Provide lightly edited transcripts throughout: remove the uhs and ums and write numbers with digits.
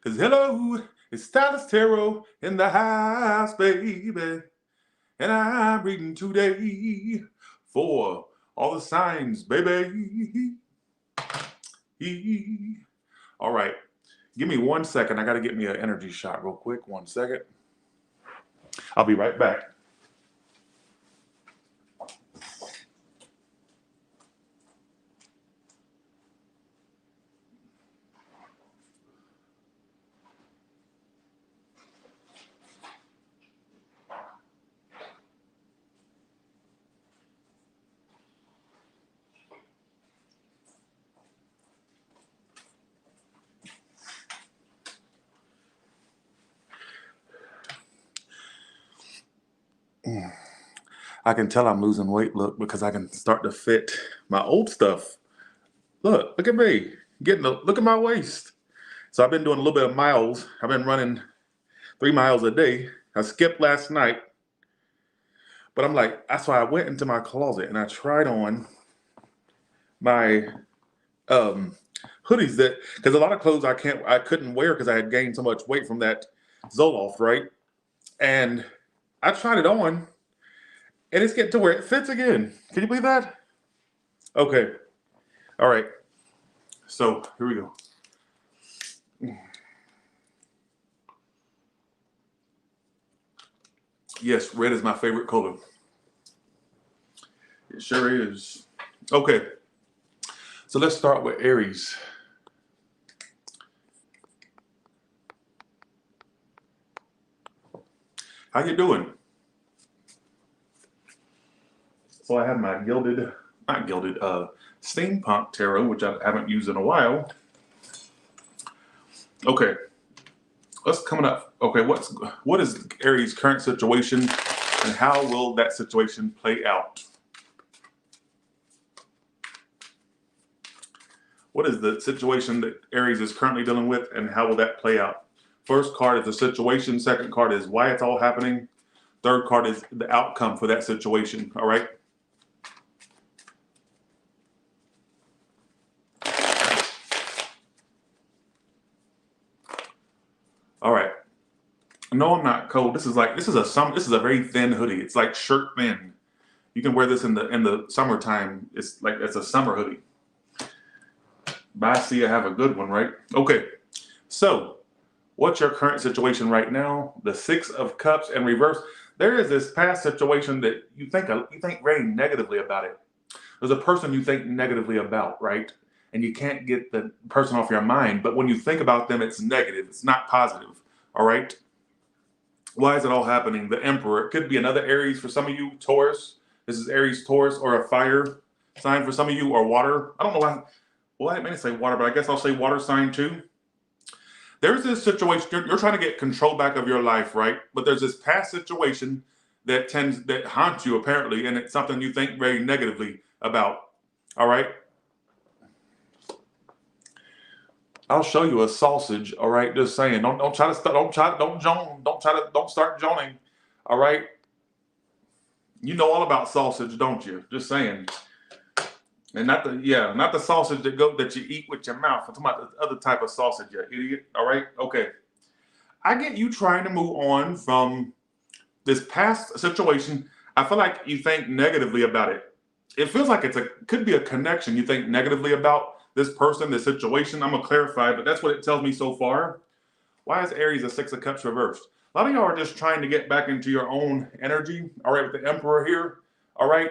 Because hello, it's Taurus Tarot in the house, baby. And I'm reading today for all the signs, baby. All right. Give me 1 second. I got to get me an energy shot real quick. 1 second. I'll be right back. I can tell I'm losing weight, look, because I can start to fit my old stuff. Look at me. Look at my waist. So I've been doing a little bit of miles. I've been running 3 miles a day. I skipped last night. But I'm like, that's why I went into my closet and I tried on my hoodies because a lot of clothes I couldn't wear because I had gained so much weight from that Zoloft, right? And I tried it on and it's getting to where it fits again. Can you believe that? Okay. All right. So here we go. Yes, red is my favorite color. It sure is. Okay. So let's start with Aries. How you doing? So I have my steampunk tarot, which I haven't used in a while. Okay. What's coming up? Okay, what is Aries' current situation and how will that situation play out? What is the situation that Aries is currently dealing with and how will that play out? First card is the situation. Second card is why it's all happening. Third card is the outcome for that situation. All right. All right. No, I'm not cold. This is a very thin hoodie. It's like shirt thin. You can wear this in the summertime. It's a summer hoodie. Bye, see you, have a good one, right? Okay. So, what's your current situation right now? The 6 of Cups in reverse. There is this past situation that you think very negatively about it. There's a person you think negatively about, right? And you can't get the person off your mind. But when you think about them, it's negative. It's not positive. All right. Why is it all happening? The Emperor. It could be another Aries for some of you, Taurus. This is Aries, Taurus, or a fire sign for some of you, or water. I don't know why. Well, I meant to say water, but I guess I'll say water sign too. There's this situation. You're trying to get control back of your life, right? But there's this past situation that haunts you apparently, and it's something you think very negatively about. All right. I'll show you a sausage. All right. Just saying. Don't start joning. All right. You know all about sausage, don't you? Just saying. And not the sausage that you eat with your mouth. I'm talking about the other type of sausage, you idiot. All right. Okay. I get you trying to move on from this past situation. I feel like you think negatively about it. It feels like could be a connection you think negatively about this person, this situation. I'm going to clarify, but that's what it tells me so far. Why is Aries a 6 of Cups reversed? A lot of y'all are just trying to get back into your own energy. All right, with the Emperor here. All right.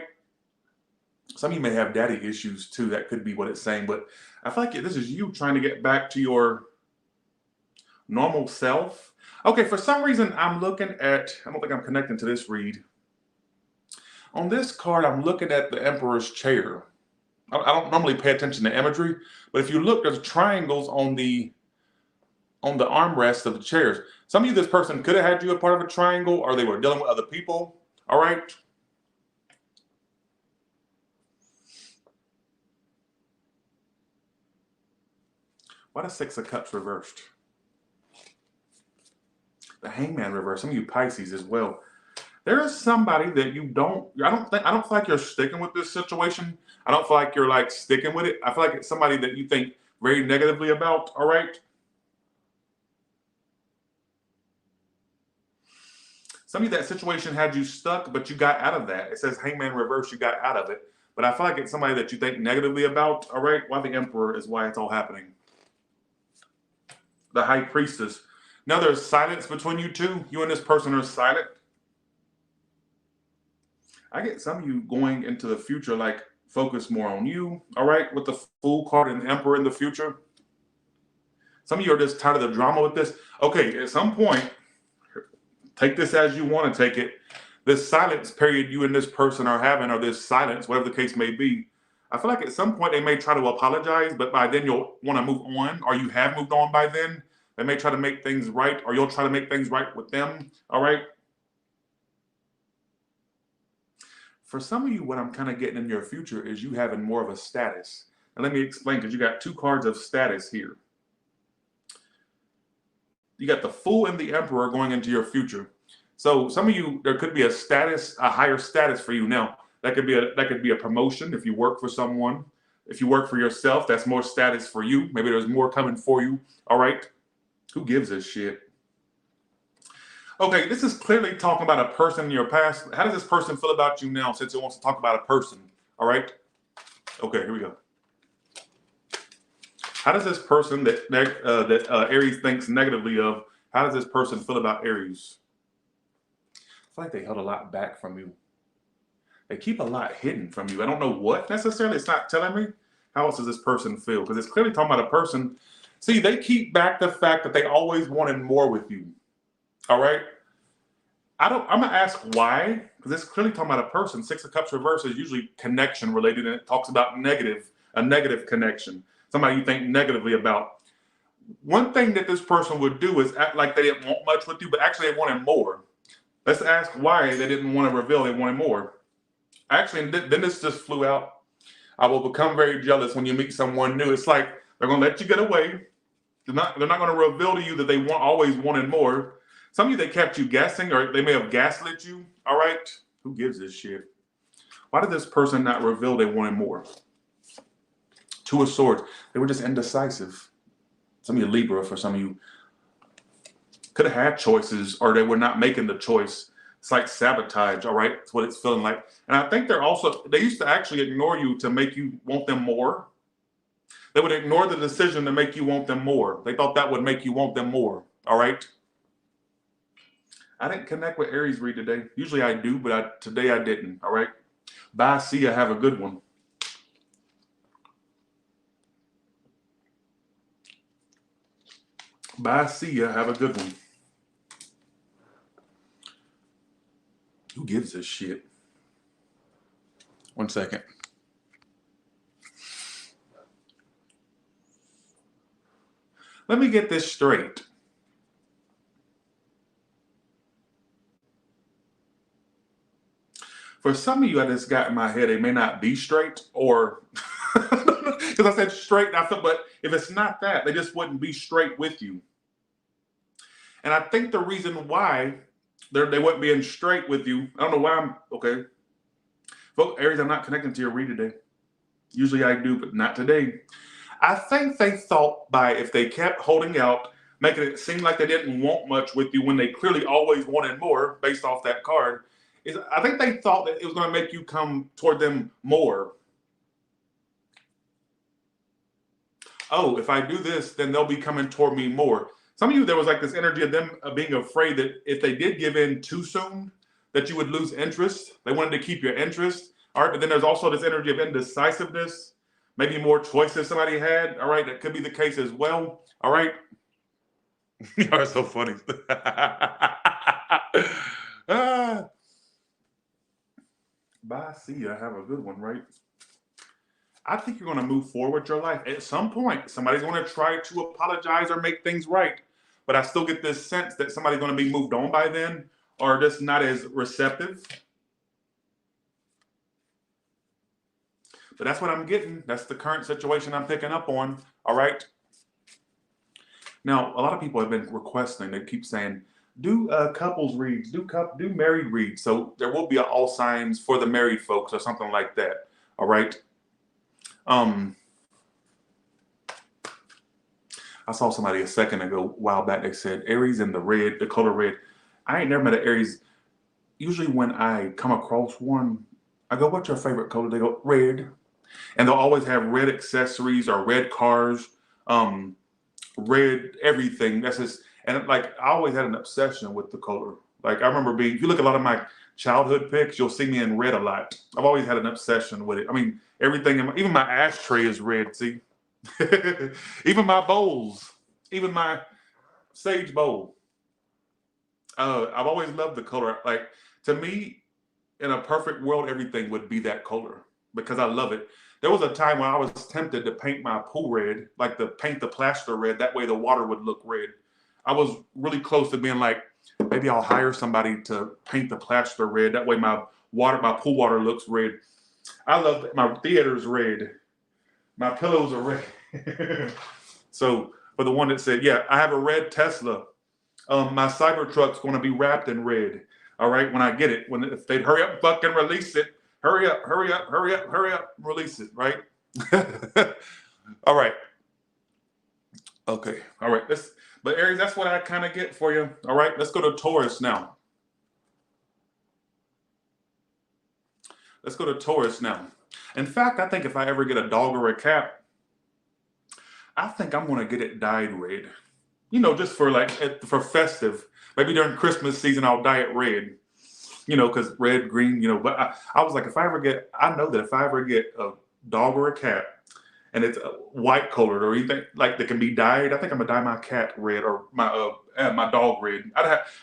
Some of you may have daddy issues too. That could be what it's saying. But I feel like this is you trying to get back to your normal self. Okay, for some reason, I don't think I'm connecting to this read. On this card, I'm looking at the Emperor's chair. I don't normally pay attention to imagery, but if you look, there's triangles on the armrest of the chairs. Some of you, this person could have had you a part of a triangle, or they were dealing with other people. All right. Why the 6 of Cups reversed? The Hangman reversed. Some of you Pisces as well. There is somebody that I don't feel like you're sticking with this situation. I don't feel like you're like sticking with it. I feel like it's somebody that you think very negatively about. All right. Some of you, that situation had you stuck, but you got out of that. It says Hangman reverse, you got out of it. But I feel like it's somebody that you think negatively about, all right? Why the Emperor is why it's all happening. The High Priestess. Now there's silence between you two. You and this person are silent. I get some of you going into the future, like focus more on you, all right? With the Fool card and the Emperor in the future. Some of you are just tired of the drama with this. Okay, at some point, take this as you want to take it. This silence period you and this person are having, or this silence, whatever the case may be, I feel like at some point they may try to apologize, but by then you'll want to move on, or you have moved on by then. They may try to make things right, or you'll try to make things right with them, all right? For some of you, what I'm kind of getting in your future is you having more of a status. And let me explain, because you got two cards of status here. You got the Fool and the Emperor going into your future. So some of you, there could be a status, a higher status for you now. That could be a promotion if you work for someone. If you work for yourself, that's more status for you. Maybe there's more coming for you. All right. Who gives a shit? Okay, this is clearly talking about a person in your past. How does this person feel about you now, since it wants to talk about a person? All right. Okay, here we go. How does this person that Aries thinks negatively of, how does this person feel about Aries? I feel like they held a lot back from you. They keep a lot hidden from you. I don't know what necessarily. It's not telling me. How else does this person feel? Because it's clearly talking about a person. See, they keep back the fact that they always wanted more with you. All right? I'm going to ask why, because it's clearly talking about a person. Six of Cups reverse is usually connection related, and it talks about a negative connection. Somebody you think negatively about. One thing that this person would do is act like they didn't want much with you, but actually they wanted more. Let's ask why they didn't want to reveal they wanted more. Actually, then this just flew out. I will become very jealous when you meet someone new. It's like they're going to let you get away. They're not going to reveal to you that they always wanted more. Some of you, they kept you guessing, or they may have gaslit you. All right? Who gives this shit? Why did this person not reveal they wanted more? Two of Swords. They were just indecisive. Some of you Libra, for some of you, could have had choices, or they were not making the choice. It's like sabotage, all right? That's what it's feeling like. And I think they used to actually ignore you to make you want them more. They would ignore the decision to make you want them more. They thought that would make you want them more, all right? I didn't connect with Aries read today. Usually I do, but today I didn't, all right? Bye, see ya, have a good one. Bye, see ya, have a good one. Who gives a shit? 1 second. Let me get this straight. For some of you, I just got in my head, it may not be straight, or because I said straight, and I feel, but if it's not that, they just wouldn't be straight with you. And I think the reason why they weren't being straight with you, I don't know why okay. Folks, Aries, I'm not connecting to your read today. Usually I do, but not today. I think they thought if they kept holding out, making it seem like they didn't want much with you when they clearly always wanted more based off that card, I think they thought that it was going to make you come toward them more. Oh, if I do this, then they'll be coming toward me more. Some of you, there was like this energy of them being afraid that if they did give in too soon, that you would lose interest. They wanted to keep your interest. All right, but then there's also this energy of indecisiveness, maybe more choices somebody had. All right, that could be the case as well. All right. You are so funny. Bye, see ya. Have a good one, right? I think you're going to move forward your life. At some point, somebody's going to try to apologize or make things right. But I still get this sense that somebody's going to be moved on by then, or just not as receptive. But that's what I'm getting. That's the current situation I'm picking up on. All right. Now, a lot of people have been requesting, they keep saying, do couples reads, do married reads. So there will be an all signs for the married folks or something like that. All right. I saw somebody a second ago, a while back, they said Aries in the red, the color red. I ain't never met an Aries usually when I come across one, I go, what's your favorite color? They go, red. And they'll always have red accessories or red cars, red everything. That's just, and like I always had an obsession with the color. Like I remember being, if you look at a lot of my childhood pics, you'll see me in red a lot. I've always had an obsession with it. I mean, everything, even my ashtray is red, see? Even my bowls, even my sage bowl. I've always loved the color. Like to me, in a perfect world, everything would be that color because I love it. There was a time when I was tempted to paint my pool red, like to paint the plaster red. That way the water would look red. I was really close to being like, maybe I'll hire somebody to paint the plaster red. That way my pool water looks red. I love that. My theater's red. My pillows are red. So for the one that said, yeah, I have a red Tesla. My Cybertruck's going to be wrapped in red. All right, when I get it, if they'd hurry up and fucking release it, hurry up, hurry up, hurry up, hurry up, release it, right? All right. Okay, all right. But Aries, that's what I kind of get for you. All right, let's go to Taurus now. Let's go to Taurus now. In fact, I think if I ever get a dog or a cat, I think I'm going to get it dyed red. You know, just for for festive. Maybe during Christmas season, I'll dye it red. You know, because red, green, you know. But I was like, I know that if I ever get a dog or a cat and it's white colored or anything like that can be dyed, I think I'm gonna dye my cat red or my dog red.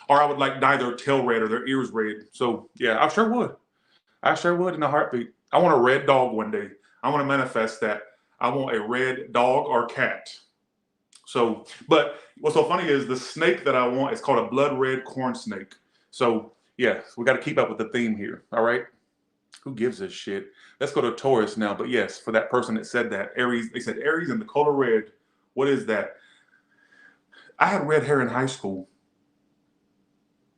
Or I would like dye their tail red or their ears red. So yeah, I sure would. I sure would in a heartbeat. I want a red dog one day. I want to manifest that. I want a red dog or cat. So, but what's so funny is the snake that I want is called a blood red corn snake. So, yeah, we got to keep up with the theme here. All right. Who gives a shit? Let's go to Taurus now. But yes, for that person that said that, Aries, they said Aries and the color red. What is that? I had red hair in high school.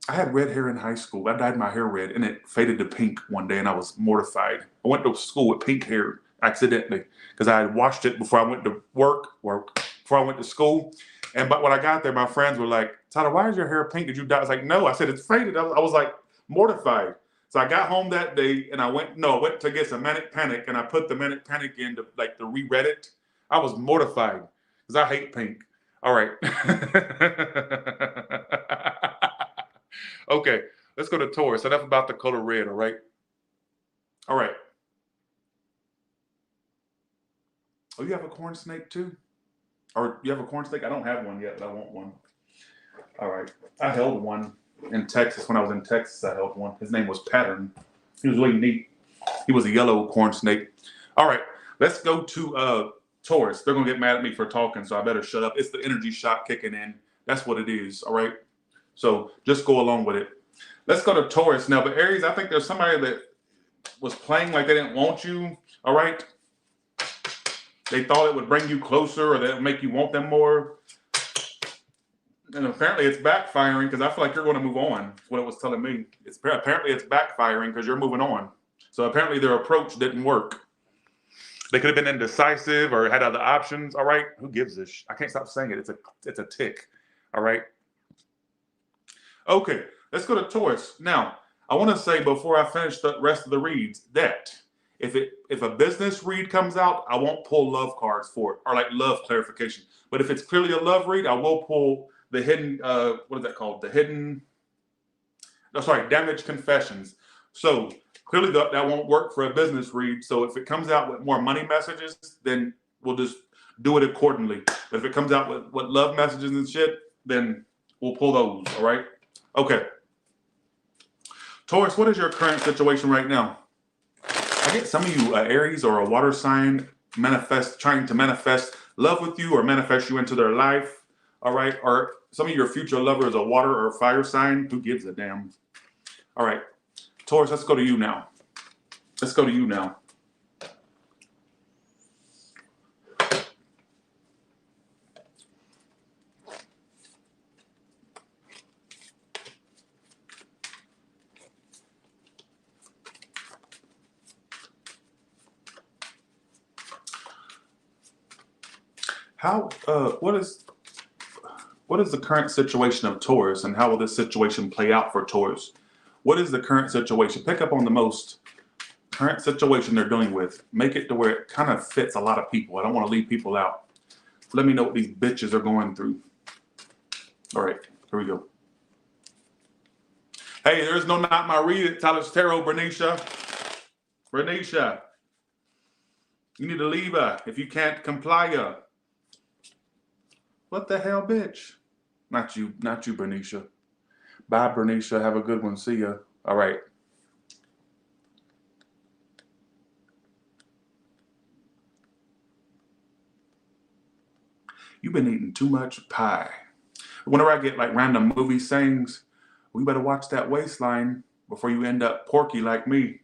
I dyed my hair red and it faded to pink one day and I was mortified. I went to school with pink hair accidentally because I had washed it before I went to before I went to school. But when I got there, my friends were like, Tyler, why is your hair pink? Did you dye? I was like, no. I said, it's faded. I was like mortified. So I got home that day and I went to get some Manic Panic and I put the Manic Panic in to re-read it. I was mortified because I hate pink. All right. Okay, let's go to Taurus. Enough about the color red, all right? All right. Oh, you have a corn snake too? Or you have a corn snake? I don't have one yet, but I want one. All right. I held one in Texas. When I was in Texas, I held one. His name was Pattern. He was really neat. He was a yellow corn snake. All right. Let's go to Taurus. They're going to get mad at me for talking, so I better shut up. It's the energy shot kicking in. That's what it is, all right? So just go along with it. Let's go to Taurus now. But Aries, I think there's somebody that was playing like they didn't want you, all right? They thought it would bring you closer or that would make you want them more. And apparently it's backfiring because I feel like you're going to move on. That's what it was telling me. Apparently it's backfiring because you're moving on. So apparently their approach didn't work. They could have been indecisive or had other options, all right? Who gives a I can't stop saying it. It's a tick, all right? Okay, let's go to Taurus. Now, I want to say before I finish the rest of the reads that if a business read comes out, I won't pull love cards for it or like love clarification. But if it's clearly a love read, I will pull the hidden, what is that called? Damage confessions. So clearly that won't work for a business read. So if it comes out with more money messages, then we'll just do it accordingly. But if it comes out with love messages and shit, then we'll pull those, all right? Okay. Taurus, what is your current situation right now? I get some of you Aries or a water sign trying to manifest love with you or manifest you into their life, all right? Or some of your future lover is a water or fire sign. Who gives a damn? All right. Taurus, let's go to you now. Let's go to you now. What is the current situation of Taurus and how will this situation play out for Taurus? What is the current situation? Pick up on the most current situation they're dealing with. Make it to where it kind of fits a lot of people. I don't want to leave people out. Let me know what these bitches are going through. All right, here we go. Hey, there's no not my read it. Taurus Tarot, Bernicia. Bernicia. You need to leave her if you can't comply her. What the hell, bitch? Not you, Bernicia. Bye, Bernicia. Have a good one. See ya. All right. You've been eating too much pie. Whenever I get like random movie sayings, we better watch that waistline before you end up porky like me.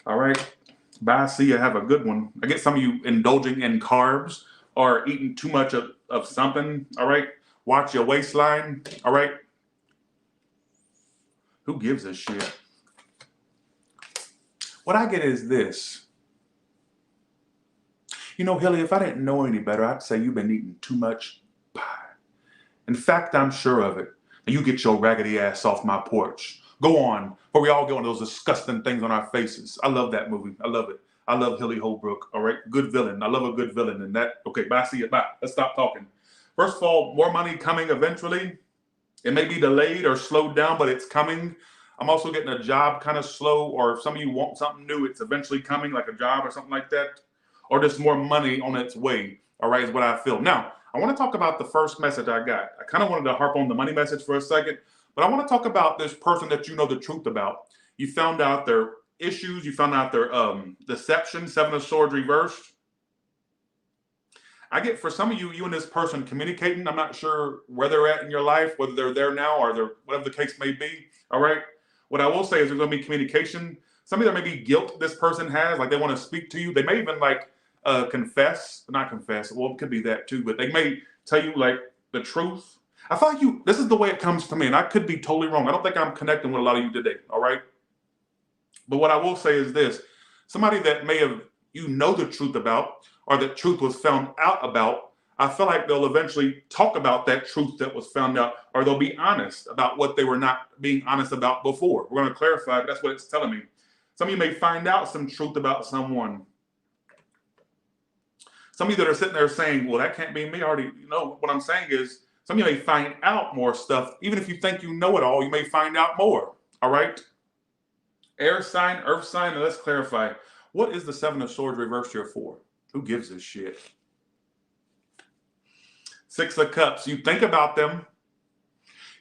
All right. Bye. See ya. Have a good one. I get some of you indulging in carbs or eating too much of something. All right. Watch your waistline. All right. Who gives a shit? What I get is this. You know, Hilly, if I didn't know any better, I'd say you've been eating too much pie. In fact, I'm sure of it. And you get your raggedy ass off my porch. Go on, before we all get on those disgusting things on our faces. I love that movie. I love it. I love Hilly Holbrook. All right, good villain. I love a good villain. And that, okay, bye, see you, bye. Let's stop talking. First of all, more money coming eventually. It may be delayed or slowed down, but it's coming. I'm also getting a job kind of slow, or if some of you want something new, it's eventually coming, like a job or something like that. Or just more money on its way, all right, is what I feel. Now, I want to talk about the first message I got. I kind of wanted to harp on the money message for a second, but I want to talk about this person that you know the truth about. You found out their issues. You found out their deception, Seven of Swords reversed. I get for some of you, you and this person communicating. I'm not sure where they're at in your life, whether they're there now or they're whatever the case may be, all right? What I will say is there's going to be communication. Some of you, there may be guilt this person has, like they want to speak to you. They may even like confess, not confess. Well, it could be that too, but they may tell you like the truth. I feel like this is the way it comes to me, and I could be totally wrong. I don't think I'm connecting with a lot of you today, all right? But what I will say is this. Somebody that may have, you know the truth about, or the truth was found out about, I feel like they'll eventually talk about that truth that was found out, or they'll be honest about what they were not being honest about before. We're going to clarify, but that's what it's telling me. Some of you may find out some truth about someone. Some of you that are sitting there saying, well, that can't be me. I already, you know, what I'm saying is some of you may find out more stuff. Even if you think you know it all, you may find out more. All right? Air sign, earth sign, and let's clarify. What is the Seven of Swords reversed here for? Who gives a shit? Six of Cups. You think about them.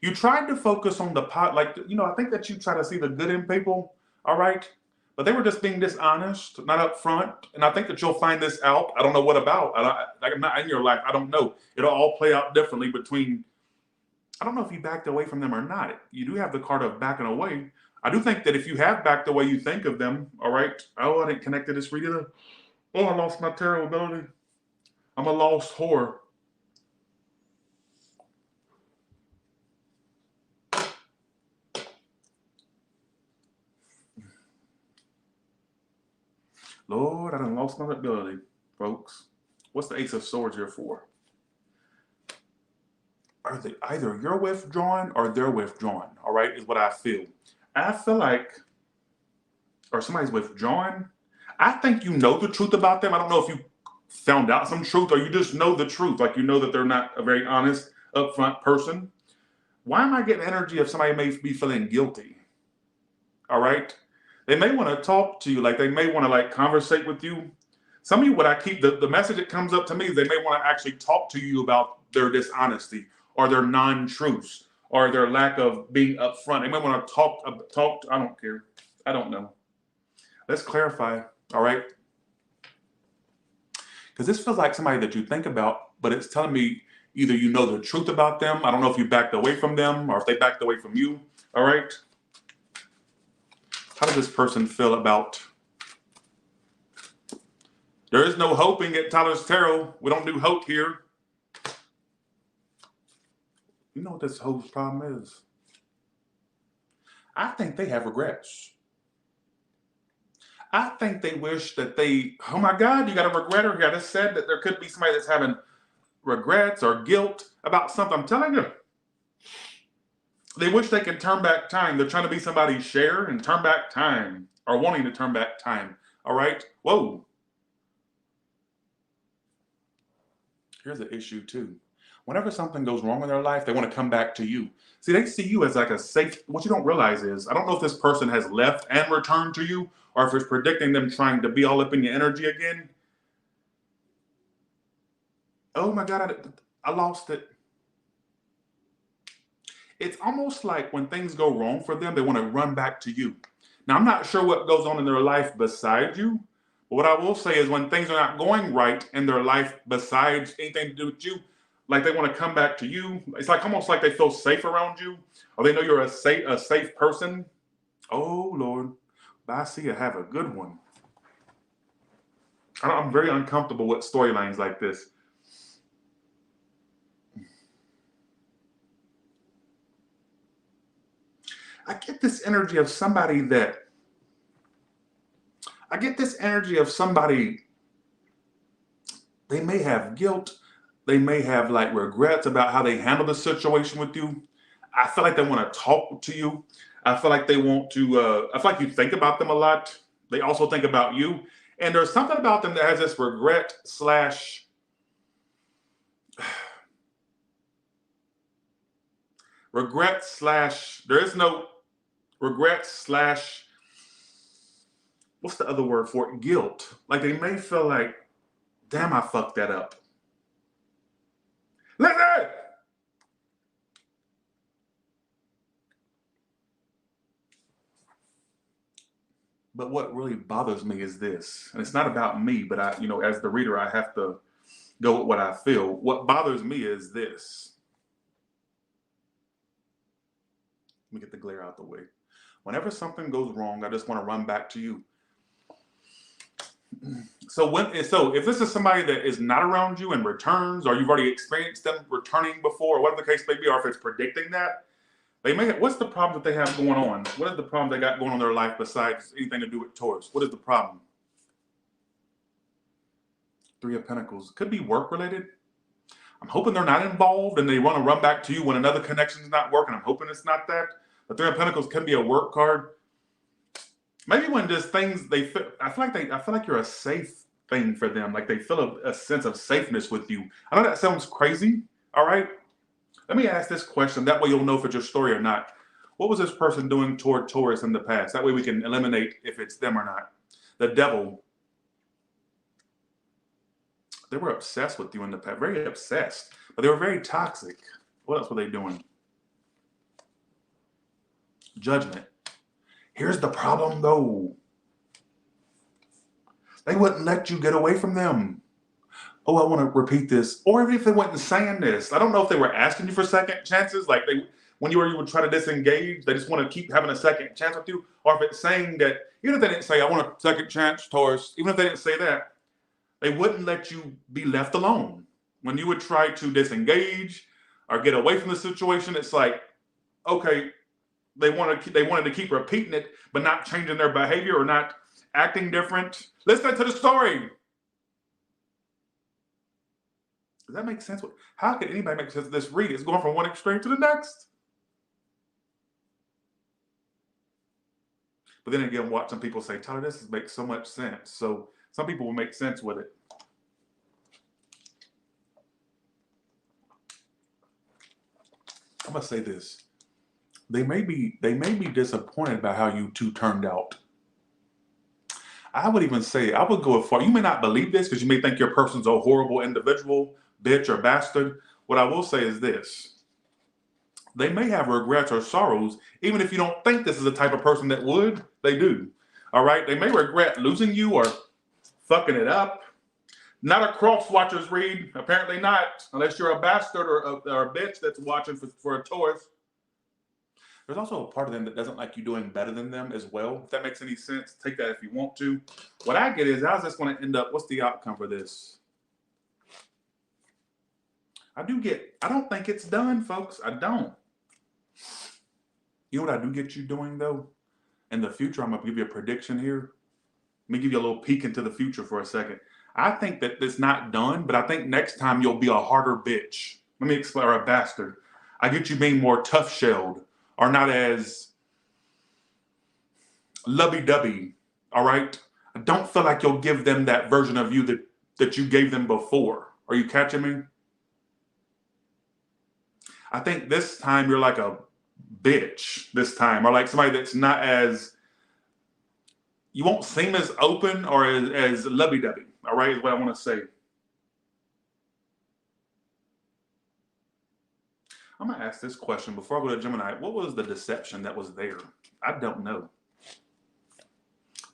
You tried to focus on the pot, like, you know, I think that you try to see the good in people. All right? But they were just being dishonest, not upfront. And I think that you'll find this out. I don't know what about. I'm not in your life. I don't know. It'll all play out differently between, I don't know if you backed away from them or not. You do have the card of backing away. I do think that if you have backed away, you think of them. All right. Oh, I didn't connect to this reader. Oh, I lost my tarot ability. I'm a lost whore. Lord, I done lost my ability, folks. What's the Ace of Swords here for? Are they either you're withdrawn or they're withdrawn, all right, is what I feel. I feel like, or somebody's withdrawn. I think you know the truth about them. I don't know if you found out some truth or you just know the truth. Like you know that they're not a very honest, upfront person. Why am I getting energy if somebody may be feeling guilty? All right. They may want to talk to you, like they may want to like conversate with you. Some of you, what I keep, the message that comes up to me is they may want to actually talk to you about their dishonesty or their non-truths or their lack of being upfront. They may want to talk, I don't care. I don't know. Let's clarify, all right? Because this feels like somebody that you think about, but it's telling me either you know the truth about them. I don't know if you backed away from them or if they backed away from you, all right? How does this person feel about? There is no hoping at Taurus Tarot. We don't do hope here. You know what this hope's problem is? I think they have regrets. I think they wish that they, oh my God, you got a regretter here. I just said that there could be somebody that's having regrets or guilt about something. I'm telling you. They wish they can turn back time. They're trying to be somebody's share and turn back time, or wanting to turn back time. All right? Whoa. Here's the issue too. Whenever something goes wrong in their life, they want to come back to you. See, they see you as like a safe. What you don't realize is, I don't know if this person has left and returned to you, or if it's predicting them trying to be all up in your energy again. Oh my God, I lost it. It's almost like when things go wrong for them, they want to run back to you. Now, I'm not sure what goes on in their life beside you, but what I will say is when things are not going right in their life besides anything to do with you, like they want to come back to you. It's like almost like they feel safe around you, or they know you're a safe person. Oh, Lord. I see I have a good one. I'm very uncomfortable with storylines like this. I get this energy of somebody they may have guilt. They may have like regrets about how they handled the situation with you. I feel like they want to talk to you. I feel like they want to, I feel like you think about them a lot. They also think about you. And there's something about them that has this regret slash, there is no regret slash, what's the other word for it? Guilt. Like they may feel like, damn, I fucked that up. Listen! But what really bothers me is this, and it's not about me, but I, as the reader, I have to go with what I feel. What bothers me is this. Let me get the glare out the way. Whenever something goes wrong, I just want to run back to you. So if this is somebody that is not around you and returns, or you've already experienced them returning before, or whatever the case may be, or if it's predicting that, they may have, what's the problem that they have going on? What is the problem they got going on in their life besides anything to do with Taurus? What is the problem? Three of Pentacles. Could be work related. I'm hoping they're not involved and they want to run back to you when another connection is not working. I'm hoping it's not that. The Three of Pentacles can be a work card. Maybe when just things they feel, I feel like you're a safe thing for them. Like they feel a sense of safeness with you. I know that sounds crazy. All right. Let me ask this question. That way you'll know if it's your story or not. What was this person doing toward Taurus in the past? That way we can eliminate if it's them or not. The Devil. They were obsessed with you in the past. Very obsessed. But they were very toxic. What else were they doing? Judgment. Here's the problem, though. They wouldn't let you get away from them. Oh, I want to repeat this. Or even if they weren't saying this. I don't know if they were asking you for second chances. Like when you would try to disengage, they just want to keep having a second chance with you. Or if it's saying that, even if they didn't say, I want a second chance, Taurus, even if they didn't say that, they wouldn't let you be left alone. When you would try to disengage or get away from the situation, it's like, okay, they wanted to keep repeating it, but not changing their behavior or not acting different. Listen to the story. Does that make sense? How could anybody make sense of this read? It's going from one extreme to the next. But then again, watch some people say, Tyler, this makes so much sense. So some people will make sense with it. I'm gonna say this. They may be disappointed about how you two turned out. I would even say, I would go as far, you may not believe this because you may think your person's a horrible individual, bitch or bastard. What I will say is this. They may have regrets or sorrows, even if you don't think this is the type of person that would, they do. All right? They may regret losing you or fucking it up. Not a cross watcher's read, apparently not, unless you're a bastard or a bitch that's watching for a Taurus. There's also a part of them that doesn't like you doing better than them as well. If that makes any sense, take that if you want to. What I get is, how's this going to end up? What's the outcome for this? I don't think it's done, folks. I don't. You know what I do get you doing, though? In the future, I'm going to give you a prediction here. Let me give you a little peek into the future for a second. I think that it's not done, but I think next time you'll be a harder bitch. Let me explain, or a bastard. I get you being more tough-shelled, are not as lovey-dovey, all right? I don't feel like you'll give them that version of you that you gave them before. Are you catching me? I think this time you're like a bitch this time, or like somebody that's not as, you won't seem as open or as lovey-dovey, all right, is what I want to say. I'm going to ask this question before I go to Gemini. What was the deception that was there? I don't know.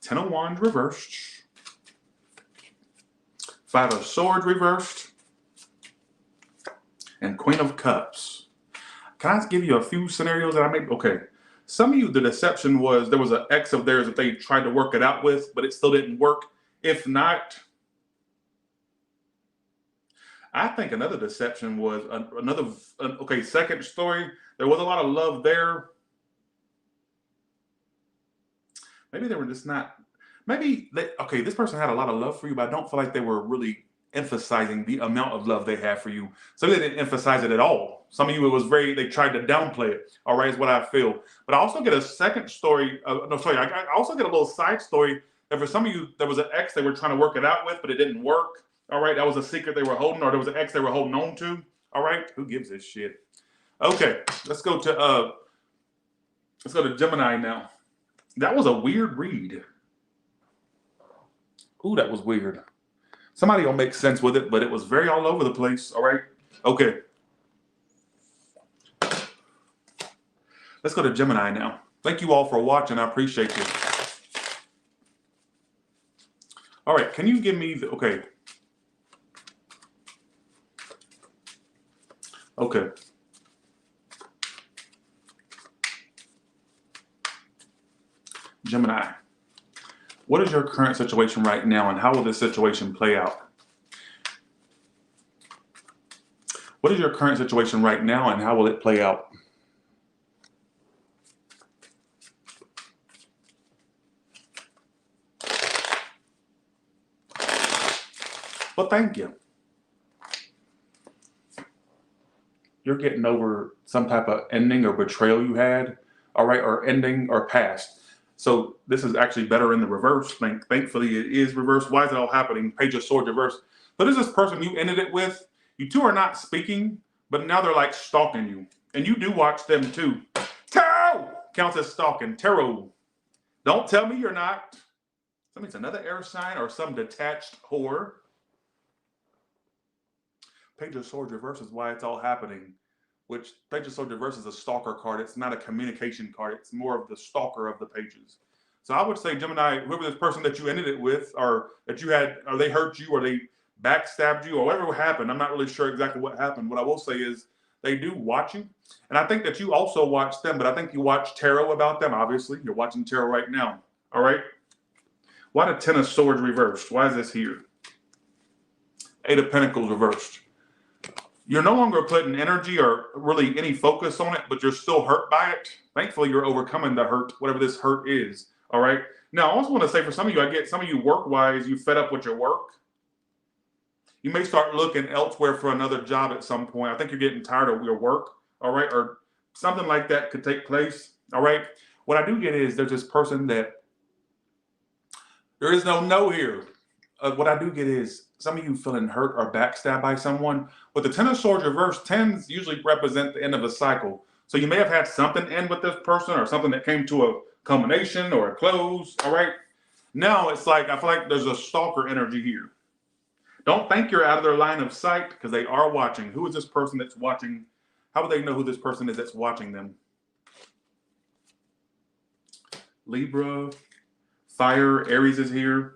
Ten of Wands reversed. Five of Swords reversed. And Queen of Cups. Can I give you a few scenarios that I made? Okay. Some of you, the deception was there was an ex of theirs that they tried to work it out with, but it still didn't work. If not, I think another deception was okay, second story. There was a lot of love there. Maybe they were just not, okay, this person had a lot of love for you, but I don't feel like they were really emphasizing the amount of love they have for you. Some of you didn't emphasize it at all. Some of you, it was they tried to downplay it, all right, is what I feel. But I also get a second story, I also get a little side story that for some of you, there was an ex they were trying to work it out with, but it didn't work, all right? That was a secret they were holding, or there was an ex they were holding on to, all right? Who gives this shit? Okay, let's go to Gemini now. That was a weird read. Ooh, that was weird. Somebody will make sense with it, but it was very all over the place, all right? Okay. Let's go to Gemini now. Thank you all for watching. I appreciate you. All right, can you give me the, okay. Okay. Gemini, what is your current situation right now, and how will this situation play out? What is your current situation right now, and how will it play out? Well, thank you. You're getting over some type of ending or betrayal you had, all right, or ending or past. So this is actually better in the reverse. Thankfully, it is reversed. Why is it all happening? Page of Swords reversed. But is this person you ended it with? You two are not speaking, but now they're like stalking you. And you do watch them too. Tarot counts as stalking. Tarot. Don't tell me you're not. That means another air sign or some detached whore. Page of Swords reverse is why it's all happening. Which Page of Swords reverse is a stalker card. It's not a communication card. It's more of the stalker of the pages. So I would say, Gemini, whoever this person that you ended it with, or that you had, or they hurt you, or they backstabbed you, or whatever happened, I'm not really sure exactly what happened. What I will say is they do watch you. And I think that you also watch them, but I think you watch tarot about them, obviously. You're watching tarot right now, all right? Why the Ten of Swords reversed? Why is this here? Eight of Pentacles reversed. You're no longer putting energy or really any focus on it, but you're still hurt by it. Thankfully, you're overcoming the hurt, whatever this hurt is. All right. Now, I also want to say for some of you, I get some of you work-wise, you fed up with your work. You may start looking elsewhere for another job at some point. I think you're getting tired of your work. All right. Or something like that could take place. All right. What I do get is there's this person that there is no here. What I do get is some of you feeling hurt or backstabbed by someone. With the Ten of Swords reverse, tens usually represent the end of a cycle. So you may have had something end with this person, or something that came to a culmination or a close, all right? Now it's like, I feel like there's a stalker energy here. Don't think you're out of their line of sight, because they are watching. Who is this person that's watching? How would they know who this person is that's watching them? Libra, fire, Aries is here.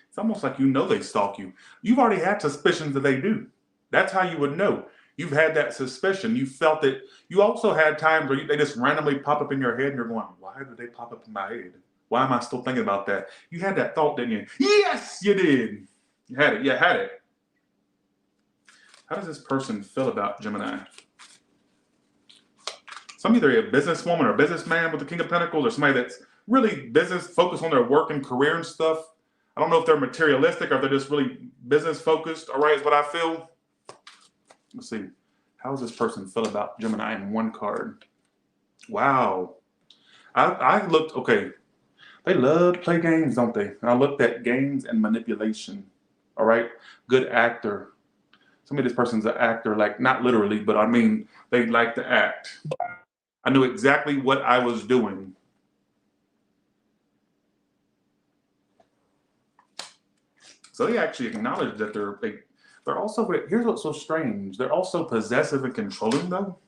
It's almost like you know they stalk you. You've already had suspicions that they do. That's how you would know. You've had that suspicion. You felt it. You also had times where they just randomly pop up in your head and you're going, why did they pop up in my head? Why am I still thinking about that? You had that thought, didn't you? Yes, you did. You had it. You had it. How does this person feel about Gemini? Some either a businesswoman or a businessman with the King of Pentacles, or somebody that's really business focused on their work and career and stuff. I don't know if they're materialistic or if they're just really business focused. All right, is what I feel. Let's see. How does this person feel about Gemini in one card? Wow. I looked, okay, they love to play games, don't they? And I looked at games and manipulation, all right? Good actor. Some of this person's an actor, like not literally, but I mean, they like to act. I knew exactly what I was doing. So they actually acknowledge that they're also, here's what's so strange. They're also possessive and controlling though.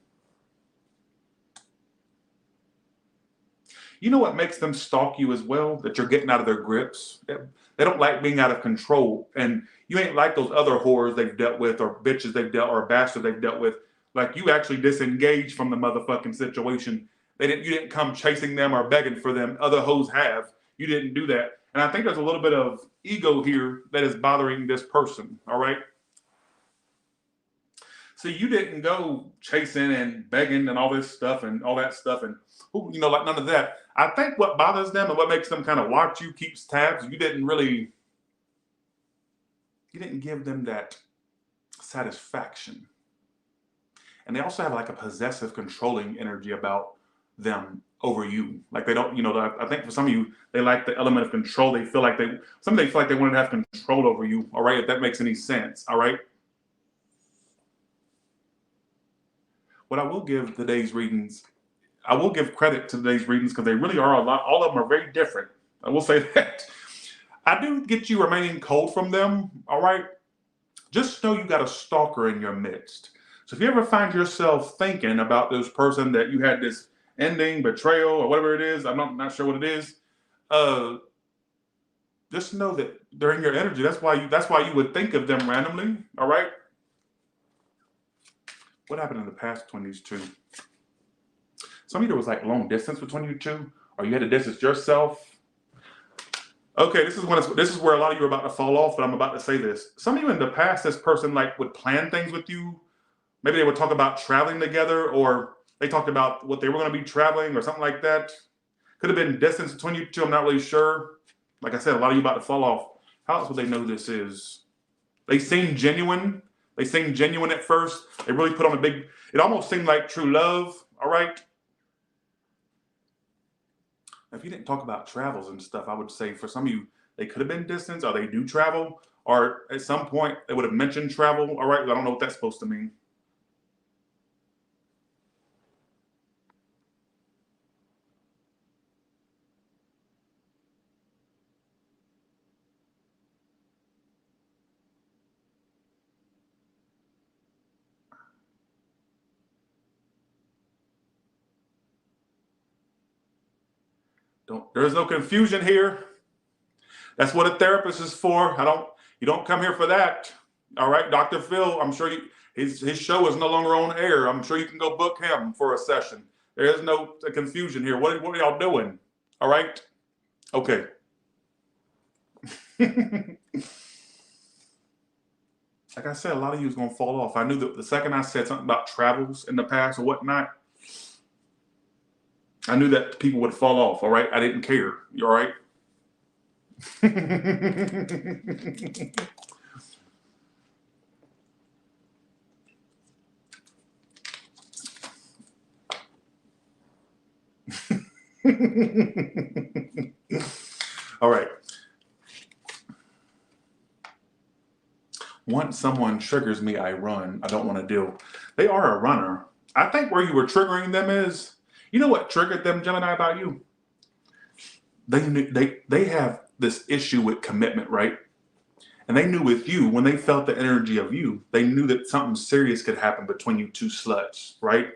You know what makes them stalk you as well? That you're getting out of their grips. They don't like being out of control. And you ain't like those other whores they've dealt with or bitches they've dealt or bastards they've dealt with. Like you actually disengaged from the motherfucking situation. You didn't come chasing them or begging for them. Other hoes have. You didn't do that. And I think there's a little bit of ego here that is bothering this person. All right. So you didn't go chasing and begging and all this stuff and all that stuff and like none of that. I think what bothers them and what makes them kind of watch you, keeps tabs, you didn't give them that satisfaction. And they also have like a possessive, controlling energy about them over you. Like they don't, I think for some of you, they like the element of control. They feel like they feel like they want to have control over you. All right, if that makes any sense. All right. What I will give today's readings, I will give credit to today's readings because they really are a lot. All of them are very different. I will say that. I do get you remaining cold from them. All right. Just know you got a stalker in your midst. So if you ever find yourself thinking about this person that you had this ending, betrayal, or whatever it is, I'm not sure what it is. Just know that they're in your energy. That's why you would think of them randomly. All right. What happened in the past between these two? Some of you there was like long distance between you two, or you had to distance yourself. Okay, this is where a lot of you are about to fall off, but I'm about to say this. Some of you in the past, this person like would plan things with you. Maybe they would talk about traveling together, or they talked about what they were going to be traveling or something like that. Could have been distance between you two. I'm not really sure. Like I said, a lot of you about to fall off. How else would they know this is? They seem genuine. They seemed genuine at first. They really put on it almost seemed like true love. All right. If you didn't talk about travels and stuff, I would say for some of you, they could have been distance, or they do travel, or at some point they would have mentioned travel. All right. I don't know what that's supposed to mean. There's no confusion here. That's what a therapist is for. You don't come here for that. All right, Dr. Phil, I'm sure his show is no longer on air. I'm sure you can go book him for a session. There is no confusion here. What are y'all doing? All right. Okay. Like I said, a lot of you is going to fall off. I knew that the second I said something about travels in the past or whatnot, I knew that people would fall off, all right? I didn't care. You all right? All right. Once someone triggers me, I run. I don't want to deal. They are a runner. I think where you were triggering them is, you know what triggered them, Gemini, about you? They have this issue with commitment, right? And they knew with you, when they felt the energy of you, they knew that something serious could happen between you two sluts, right?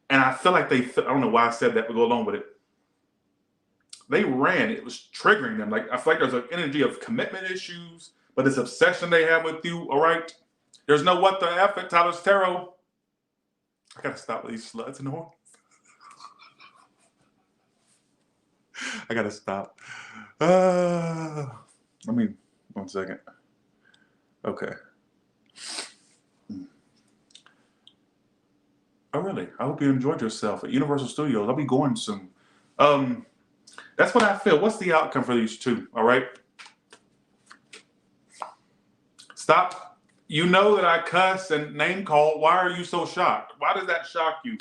And I feel like I don't know why I said that, but go along with it. They ran. It was triggering them. Like I feel like there's an energy of commitment issues, but this obsession they have with you, all right? There's no what the F at Tyler's Tarot. I gotta stop with these sluts and all. I gotta stop. I mean, 1 second. Okay. Oh, really? I hope you enjoyed yourself at Universal Studios. I'll be going soon. That's what I feel. What's the outcome for these two? All right. Stop You know that I cuss and name call. Why are you so shocked? Why does that shock you?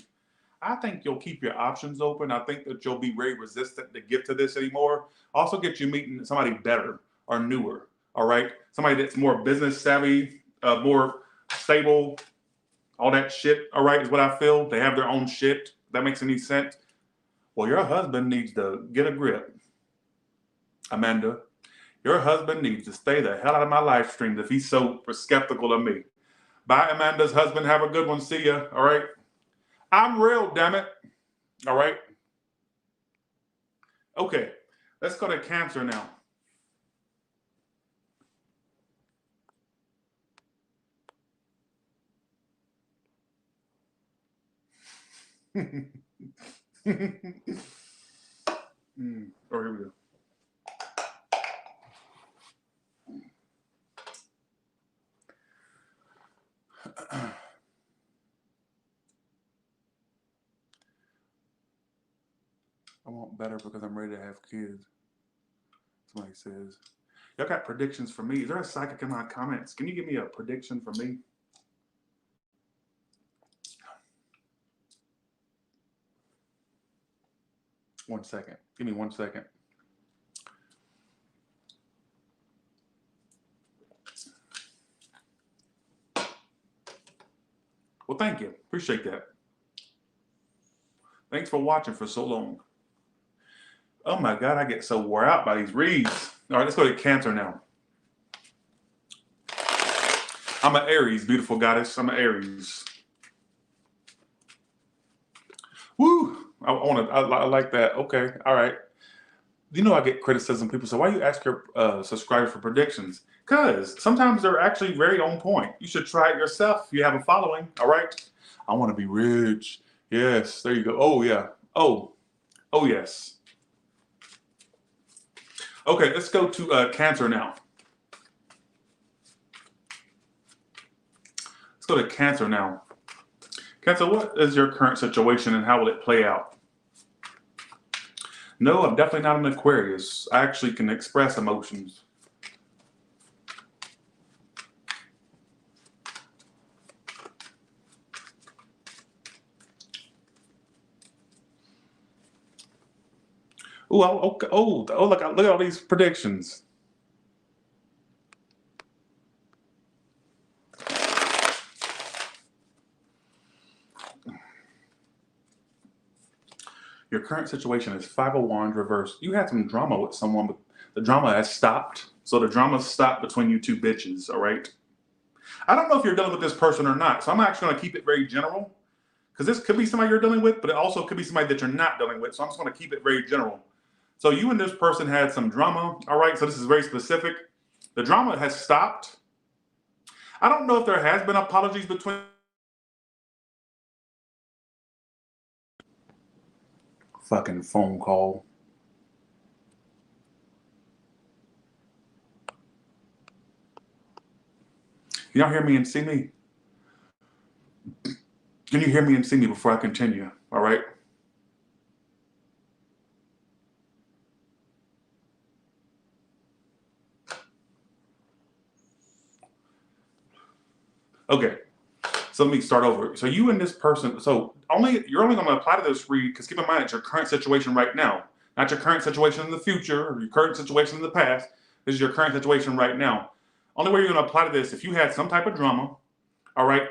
I think you'll keep your options open. I think that you'll be very resistant to get to this anymore. Also get you meeting somebody better or newer. All right. Somebody that's more business savvy, more stable, all that shit. All right. Is what I feel. They have their own shit. If that makes any sense. Well, your husband needs to get a grip. Amanda, your husband needs to stay the hell out of my live streams if he's so skeptical of me. Bye, Amanda's husband. Have a good one. See ya. All right. I'm real, damn it. All right. Okay. Let's go to Cancer now. Oh, here we go. I want better because I'm ready to have kids. Somebody says. Y'all got predictions for me? Is there a psychic in my comments? Can you give me a prediction for me? One second. Give me 1 second. Well, thank you. Appreciate that. Thanks for watching for so long. Oh my God, I get so wore out by these reads. All right, let's go to Cancer now. I'm an Aries, beautiful goddess. I'm an Aries. Woo! I like that. Okay, all right. You know I get criticism. People say, why you ask your subscribers for predictions? Because sometimes they're actually very on point. You should try it yourself if you have a following, all right? I want to be rich. Yes, there you go. Oh, yeah. Oh, yes. Okay, let's go to Cancer now. Let's go to Cancer now. Cancer, what is your current situation and how will it play out? No, I'm definitely not an Aquarius. I actually can express emotions. Oh, okay. Look at all these predictions. Your current situation is 5 of Wands reversed. You had some drama with someone, but the drama has stopped. So the drama stopped between you two bitches, all right? I don't know if you're dealing with this person or not, so I'm actually going to keep it very general. Because this could be somebody you're dealing with, but it also could be somebody that you're not dealing with. So I'm just going to keep it very general. So you and this person had some drama, all right? So this is very specific. The drama has stopped. I don't know if there has been apologies between. Fucking phone call. Can y'all hear me and see me? Can you hear me and see me before I continue? All right. Okay. So let me start over. So you and this person, so you're only going to apply to this read because keep in mind it's your current situation right now, not your current situation in the future or your current situation in the past. This is your current situation right now. Only way you're going to apply to this if you had some type of drama. All right.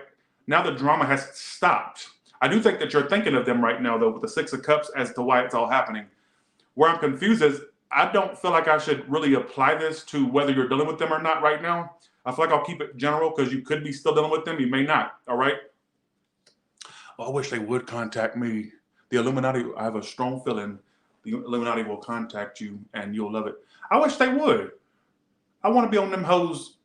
Now the drama has stopped. I do think that you're thinking of them right now, though, with the 6 of Cups as to why it's all happening. Where I'm confused is I don't feel like I should really apply this to whether you're dealing with them or not right now. I feel like I'll keep it general because you could be still dealing with them. You may not. All right. Oh, I wish they would contact me. The Illuminati, I have a strong feeling the Illuminati will contact you and you'll love it. I wish they would. I want to be on them hoes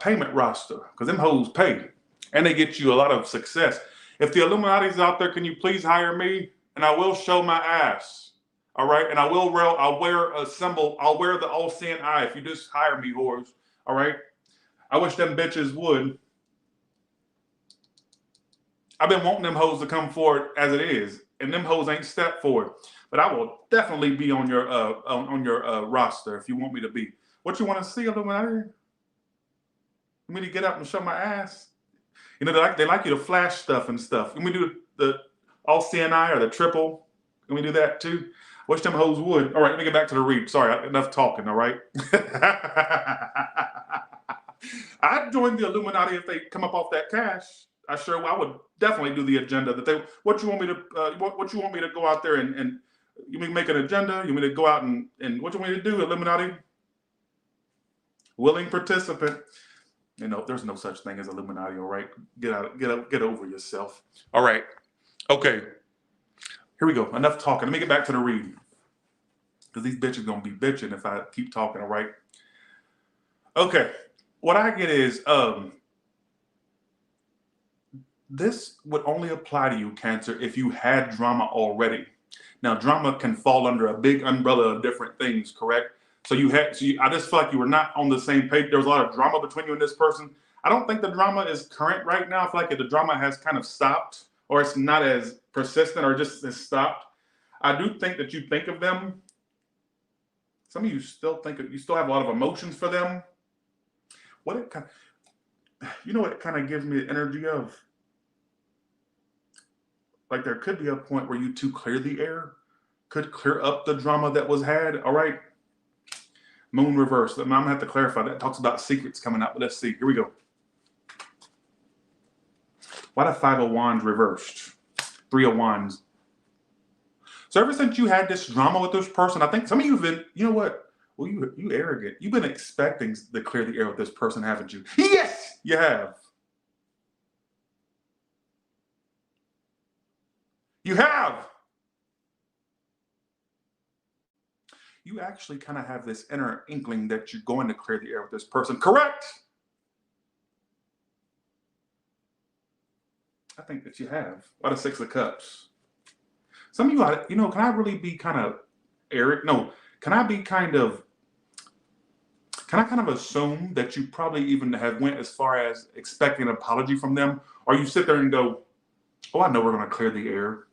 payment roster because them hoes pay and they get you a lot of success. If the Illuminati's out there, can you please hire me? And I will show my ass. All right. And I'll wear a symbol. I'll wear the all-seeing eye if you just hire me, whores. All right. I wish them bitches would. I've been wanting them hoes to come forward as it is, and them hoes ain't stepped forward. But I will definitely be on your roster if you want me to be. What you want to see, Illuminati? Let You want me to get up and show my ass? You know, they like you to flash stuff and stuff. Can we do the all CNI or the triple? Can we do that too? Wish them hoes would. All right, let me get back to the read. Sorry, enough talking, all right? I'd join the Illuminati if they come up off that cash. I would definitely do the agenda that they. What you want me to? What you want me to go out there and you mean make an agenda? You want me to go out and what you want me to do? Illuminati, willing participant. You know, there's no such thing as Illuminati. All right, get over yourself. All right, okay. Here we go. Enough talking. Let me get back to the read because these bitches gonna be bitching if I keep talking. All right. Okay. What I get is this would only apply to you, Cancer, if you had drama already. Now, drama can fall under a big umbrella of different things, correct? So I just feel like you were not on the same page. There was a lot of drama between you and this person. I don't think the drama is current right now. I feel like the drama has kind of stopped, or it's not as persistent, or just has stopped. I do think that you think of them. Some of you still have a lot of emotions for them. What it kind of gives me the energy of? Like there could be a point where you two clear the air, could clear up the drama that was had. All right. Moon reverse. I'm gonna have to clarify that. It talks about secrets coming out, but let's see. Here we go. Why the 5 of Wands reversed? 3 of Wands. So ever since you had this drama with this person, I think some of you have been, you know what? Well, you arrogant. You've been expecting to clear the air with this person, haven't you? Yes, you have. You have. You actually kind of have this inner inkling that you're going to clear the air with this person. Correct? I think that you have. Why the 6 of Cups? Some of you, can I really be kind of arrogant? No, can I kind of assume that you probably even have went as far as expecting an apology from them? Or you sit there and go, oh, I know we're going to clear the air.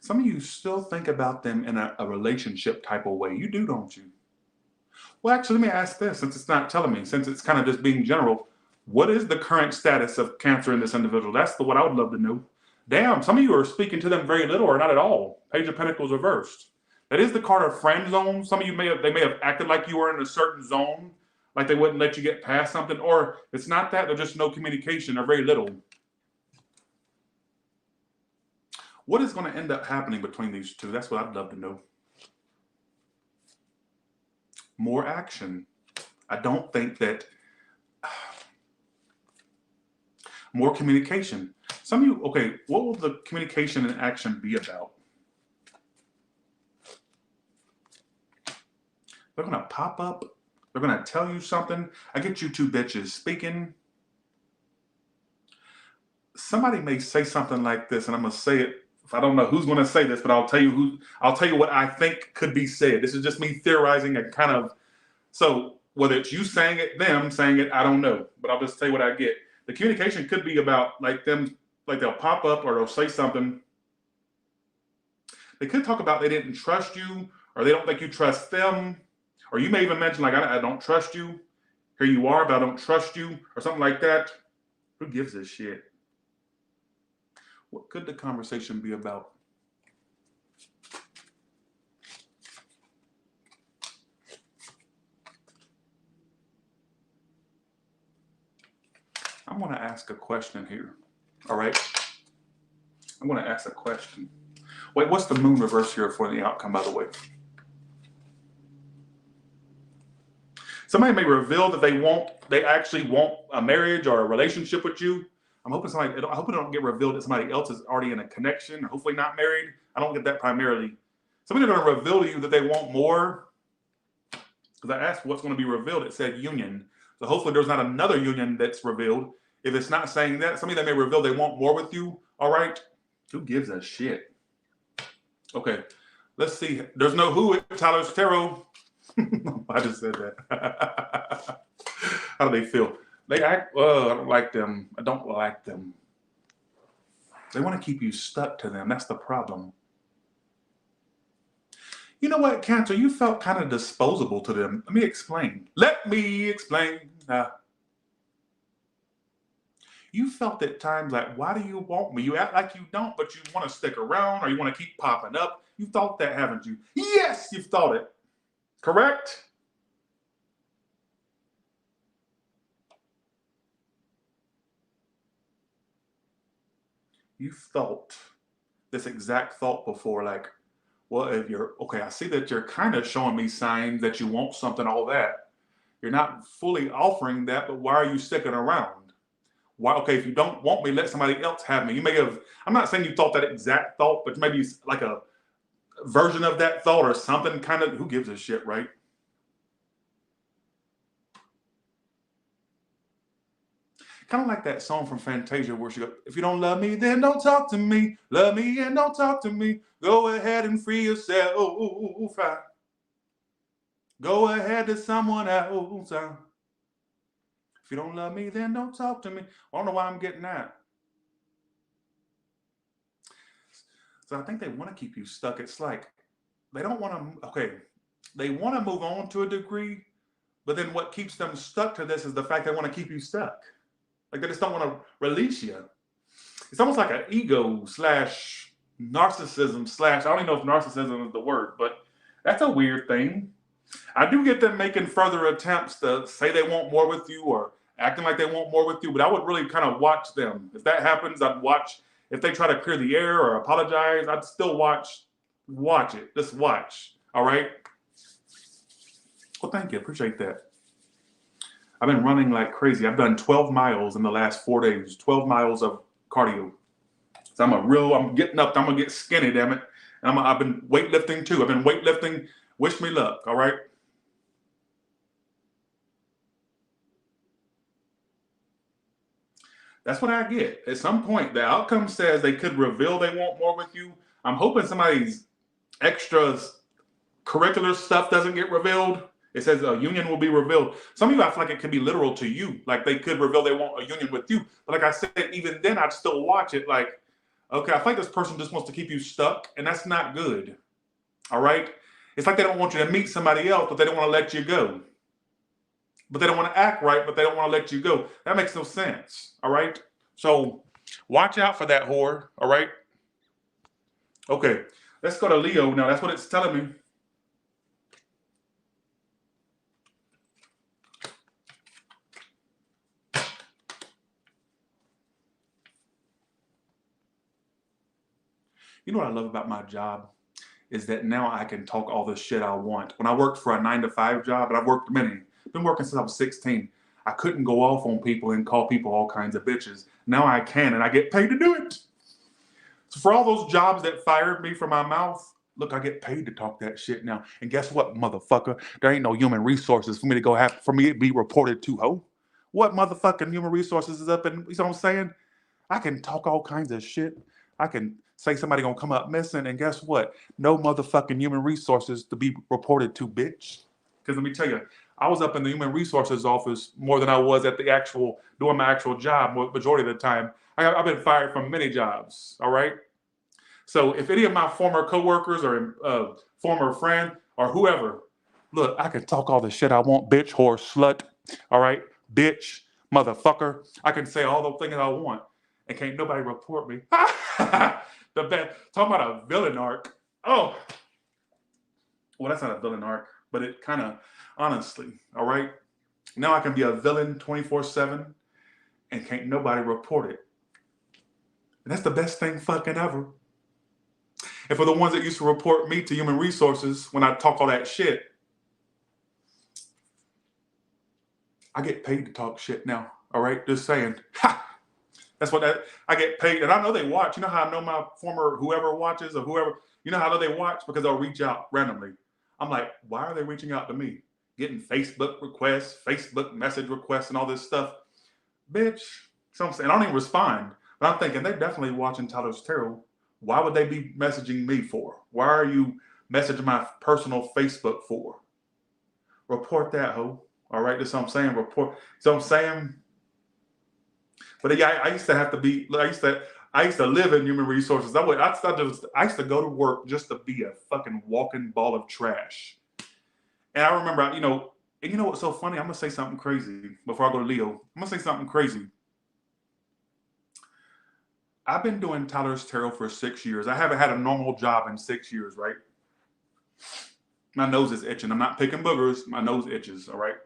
Some of you still think about them in a relationship type of way. You do, don't you? Well, actually, let me ask this, since it's not telling me, since it's kind of just being general. What is the current status of Cancer in this individual? That's what I would love to know. Damn, some of you are speaking to them very little or not at all. Page of Pentacles reversed. That is the card of friend zone. Some of you may have acted like you were in a certain zone, like they wouldn't let you get past something, or it's not that, there's just no communication or very little. What is going to end up happening between these two? That's what I'd love to know. More action. I don't think that. More communication. Some of you, okay, what will the communication and action be about? They're going to pop up. They're going to tell you something. I get you two bitches speaking. Somebody may say something like this, and I'm going to say it. I don't know who's going to say this, but I'll tell you what I think could be said. This is just me theorizing and kind of, so whether it's you saying it, them saying it, I don't know, but I'll just tell you what I get. The communication could be about like they'll pop up or they'll say something. They could talk about they didn't trust you, or they don't think you trust them, or you may even mention like, I don't trust you. Here you are, but I don't trust you, or something like that. Who gives a shit? What could the conversation be about? I'm going to ask a question here. All right? I'm going to ask a question. Wait, what's the moon reverse here for the outcome, by the way? Somebody may reveal that they actually want a marriage or a relationship with you. I hope it don't get revealed that somebody else is already in a connection, or hopefully not married. I don't get that primarily. Somebody's going to reveal to you that they want more. Because I asked what's going to be revealed. It said union. So hopefully there's not another union that's revealed. If it's not saying that, somebody that may reveal they want more with you. All right. Who gives a shit? Okay. Let's see. There's no who at Tyler's Tarot. I just said that. How do they feel? They act, I don't like them. I don't like them. They want to keep you stuck to them. That's the problem. You know what, Cancer? You felt kind of disposable to them. Let me explain. You felt at times like, why do you want me? You act like you don't, but you want to stick around or you want to keep popping up. You thought that, haven't you? Yes, you've thought it. Correct? You've thought this exact thought before, like, well, if you're, okay, I see that you're kind of showing me signs that you want something, all that. You're not fully offering that, but why are you sticking around? Why? Okay, if you don't want me, let somebody else have me. You may have, I'm not saying you thought that exact thought, but maybe like a version of that thought or something kind of, who gives a shit, right? Kind of like that song from Fantasia where she goes, if you don't love me, then don't talk to me. Love me and don't talk to me. Go ahead and free yourself. Go ahead to someone else. If you don't love me, then don't talk to me. I don't know why I'm getting that. So I think they want to keep you stuck. It's like they don't want to, okay, they want to move on to a degree, but then what keeps them stuck to this is the fact they want to keep you stuck. Like they just don't want to release you. It's almost like an ego slash narcissism slash, I don't even know if narcissism is the word, but that's a weird thing. I do get them making further attempts to say they want more with you or acting like they want more with you, but I would really kind of watch them. If that happens, I'd watch. If they try to clear the air or apologize, I'd still watch it. Just watch. All right? Well, thank you. Appreciate that. I've been running like crazy. I've done 12 miles in the last 4 days, 12 miles of cardio. So I'm getting up. I'm going to get skinny, damn it. And I've been weightlifting too. I've been weightlifting. Wish me luck, all right? That's what I get. At some point, the outcome says they could reveal they want more with you. I'm hoping somebody's extra curricular stuff doesn't get revealed. It says a union will be revealed. Some of you, I feel like it could be literal to you. Like they could reveal they want a union with you. But like I said, even then, I'd still watch it like, okay, I feel like this person just wants to keep you stuck, and that's not good. All right? It's like they don't want you to meet somebody else, but they don't want to let you go. But they don't want to act right, but they don't want to let you go. That makes no sense. All right? So watch out for that whore. All right? Okay. Let's go to Leo now. That's what it's telling me. You know what I love about my job is that now I can talk all the shit I want. When I worked for a 9-to-5 job, and I've worked many, been working since I was 16, I couldn't go off on people and call people all kinds of bitches. Now I can, and I get paid to do it. So for all those jobs that fired me from my mouth, look, I get paid to talk that shit now. And guess what, motherfucker? There ain't no human resources for me to be reported to, ho. What motherfucking human resources is up in, you know what I'm saying? I can talk all kinds of shit. I can say somebody gonna come up missing, and guess what? No motherfucking human resources to be reported to, bitch. Because let me tell you, I was up in the human resources office more than I was at the actual, doing my actual job majority of the time. I've been fired from many jobs, all right? So if any of my former coworkers or former friend or whoever, look, I can talk all the shit I want, bitch, whore, slut, all right? Bitch, motherfucker. I can say all the things I want, and can't nobody report me. The best. Talking about a villain arc. Oh, well, that's not a villain arc, but it kind of, honestly, all right? Now I can be a villain 24/7, and can't nobody report it. And that's the best thing fucking ever. And for the ones that used to report me to human resources when I talk all that shit, I get paid to talk shit now. All right, just saying. Ha! That's what I get paid, and I know they watch. You know how I know my former whoever watches or whoever. You know how I know they watch because they'll reach out randomly. I'm like, why are they reaching out to me? Getting Facebook requests, Facebook message requests, and all this stuff, bitch. So I'm saying I don't even respond, but I'm thinking they're definitely watching Tyler's Tarot. Why would they be messaging me for? Why are you messaging my personal Facebook for? Report that, ho. All right, that's what I'm saying. Report. So I'm saying. But yeah, I used to have to be. I used to live in human resources. I used to go to work just to be a fucking walking ball of trash. And I remember, and you know what's so funny? I'm gonna say something crazy before I go to Leo. I'm gonna say something crazy. I've been doing Tyler's Tarot for 6 years. I haven't had a normal job in 6 years, right? My nose is itching. I'm not picking boogers. My nose itches, all right?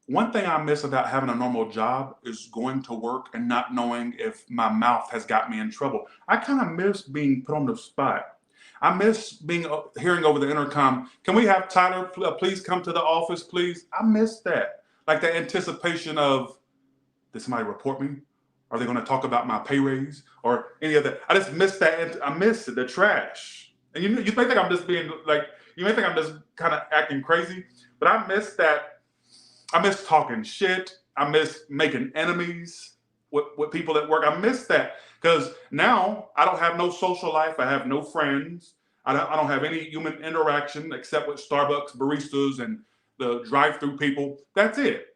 One thing I miss about having a normal job is going to work and not knowing if my mouth has got me in trouble. I kind of miss being put on the spot. I miss hearing over the intercom, can we have Tyler please come to the office, please? I miss that. Like the anticipation of, did somebody report me? Are they going to talk about my pay raise or any of that? I just miss that. I miss it, the trash. And you may think I'm just being like, you may think I'm just kind of acting crazy, but I miss that. I miss talking shit. I miss making enemies with people at work. I miss that because now I don't have no social life. I have no friends. I don't have any human interaction except with Starbucks baristas and the drive-through people. That's it.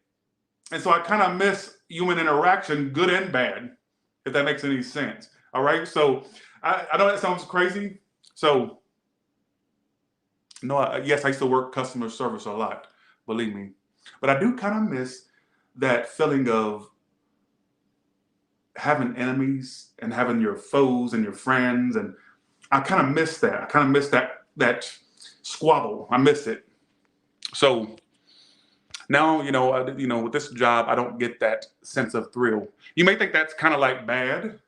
And so I kind of miss human interaction, good and bad, if that makes any sense. All right. So I know that sounds crazy. So no, yes, I used to work customer service a lot, believe me. But I do kind of miss that feeling of having enemies and having your foes and your friends. And I kind of miss that. I kind of miss that squabble. I miss it. So now, with this job, I don't get that sense of thrill. You may think that's kind of like bad.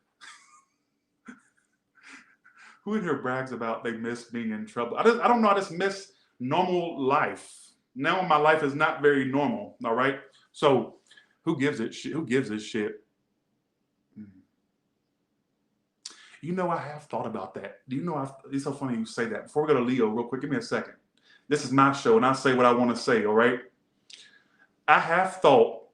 Who in here brags about they miss being in trouble? I don't know. I just miss normal life. Now my life is not very normal. All right. So who gives it shit? Who gives a shit? I have thought about that. Do you know, it's so funny you say that. Before we go to Leo, real quick, give me a second. This is my show and I say what I want to say. All right. I have thought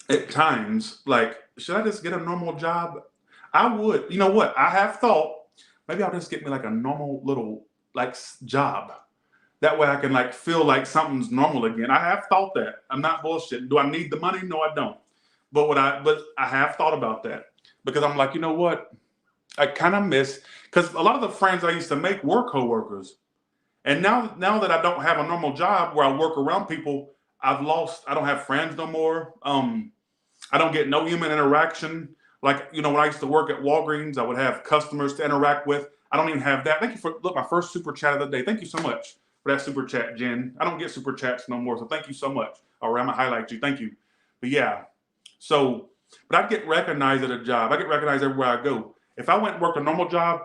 at times, like, should I just get a normal job? I would. You know what? I have thought maybe I'll just get me like a normal little job. That way I can feel like something's normal again. I have thought that. I'm not bullshitting. Do I need the money? No, I don't. But I have thought about that because I'm like, you know what? I kind of miss, because a lot of the friends I used to make were coworkers. And now that I don't have a normal job where I work around people, I don't have friends no more. I don't get no human interaction. When I used to work at Walgreens, I would have customers to interact with. I don't even have that. Thank you for my first super chat of the day. Thank you so much for that super chat, Jen. I don't get super chats no more, so thank you so much. All right, I'm gonna highlight you. Thank you. But yeah, but I get recognized at a job. I get recognized everywhere I go. If I went and worked a normal job,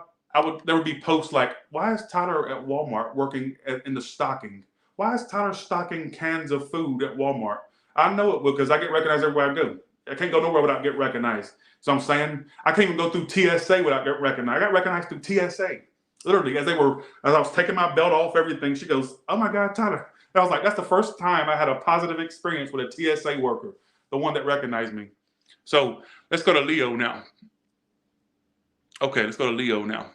there would be posts like, why is Tyler at Walmart working in the stocking? Why is Tyler stocking cans of food at Walmart? I know it because I get recognized everywhere I go. I can't go nowhere without getting recognized. So I'm saying I can't even go through TSA without getting recognized. I got recognized through TSA. Literally, as I was taking my belt off, everything, she goes, oh my God, Tyler. And I was like, that's the first time I had a positive experience with a TSA worker, the one that recognized me. So let's go to Leo now. Okay, let's go to Leo now.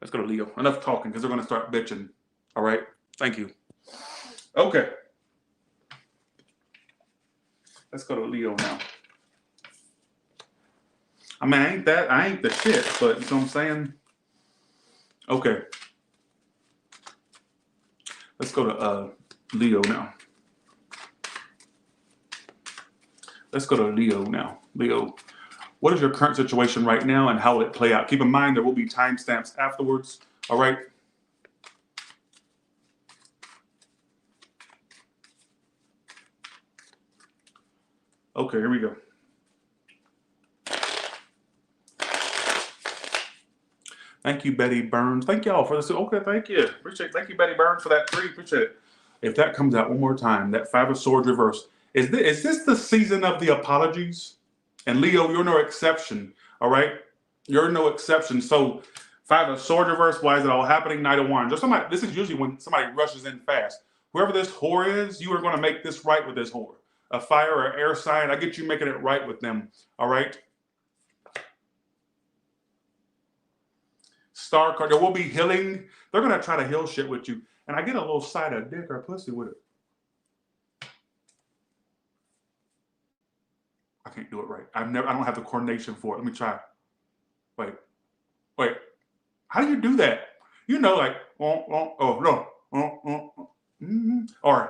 Let's go to Leo. Enough talking because they're going to start bitching. All right. Thank you. Okay. Let's go to Leo now. I mean, I ain't the shit, but you know what I'm saying? Okay. Let's go to Leo now. Let's go to Leo now. Leo, what is your current situation right now and how will it play out? Keep in mind there will be timestamps afterwards. All right. Okay, here we go. Thank you, Betty Burns. Thank y'all for this. Okay, thank you. Appreciate it. Thank you, Betty Burns, for that 3. Appreciate it. If that comes out one more time, that 5 of Swords reverse. Is this the season of the apologies? And Leo, you're no exception. All right? You're no exception. So 5 of Swords reverse, why is it all happening? Knight of Wands. This is usually when somebody rushes in fast. Whoever this whore is, you are going to make this right with this whore. A fire or air sign, I get you making it right with them. All right? Star card, there will be healing. They're going to try to heal shit with you. And I get a little side of dick or pussy with it. can't do it right. I don't have the coordination for it. Let me try. Wait. How do you do that? You know, like, oh, no. All right.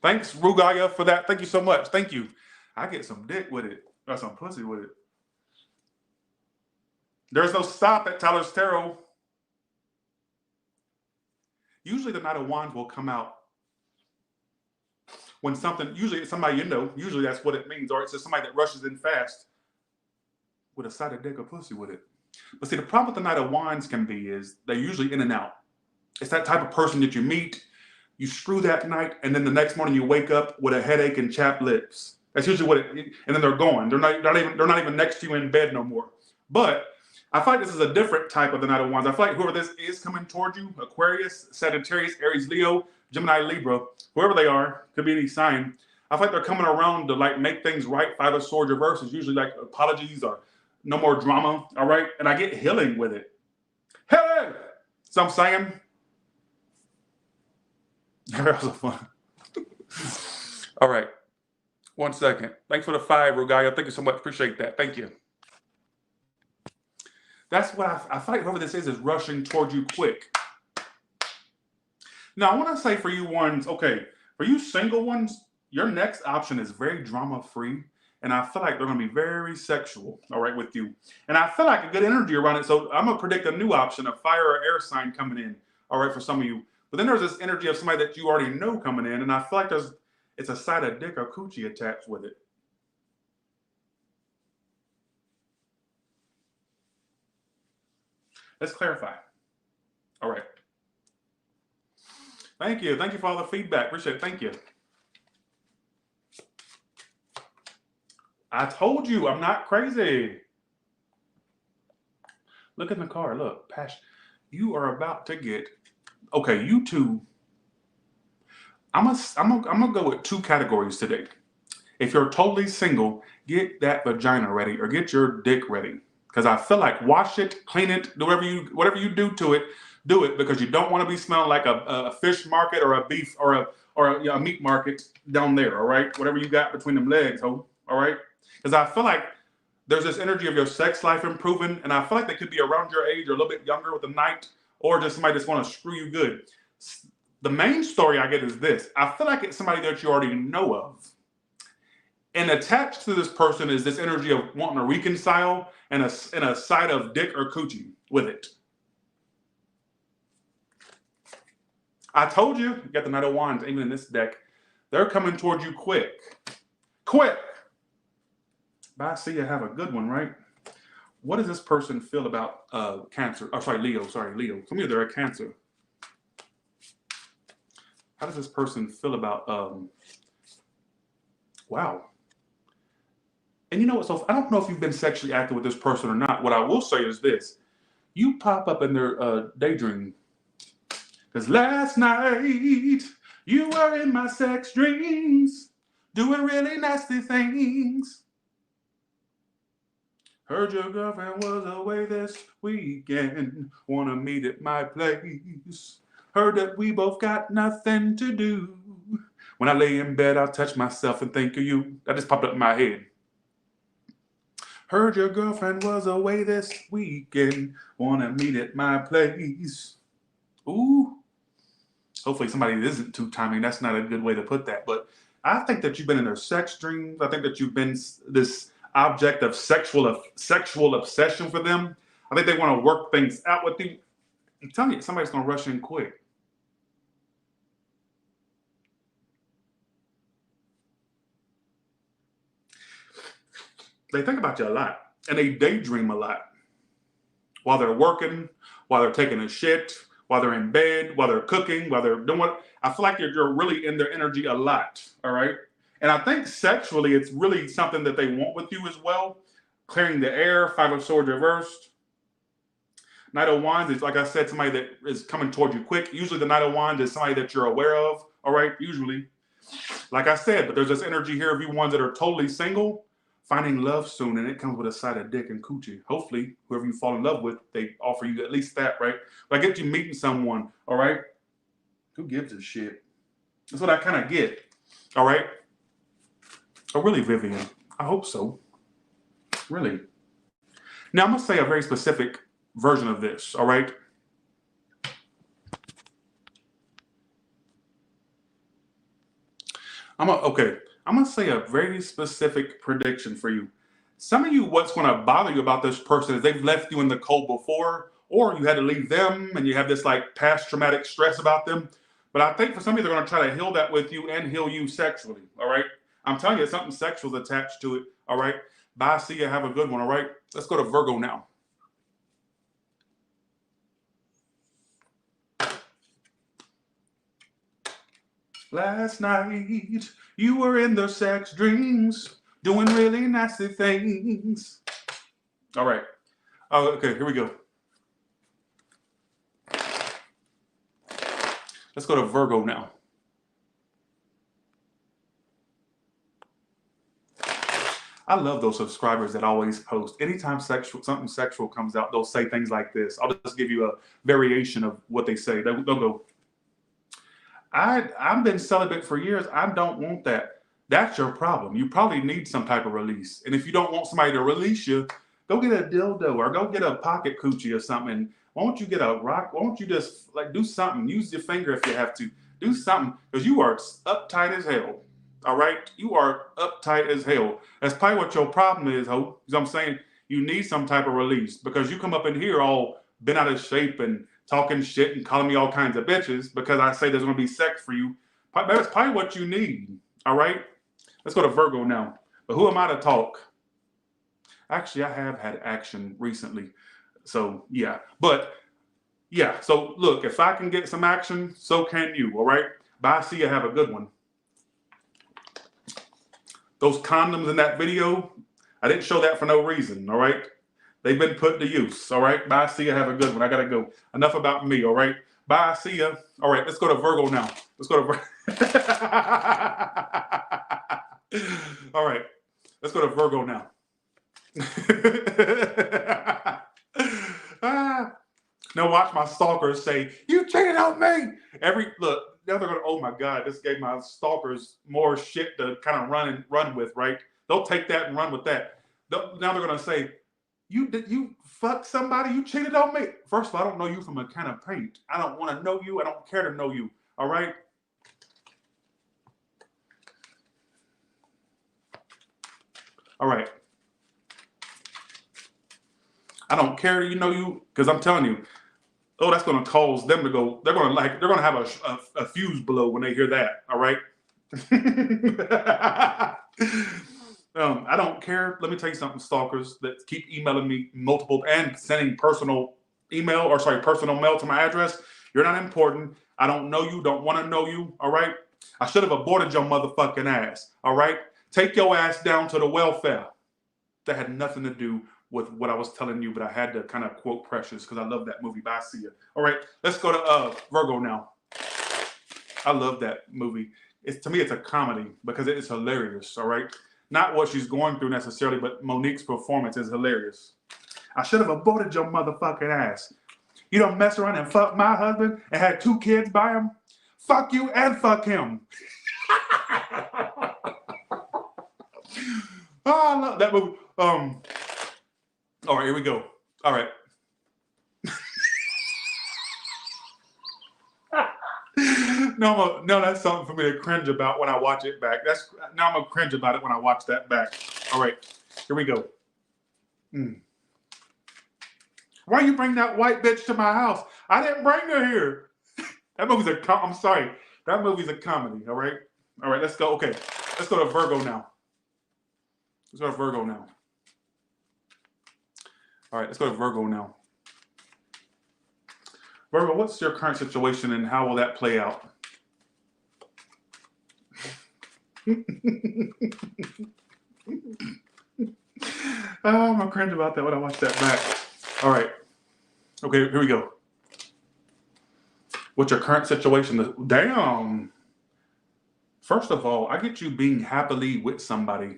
Thanks, Rugaya, for that. Thank you so much. Thank you. I get some dick with it. Or some pussy with it. There's no stop at Tyler's Tarot. Usually the Knight of Wands will come out when something, usually it's somebody you know, usually that's what it means, or it's just somebody that rushes in fast with a side of dick or pussy with it. But see, the problem with the Knight of Wands can be is they're usually in and out. It's that type of person that you meet, you screw that night, and then the next morning you wake up with a headache and chapped lips. That's usually what it, and then they're gone. They're not even next to you in bed no more. But I feel like this is a different type of the Knight of Wands. I feel like whoever this is coming toward you, Aquarius, Sagittarius, Aries, Leo, Gemini, Libra, whoever they are, could be any sign. I feel like they're coming around to like make things right. Five of Swords reverse is usually like apologies or no more drama, all right? And I get healing with it. Healing! So I'm saying, that was fun. All right. 1 second. Thanks for the 5, Rugaya. Thank you so much. Appreciate that. Thank you. That's what I feel like whoever this is rushing toward you quick. Now, I want to say for you ones, okay, for you single ones, your next option is very drama-free. And I feel like they're going to be very sexual, all right, with you. And I feel like a good energy around it. So I'm going to predict a new option, a fire or air sign coming in, all right, for some of you. But then there's this energy of somebody that you already know coming in. And I feel like it's a side of dick or coochie attached with it. Let's clarify. All right. Thank you. Thank you for all the feedback. Appreciate it. Thank you. I told you I'm not crazy. Look in the car. Look, passion. You are about to get. Okay, you two. I'm gonna go with 2 categories today. If you're totally single, get that vagina ready or get your dick ready. Because I feel like wash it, clean it, do whatever you do to it, do it, because you don't want to be smelling like a fish market or a beef or a meat market down there. All right, whatever you got between them legs, all right. Because I feel like there's this energy of your sex life improving, and I feel like they could be around your age or a little bit younger with the Knight, or just somebody that's want to screw you good. The main story I get is this. I feel like it's somebody that you already know of. And attached to this person is this energy of wanting to reconcile and a side of dick or coochie with it. I told you, you got the Knight of Wands, even in this deck. They're coming toward you quick. Quick! But I see you have a good one, right? What does this person feel about Cancer? Oh, sorry, Leo. Some of you, they're a Cancer. How does this person feel about, wow. And you know what, so I don't know if you've been sexually active with this person or not. What I will say is this. You pop up in their daydream. Because last night, you were in my sex dreams, doing really nasty things. Heard your girlfriend was away this weekend, wanna meet at my place. Heard that we both got nothing to do. When I lay in bed, I'll touch myself and think of you. That just popped up in my head. Heard your girlfriend was away this weekend, wanna meet at my place. Ooh. Hopefully somebody isn't two-timing. That's not a good way to put that. But I think that you've been in their sex dreams. I think that you've been this object of sexual obsession for them. I think they want to work things out with you. I'm telling you, somebody's going to rush in quick. They think about you a lot, and they daydream a lot. While they're working, while they're taking a shit, while they're in bed, while they're cooking, while they're doing what. I feel like you're really in their energy a lot, all right? And I think sexually, it's really something that they want with you as well. Clearing the air, 5 of Swords reversed. Knight of Wands is, like I said, somebody that is coming toward you quick. Usually the Knight of Wands is somebody that you're aware of, all right? Usually. Like I said, but there's this energy here of you ones that are totally single, finding love soon, and it comes with a side of dick and coochie. Hopefully, whoever you fall in love with, they offer you at least that, right? But I get you meeting someone, all right? Who gives a shit? That's what I kind of get, all right? Oh, really, Vivian? I hope so. Really. Now, I'm going to say a very specific version of this, all right? I'm going to say a very specific prediction for you. Some of you, what's going to bother you about this person is they've left you in the cold before, or you had to leave them and you have this like past traumatic stress about them. But I think for some of you, they're going to try to heal that with you and heal you sexually, all right? I'm telling you, something sexual is attached to it, all right? Bye, see you, have a good one, all right? Let's go to Virgo now. Last night, you were in the sex dreams, doing really nasty things. All right. Oh, okay, here we go. Let's go to Virgo now. I love those subscribers that always post. Anytime something sexual comes out, they'll say things like this. I'll just give you a variation of what they say. They'll go, I've been celibate for years. I don't want that. That's your problem. You probably need some type of release. And if you don't want somebody to release you, go get a dildo or go get a pocket coochie or something. Why don't you get a rock? Why don't you just like do something? Use your finger if you have to. Do something because you are uptight as hell. All right? You are uptight as hell. That's probably what your problem is, ho. You know what I'm saying? You need some type of release because you come up in here all bent out of shape and talking shit and calling me all kinds of bitches because I say there's going to be sex for you. That's probably what you need. All right? Let's go to Virgo now. But who am I to talk? Actually, I have had action recently. So, yeah. But, yeah. So, look, if I can get some action, so can you. All right? Bye. See you. Have a good one. Those condoms in that video, I didn't show that for no reason. All right? They've been put to use. All right? Bye. See you. Have a good one. I got to go. Enough about me. All right? Bye. See ya. All right. Let's go to Virgo now. Let's go to Virgo. All right. Let's go to Virgo now. Now watch my stalkers say, you cheated on me. Look, now they're going to, oh my God, this gave my stalkers more shit to kind of run with, right? They'll take that and run with that. Now they're going to say, you fuck somebody, you cheated on me. First of all, I don't know you from a can of paint. I don't want to know you. I don't care to know you. All right? All right. I don't care to know you because I'm telling you, oh, that's going to cause them to go. They're going to have a fuse blow when they hear that. All right. I don't care. Let me tell you something, stalkers that keep emailing me multiple and sending personal mail to my address. You're not important. I don't know you. Don't want to know you. All right. I should have aborted your motherfucking ass. All right. Take your ass down to the welfare. That had nothing to do with what I was telling you, but I had to kind of quote Precious because I love that movie. Bye, see ya. All right, let's go to Virgo now. I love that movie. To me, it's a comedy because it is hilarious. All right, not what she's going through necessarily, but Monique's performance is hilarious. I should have aborted your motherfucking ass. You don't mess around and fuck my husband and had 2 kids by him. Fuck you and fuck him. Oh, I love that movie. All right, here we go. All right. No, that's something for me to cringe about when I watch it back. Now I'm gonna cringe about it when I watch that back. All right, here we go. Why you bring that white bitch to my house? I didn't bring her here. I'm sorry. That movie's a comedy. All right. Let's go. Okay, let's go to Virgo now. Let's go to Virgo now. All right, let's go to Virgo now. Virgo, what's your current situation and how will that play out? I'm gonna cringe about that when I watch that back. All right. Okay, here we go. What's your current situation? Damn. First of all, I get you being happily with somebody.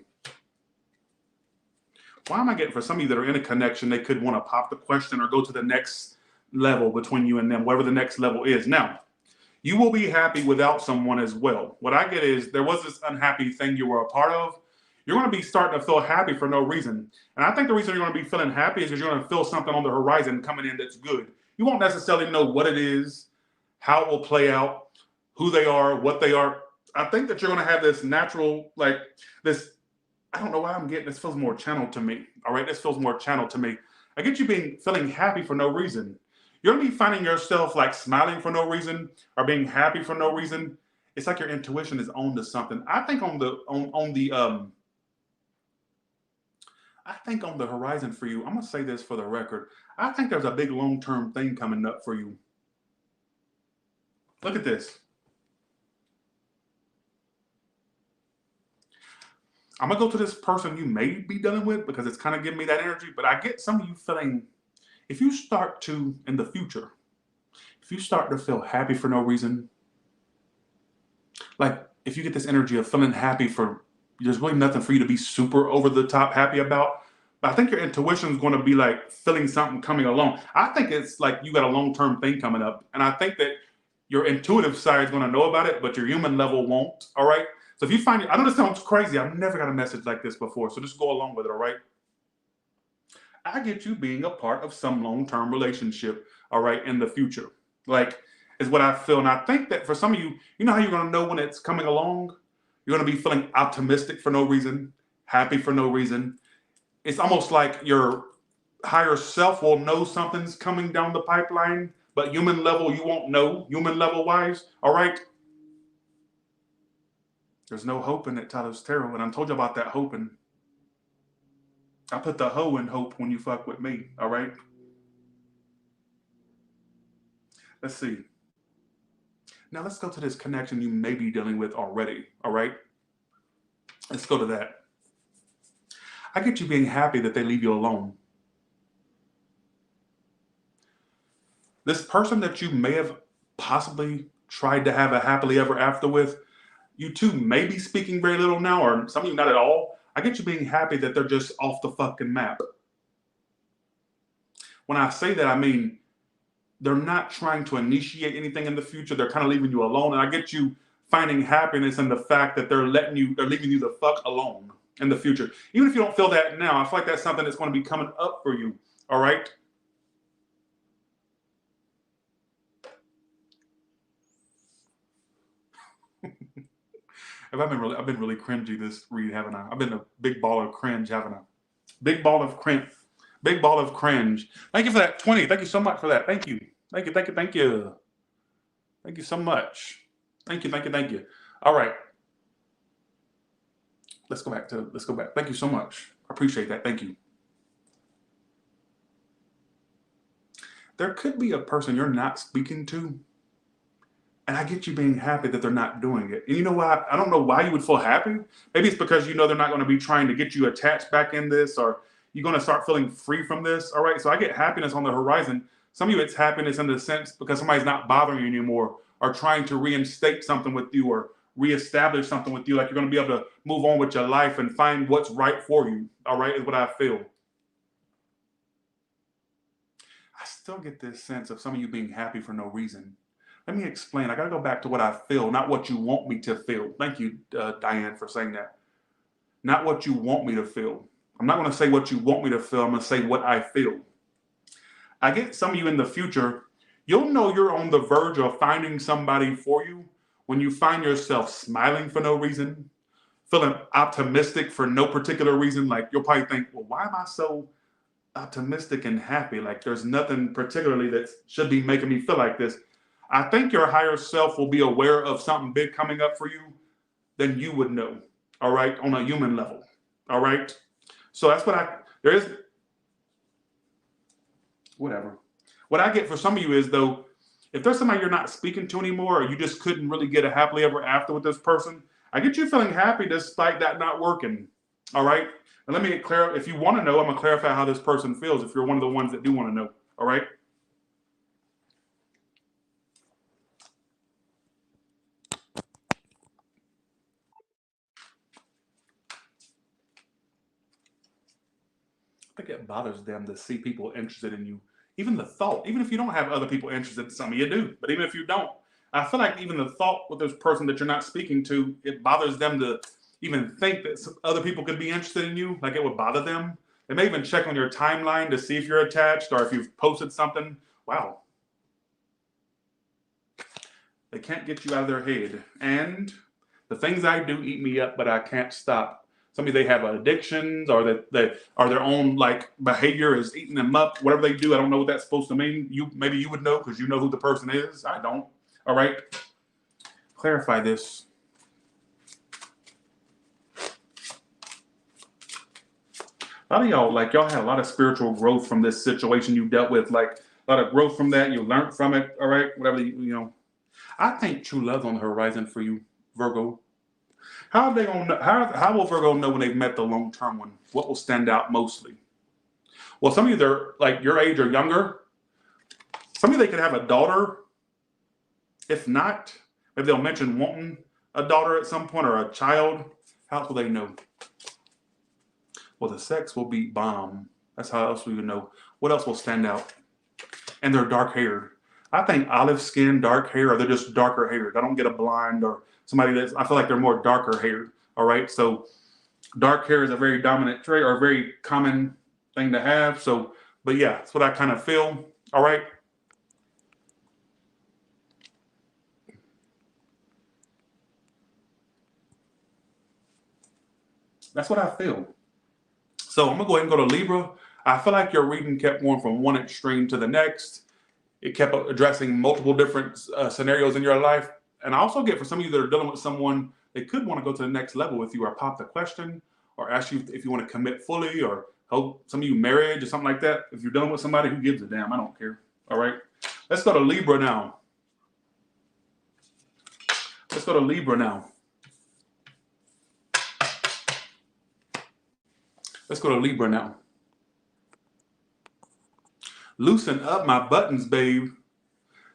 Why am I getting, for some of you that are in a connection, they could want to pop the question or go to the next level between you and them, whatever the next level is. Now, you will be happy without someone as well. What I get is there was this unhappy thing you were a part of, you're going to be starting to feel happy for no reason. And I think the reason you're going to be feeling happy is because you're going to feel something on the horizon coming in that's good. You won't necessarily know what it is, how it will play out, who they are, what they are. I think that you're going to have this natural, like this, I don't know why I'm getting, this feels more channeled to me. All right, this feels more channeled to me. I get you feeling happy for no reason. You're going to be finding yourself like smiling for no reason or being happy for no reason. It's like your intuition is on to something. I think on the horizon for you, I'm gonna say this for the record. I think there's a big long-term thing coming up for you. Look at this. I'm gonna go to this person you may be dealing with because it's kind of giving me that energy, but I get some of you feeling, if you start to, in the future, if you start to feel happy for no reason, like if you get this energy of feeling happy for, there's really nothing for you to be super over the top happy about, but I think your intuition is going to be like feeling something coming along. I think it's like you got a long-term thing coming up, and I think that your intuitive side is going to know about it, but your human level won't, all right? So if you find, I know this sounds crazy, I've never got a message like this before, so just go along with it, all right? I get you being a part of some long-term relationship, all right, in the future. Like, is what I feel. And I think that for some of you, you know how you're going to know when it's coming along? You're going to be feeling optimistic for no reason, happy for no reason. It's almost like your higher self will know something's coming down the pipeline, but human level, you won't know, human level wise, all right? There's no hope in it, Taurus Tarot, and I told you about that hoping. I put the hoe in hope when you fuck with me, all right? Let's see. Now let's go to this connection you may be dealing with already, all right? Let's go to that. I get you being happy that they leave you alone. This person that you may have possibly tried to have a happily ever after with, you two may be speaking very little now, or some of you not at all. I get you being happy that they're just off the fucking map. When I say that, I mean, they're not trying to initiate anything in the future. They're kind of leaving you alone. And I get you finding happiness in the fact that they're leaving you the fuck alone in the future. Even if you don't feel that now, I feel like that's something that's going to be coming up for you. All right. I've been really cringy this read, haven't I? I've been a big ball of cringe, haven't I? Big ball of cringe. Big ball of cringe. Thank you for that 20. Thank you so much for that. Thank you. Thank you. Thank you. Thank you. Thank you so much. Thank you. Thank you. Thank you. All right. Let's go back. Thank you so much. I appreciate that. Thank you. There could be a person you're not speaking to, and I get you being happy that they're not doing it. And you know why? I don't know why you would feel happy. Maybe it's because you know they're not going to be trying to get you attached back in this, or you're going to start feeling free from this. All right. So I get happiness on the horizon. Some of you, it's happiness in the sense because somebody's not bothering you anymore, or trying to reinstate something with you, or reestablish something with you. Like you're going to be able to move on with your life and find what's right for you. All right. Is what I feel. I still get this sense of some of you being happy for no reason. Let me explain. I got to go back to what I feel, not what you want me to feel. Thank you, Diane, for saying that. Not what you want me to feel. I'm not going to say what you want me to feel. I'm going to say what I feel. I get some of you in the future, you'll know you're on the verge of finding somebody for you when you find yourself smiling for no reason, feeling optimistic for no particular reason. Like you'll probably think, well, why am I so optimistic and happy? Like there's nothing particularly that should be making me feel like this. I think your higher self will be aware of something big coming up for you than you would know, all right, on a human level, all right? So that's what whatever. What I get for some of you is, though, if there's somebody you're not speaking to anymore, or you just couldn't really get a happily ever after with this person, I get you feeling happy despite that not working, all right? And let me get clear. If you want to know, I'm going to clarify how this person feels if you're one of the ones that do want to know, all right? I think it bothers them to see people interested in you. Even the thought, even if you don't have other people interested, some of you do, but even if you don't, I feel like even the thought with this person that you're not speaking to, it bothers them to even think that other people could be interested in you, like it would bother them. They may even check on your timeline to see if you're attached or if you've posted something. Wow. They can't get you out of their head. And the things I do eat me up, but I can't stop. Some of they have addictions, or that they or their own like behavior is eating them up. Whatever they do, I don't know what that's supposed to mean. Maybe you would know because you know who the person is. I don't. All right. Clarify this. A lot of y'all, like y'all had a lot of spiritual growth from this situation you dealt with. Like a lot of growth from that. You learned from it. All right. Whatever you know. I think true love's on the horizon for you, Virgo. How are they gonna know, how will Virgo know when they've met the long-term one? What will stand out mostly? Well, some of you, they're like your age or younger. Some of you, they could have a daughter. If not, maybe they'll mention wanting a daughter at some point or a child. How else will they know? Well, the sex will be bomb. That's how else we would know. What else will stand out? And they're dark-haired. I think olive skin, dark hair, or they're just darker haired. I don't get a blonde or somebody that's, I feel like they're more darker haired. All right. So dark hair is a very dominant trait or a very common thing to have. So, but yeah, that's what I kind of feel. All right. That's what I feel. So I'm going to go ahead and go to Libra. I feel like your reading kept going from one extreme to the next. It kept addressing multiple different scenarios in your life. And I also get for some of you that are dealing with someone, they could want to go to the next level with you or pop the question or ask you if you want to commit fully or help some of you marriage or something like that. If you're dealing with somebody, who gives a damn? I don't care. All right. Let's go to Libra now. Let's go to Libra now. Let's go to Libra now. Loosen up my buttons, babe.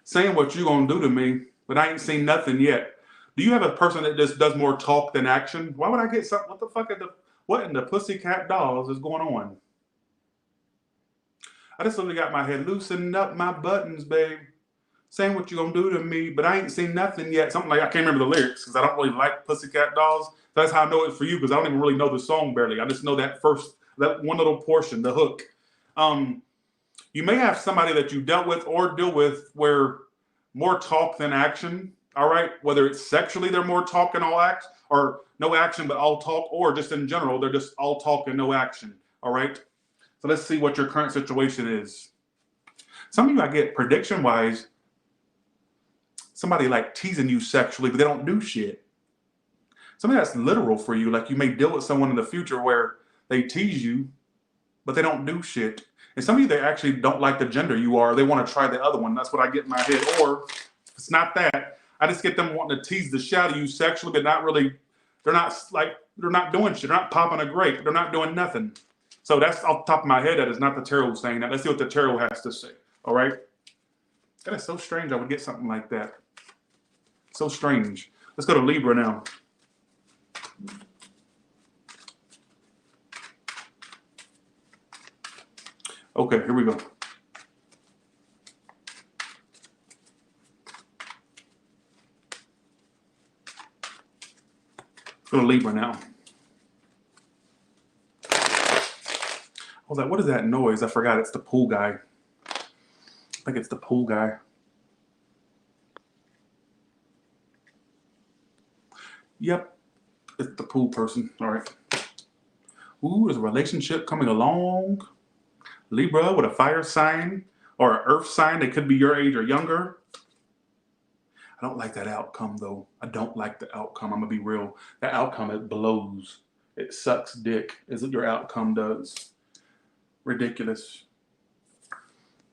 Saying what you gonna do to me, but I ain't seen nothing yet. Do you have a person that just does more talk than action? Why would I get something? What the fuck what in the pussycat dolls is going on? I just literally got my head. Loosen up my buttons, babe. Saying what you gonna do to me, but I ain't seen nothing yet. Something like, I can't remember the lyrics because I don't really like pussycat dolls. That's how I know it's for you, because I don't even really know the song barely. I just know that one little portion, the hook. You may have somebody that you dealt with or deal with where more talk than action. All right. Whether it's sexually, they're more talk and all act, or no action, but all talk, or just in general, they're just all talk and no action. All right. So let's see what your current situation is. Some of you, I get prediction wise, somebody like teasing you sexually, but they don't do shit. Something that's literal for you. Like you may deal with someone in the future where they tease you, but they don't do shit. And some of you, they actually don't like the gender you are. They want to try the other one. That's what I get in my head. Or if it's not that, I just get them wanting to tease the shit out of you sexually, but not really. They're not doing shit. They're not popping a grape. They're not doing nothing. So that's off the top of my head. That is not the tarot saying that. Let's see what the tarot has to say. All right. That is so strange. I would get something like that. So strange. Let's go to Libra now. Okay, here we go. Go to Libra now. I was like, what is that noise? I forgot. It's the pool guy. I think it's the pool guy. Yep, it's the pool person. All right. Ooh, there's a relationship coming along. Libra with a fire sign or an earth sign. They could be your age or younger. I don't like that outcome, though. I don't like the outcome. I'm going to be real. That outcome, it blows. It sucks dick, is what your outcome does. Ridiculous.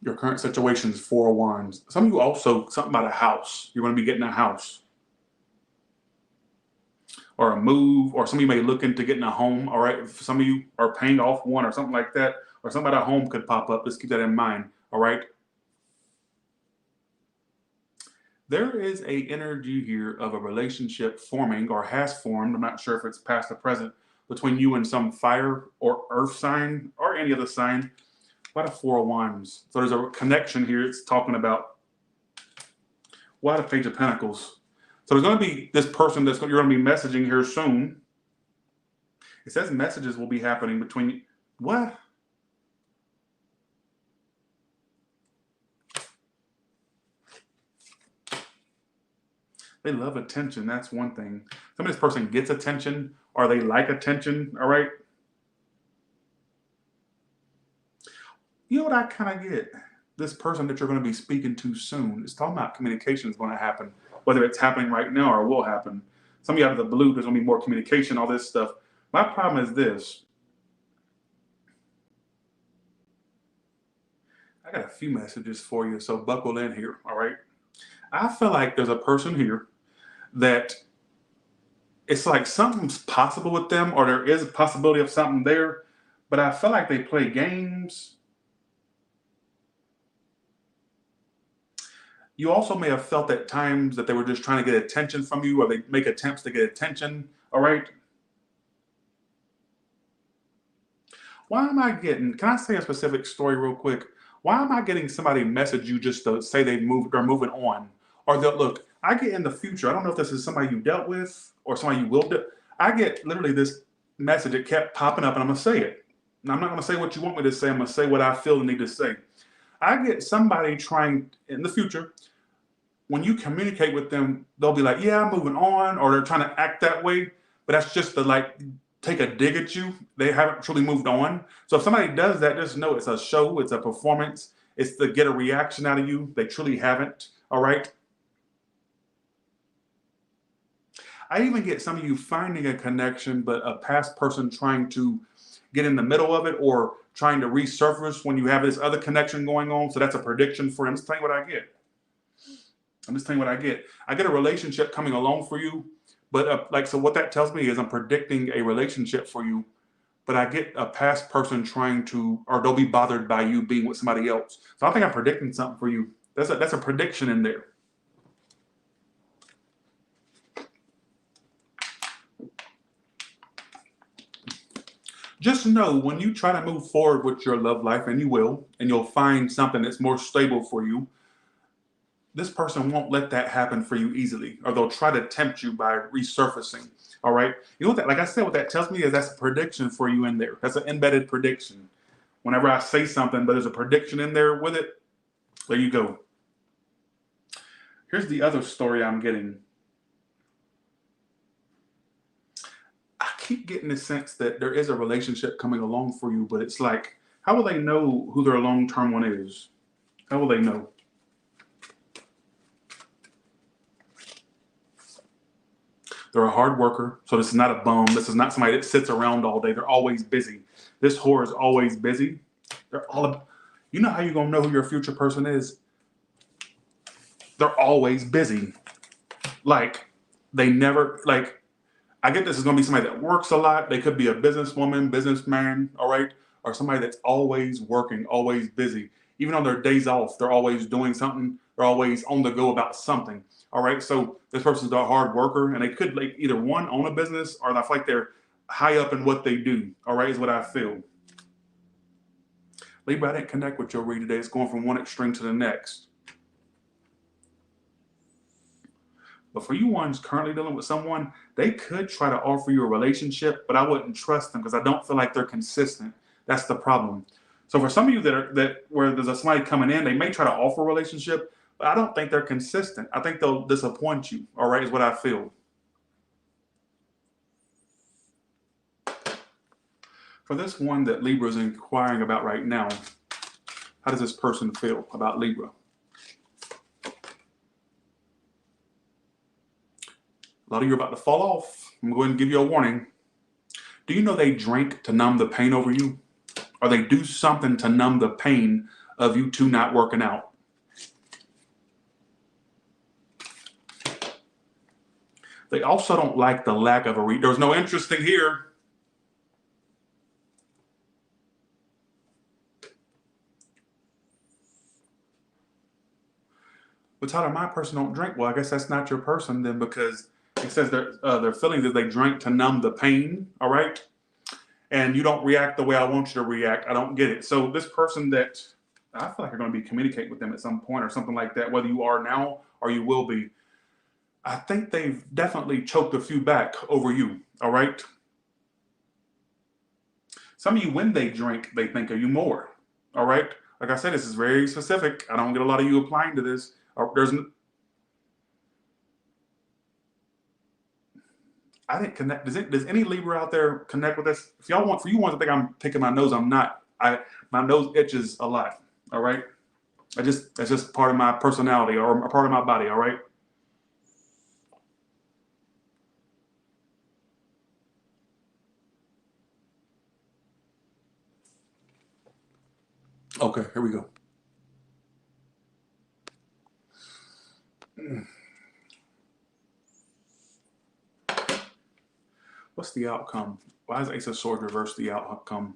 Your current situation is 4 of Wands. Some of you also, something about a house. You're going to be getting a house. Or a move. Or some of you may look into getting a home. All right. If some of you are paying off one or something like that. Or something about a home could pop up. Let's keep that in mind. All right. There is a energy here of a relationship forming or has formed. I'm not sure if it's past or present between you and some fire or earth sign or any other sign. What a 4 of Wands. So there's a connection here. It's talking about what a Page of Pentacles. So there's going to be this person you're going to be messaging here soon. It says messages will be happening between, what? They love attention. That's one thing. Some of this person gets attention or they like attention. All right. You know what I kind of get? This person that you're going to be speaking to soon is talking about communication is going to happen, whether it's happening right now or will happen. Some of you out of the blue, there's going to be more communication, all this stuff. My problem is this. I got a few messages for you, so buckle in here, all right? I feel like there's a person here that it's like something's possible with them, or there is a possibility of something there, but I feel like they play games. You also may have felt at times that they were just trying to get attention from you, or they make attempts to get attention, all right? Why am I getting, can I say a specific story real quick? Why am I getting somebody message you just to say they're moving on? Or they'll, look, I get in the future, I don't know if this is somebody you dealt with or somebody you will do. I get literally this message, it kept popping up, and I'm going to say it. And I'm not going to say what you want me to say, I'm going to say what I feel the need to say. I get somebody trying in the future, when you communicate with them, they'll be like, yeah, I'm moving on, or they're trying to act that way, but that's just to like take a dig at you. They haven't truly moved on. So if somebody does that, just know it's a show, it's a performance, it's to get a reaction out of you. They truly haven't, all right? I even get some of you finding a connection, but a past person trying to get in the middle of it or trying to resurface when you have this other connection going on. So that's a prediction for him. I'm just telling you what I get. I'm just telling you what I get. I get a relationship coming along for you, but so what that tells me is I'm predicting a relationship for you, but I get a past person trying to, or they'll be bothered by you being with somebody else. So I think I'm predicting something for you. That's a prediction in there. Just know when you try to move forward with your love life, and you will, and you'll find something that's more stable for you, this person won't let that happen for you easily, or they'll try to tempt you by resurfacing. All right. You know what that, like I said, what that tells me is that's a prediction for you in there. That's an embedded prediction. Whenever I say something, but there's a prediction in there with it, there you go. Here's the other story I'm getting. I keep getting the sense that there is a relationship coming along for you, but it's like, how will they know who their long-term one is? How will they know? They're a hard worker, so this is not a bum. This is not somebody that sits around all day. They're always busy. This whore is always busy. They're all, you know how you're gonna know who your future person is? They're always busy. Like, they never, like, I get this is gonna be somebody that works a lot. They could be a businesswoman, businessman, all right? Or somebody that's always working, always busy. Even on their days off, they're always doing something. They're always on the go about something. All right, so this person's a hard worker, and they could like either one own a business, or I feel like they're high up in what they do. All right, is what I feel. Libra, I didn't connect with your read today. It's going from one extreme to the next. But for you ones currently dealing with someone, they could try to offer you a relationship, but I wouldn't trust them because I don't feel like they're consistent. That's the problem. So for some of you that where there's a somebody coming in, they may try to offer a relationship, but I don't think they're consistent. I think they'll disappoint you, all right, is what I feel. For this one that Libra is inquiring about right now, how does this person feel about Libra? A lot of you are about to fall off. I'm going to give you a warning. Do you know they drink to numb the pain over you? Or they do something to numb the pain of you two not working out? They also don't like the lack of a read. There's no interest in here. But Tyler, my person don't drink. Well, I guess that's not your person then, because it says their feelings that they drink to numb the pain, all right? And you don't react the way I want you to react. I don't get it. So this person that I feel like you're going to be communicating with them at some point or something like that, whether you are now or you will be, I think they've definitely choked a few back over you, all right? Some of you, when they drink, they think of you more. All right. Like I said, this is very specific. I don't get a lot of you applying to this. I didn't connect. Does any Libra out there connect with this? If y'all want, for you ones to think I'm picking my nose, I'm not. My nose itches a lot. All right. That's just part of my personality or a part of my body. All right. Okay, here we go. What's the outcome? Why is Ace of Swords reverse the outcome?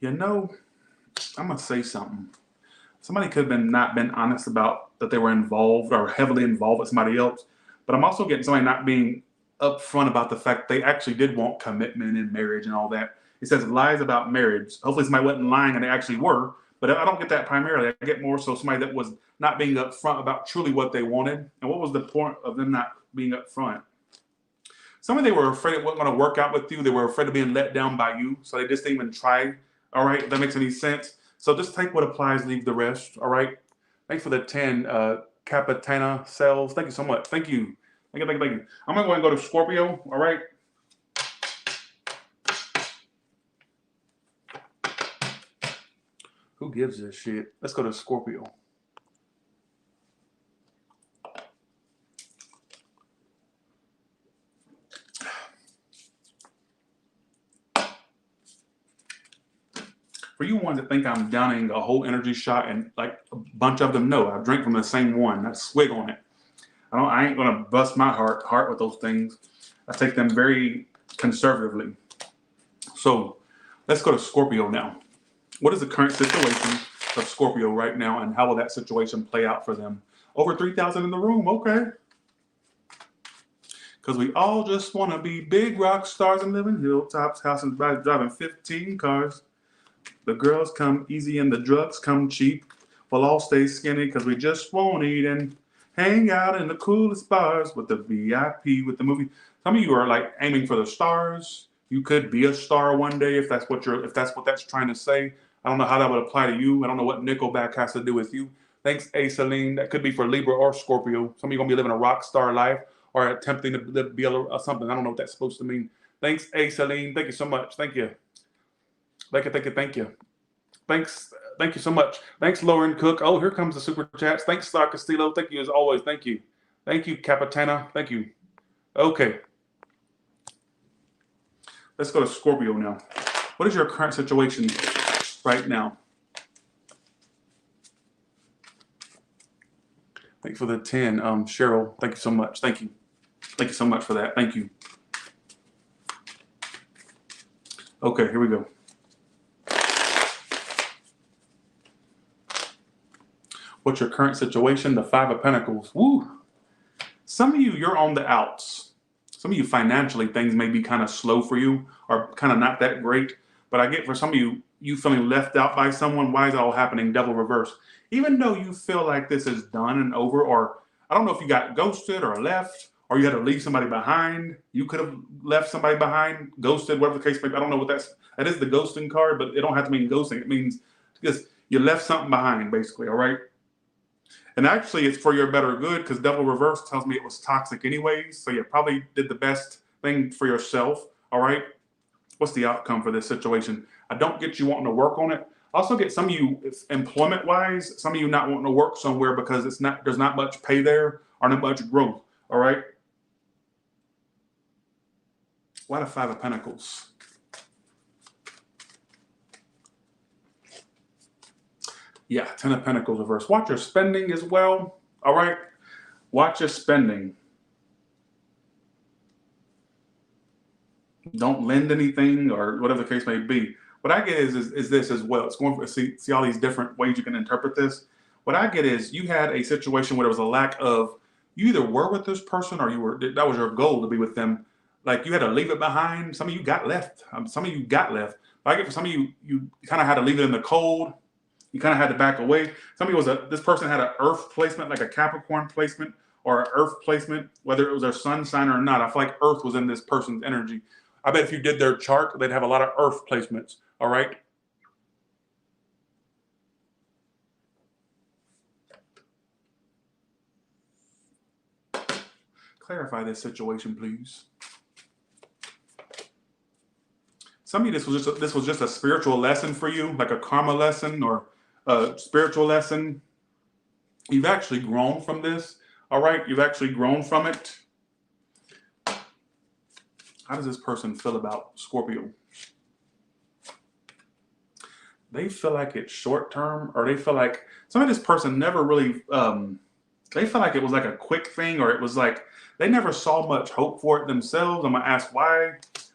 You know, I'm gonna say something. Somebody could have not been honest about that they were involved or heavily involved with somebody else. But I'm also getting somebody not being upfront about the fact they actually did want commitment in marriage and all that. It says lies about marriage. Hopefully somebody wasn't lying and they actually were. But I don't get that primarily. I get more so somebody that was not being upfront about truly what they wanted. And what was the point of them not being upfront? Somebody they were afraid it wasn't going to work out with you. They were afraid of being let down by you. So they just didn't even try. All right, if that makes any sense. So just take what applies, leave the rest. All right. Thanks for the 10 Capitana cells. Thank you so much. Thank you. Thank you. I'm going to go ahead and go to Scorpio. All right. Who gives a shit? Let's go to Scorpio. For you ones that think I'm downing a whole energy shot and like a bunch of them, no, I drink from the same one. I swig on it. I ain't gonna bust my heart with those things. I take them very conservatively. So let's go to Scorpio now. What is the current situation of Scorpio right now, and how will that situation play out for them? Over 3,000 in the room, okay. Because we all just want to be big rock stars and live in hilltops, houses, driving 15 cars. The girls come easy and the drugs come cheap. We'll all stay skinny because we just won't eat and hang out in the coolest bars with the VIP, with the movie. Some of you are like aiming for the stars. You could be a star one day if that's what that's trying to say. I don't know how that would apply to you. I don't know what Nickelback has to do with you. Thanks, Aiceline. That could be for Libra or Scorpio. Some of you are going to be living a rock star life or attempting to be something. I don't know what that's supposed to mean. Thanks, Aiceline. Thank you so much. Thank you. Thank you. Thank you so much. Thanks, Lauren Cook. Oh, here comes the super chats. Thanks, Star Castillo. Thank you as always. Thank you. Thank you, Capitana. Thank you. Okay. Let's go to Scorpio now. What is your current situation right now? Thank you for the 10. Cheryl, thank you so much. Thank you. Thank you so much for that. Thank you. Okay, here we go. What's your current situation? The 5 of Pentacles. Woo! Some of you, you're on the outs. Some of you financially, things may be kind of slow for you or kind of not that great. But I get for some of you, you feeling left out by someone. Why is it all happening? Devil reverse. Even though you feel like this is done and over, or I don't know if you got ghosted or left, or you had to leave somebody behind. You could have left somebody behind, ghosted, whatever the case may be. I don't know what that is the ghosting card, but it don't have to mean ghosting. It means because you left something behind, basically, all right? And actually, it's for your better good because Devil Reverse tells me it was toxic anyways. So you probably did the best thing for yourself. All right. What's the outcome for this situation? I don't get you wanting to work on it. I also get some of you, employment wise, some of you not wanting to work somewhere because there's not much pay there or not much growth. All right. Why the 5 of Pentacles? Yeah, 10 of Pentacles reverse. Watch your spending as well. All right. Watch your spending. Don't lend anything or whatever the case may be. What I get is this as well. It's going for see all these different ways you can interpret this. What I get is you had a situation where there was a lack of, you either were with this person or that was your goal to be with them. Like you had to leave it behind. Some of you got left. Some of you got left. But I get for some of you, you kind of had to leave it in the cold. You kind of had to back away. Some of you this person had an Earth placement, like a Capricorn placement, or an earth placement, whether it was their sun sign or not. I feel like earth was in this person's energy. I bet if you did their chart, they'd have a lot of earth placements, all right? Clarify this situation, please. Some of you, this was just a spiritual lesson for you, like a karma lesson or a spiritual lesson. You've actually grown from this, all right? You've actually grown from it. How does this person feel about Scorpio? They feel like it's short term, or they feel like some of this person never really, they feel like it was like a quick thing, or it was like they never saw much hope for it themselves. I'm going to ask why,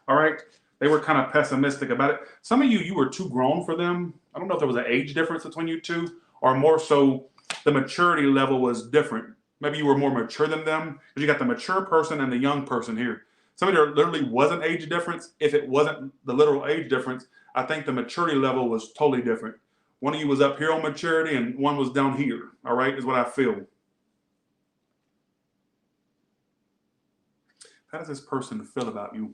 all right? They were kind of pessimistic about it. Some of you were too grown for them. I don't know if there was an age difference between you two, or more so the maturity level was different. Maybe you were more mature than them, because you got the mature person and the young person here. Some of there literally wasn't age difference. If it wasn't the literal age difference, I think the maturity level was totally different. One of you was up here on maturity and one was down here, all right, is what I feel. How does this person feel about you?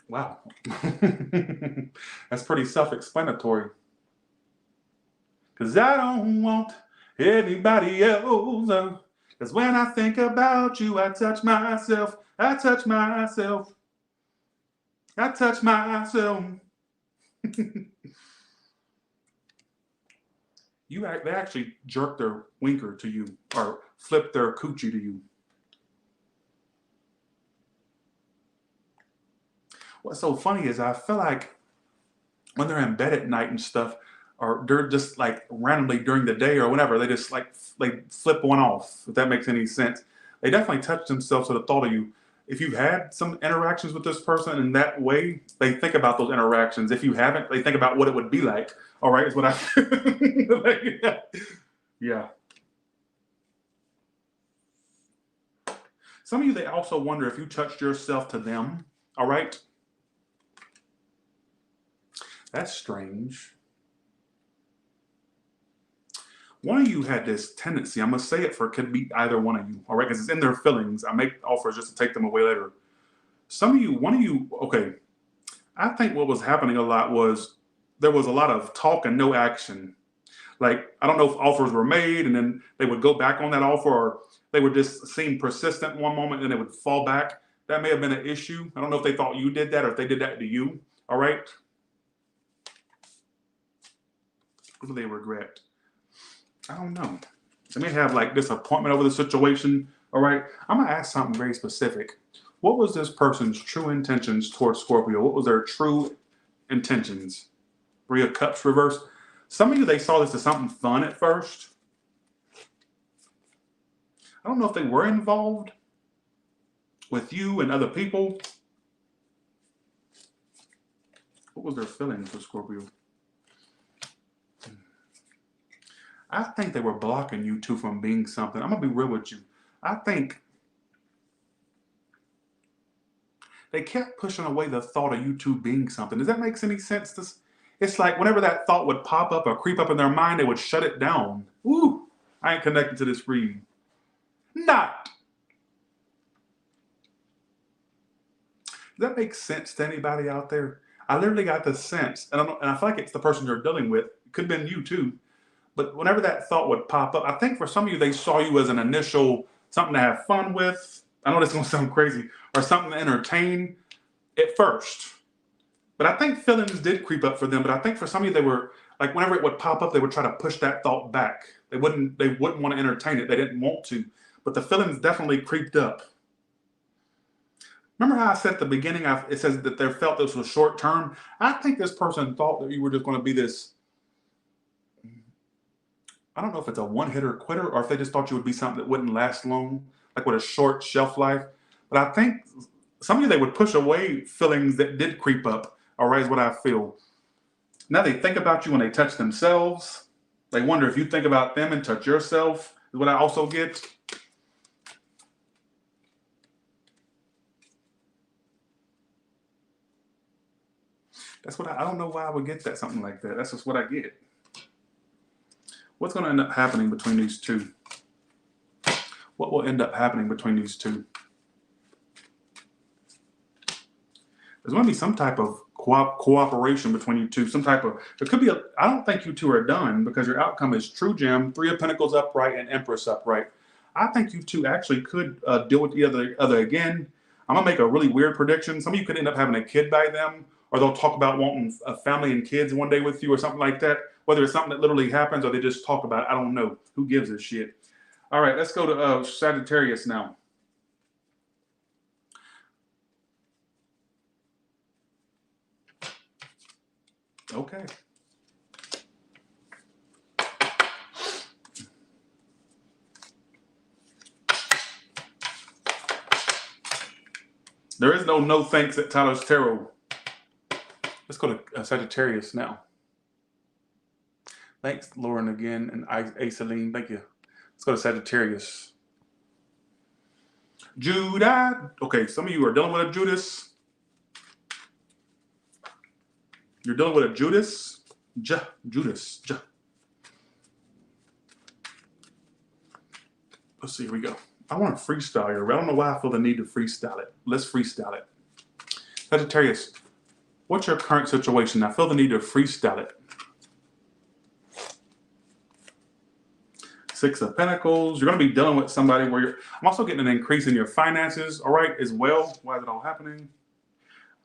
Wow. That's pretty self-explanatory. Because I don't want anybody else. Because when I think about you, I touch myself. I touch myself. I touch myself. They actually jerked their winker to you, or flipped their coochie to you. What's so funny is I feel like when they're in bed at night and stuff, or they're just like randomly during the day or whatever, they just like flip one off, if that makes any sense. They definitely touch themselves to the thought of you. If you've had some interactions with this person in that way, they think about those interactions. If you haven't, they think about what it would be like. All right, is what I yeah. Some of you, they also wonder if you touched yourself to them. All right. That's strange. One of you had this tendency, I'm going to say it for it could be either one of you, all right, because it's in their feelings. I make offers just to take them away later. Some of you, one of you, okay, I think what was happening a lot was there was a lot of talk and no action. Like, I don't know if offers were made and then they would go back on that offer, or they would just seem persistent one moment and they would fall back. That may have been an issue. I don't know if they thought you did that or if they did that to you, all right? What do they regret? I don't know. They may have like disappointment over the situation. All right. I'm going to ask something very specific. What was this person's true intentions towards Scorpio? What was their true intentions? Three of Cups reverse. Some of you, they saw this as something fun at first. I don't know if they were involved with you and other people. What was their feelings for Scorpio? I think they were blocking you two from being something. I'm going to be real with you. I think they kept pushing away the thought of you two being something. Does that make any sense? It's like whenever that thought would pop up or creep up in their mind, they would shut it down. Ooh, I ain't connected to this reading. Not. Does that make sense to anybody out there? I literally got the sense, and I feel like it's the person you're dealing with. It could have been you too. But whenever that thought would pop up, I think for some of you, they saw you as an initial something to have fun with. I know this is going to sound crazy, or something to entertain at first. But I think feelings did creep up for them. But I think for some of you, they were like, whenever it would pop up, they would try to push that thought back. They wouldn't want to entertain it. They didn't want to. But the feelings definitely creeped up. Remember how I said at the beginning, it says that they felt this was short term? I think this person thought that you were just going to be this, I don't know if it's a one-hitter quitter or if they just thought you would be something that wouldn't last long, like with a short shelf life. But I think some of you, they would push away feelings that did creep up, all right, is what I feel. Now they think about you when they touch themselves. They wonder if you think about them and touch yourself, is what I also get. That's what I don't know why I would get that, something like that. That's just what I get. What's going to end up happening between these two? What will end up happening between these two? There's going to be some type of cooperation between you two. Some type of, there could be I don't think you two are done because your outcome is True Gem, Three of Pentacles upright, and Empress upright. I think you two actually could deal with the other again. I'm going to make a really weird prediction. Some of you could end up having a kid by them, or they'll talk about wanting a family and kids one day with you or something like that. Whether it's something that literally happens or they just talk about it, I don't know. Who gives a shit? All right, let's go to Sagittarius now. Okay. There is no thanks at Tyler's Tarot. Let's go to Sagittarius now. Thanks, Lauren, again, and Aiseline. Thank you. Let's go to Sagittarius. Judah. Okay, some of you are dealing with a Judas. You're dealing with a Judas. Judas. Let's see, here we go. I want to freestyle here. I don't know why I feel the need to freestyle it. Let's freestyle it. Sagittarius, what's your current situation? I feel the need to freestyle it. Six of Pentacles. You're going to be dealing with somebody where I'm also getting an increase in your finances, all right, as well. Why is it all happening?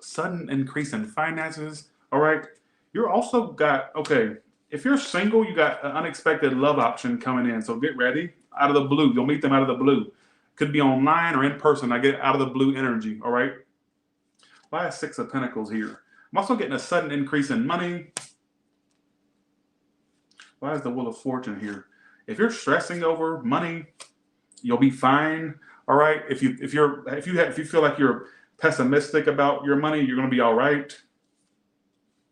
Sudden increase in finances, all right. You're also got, okay, if you're single, you got an unexpected love option coming in. So get ready. Out of the blue. You'll meet them out of the blue. Could be online or in person. I get out of the blue energy, all right. Why is Six of Pentacles here? I'm also getting a sudden increase in money. Why is the Wheel of Fortune here? If you're stressing over money, you'll be fine. All right. If you feel like you're pessimistic about your money, you're going to be all right.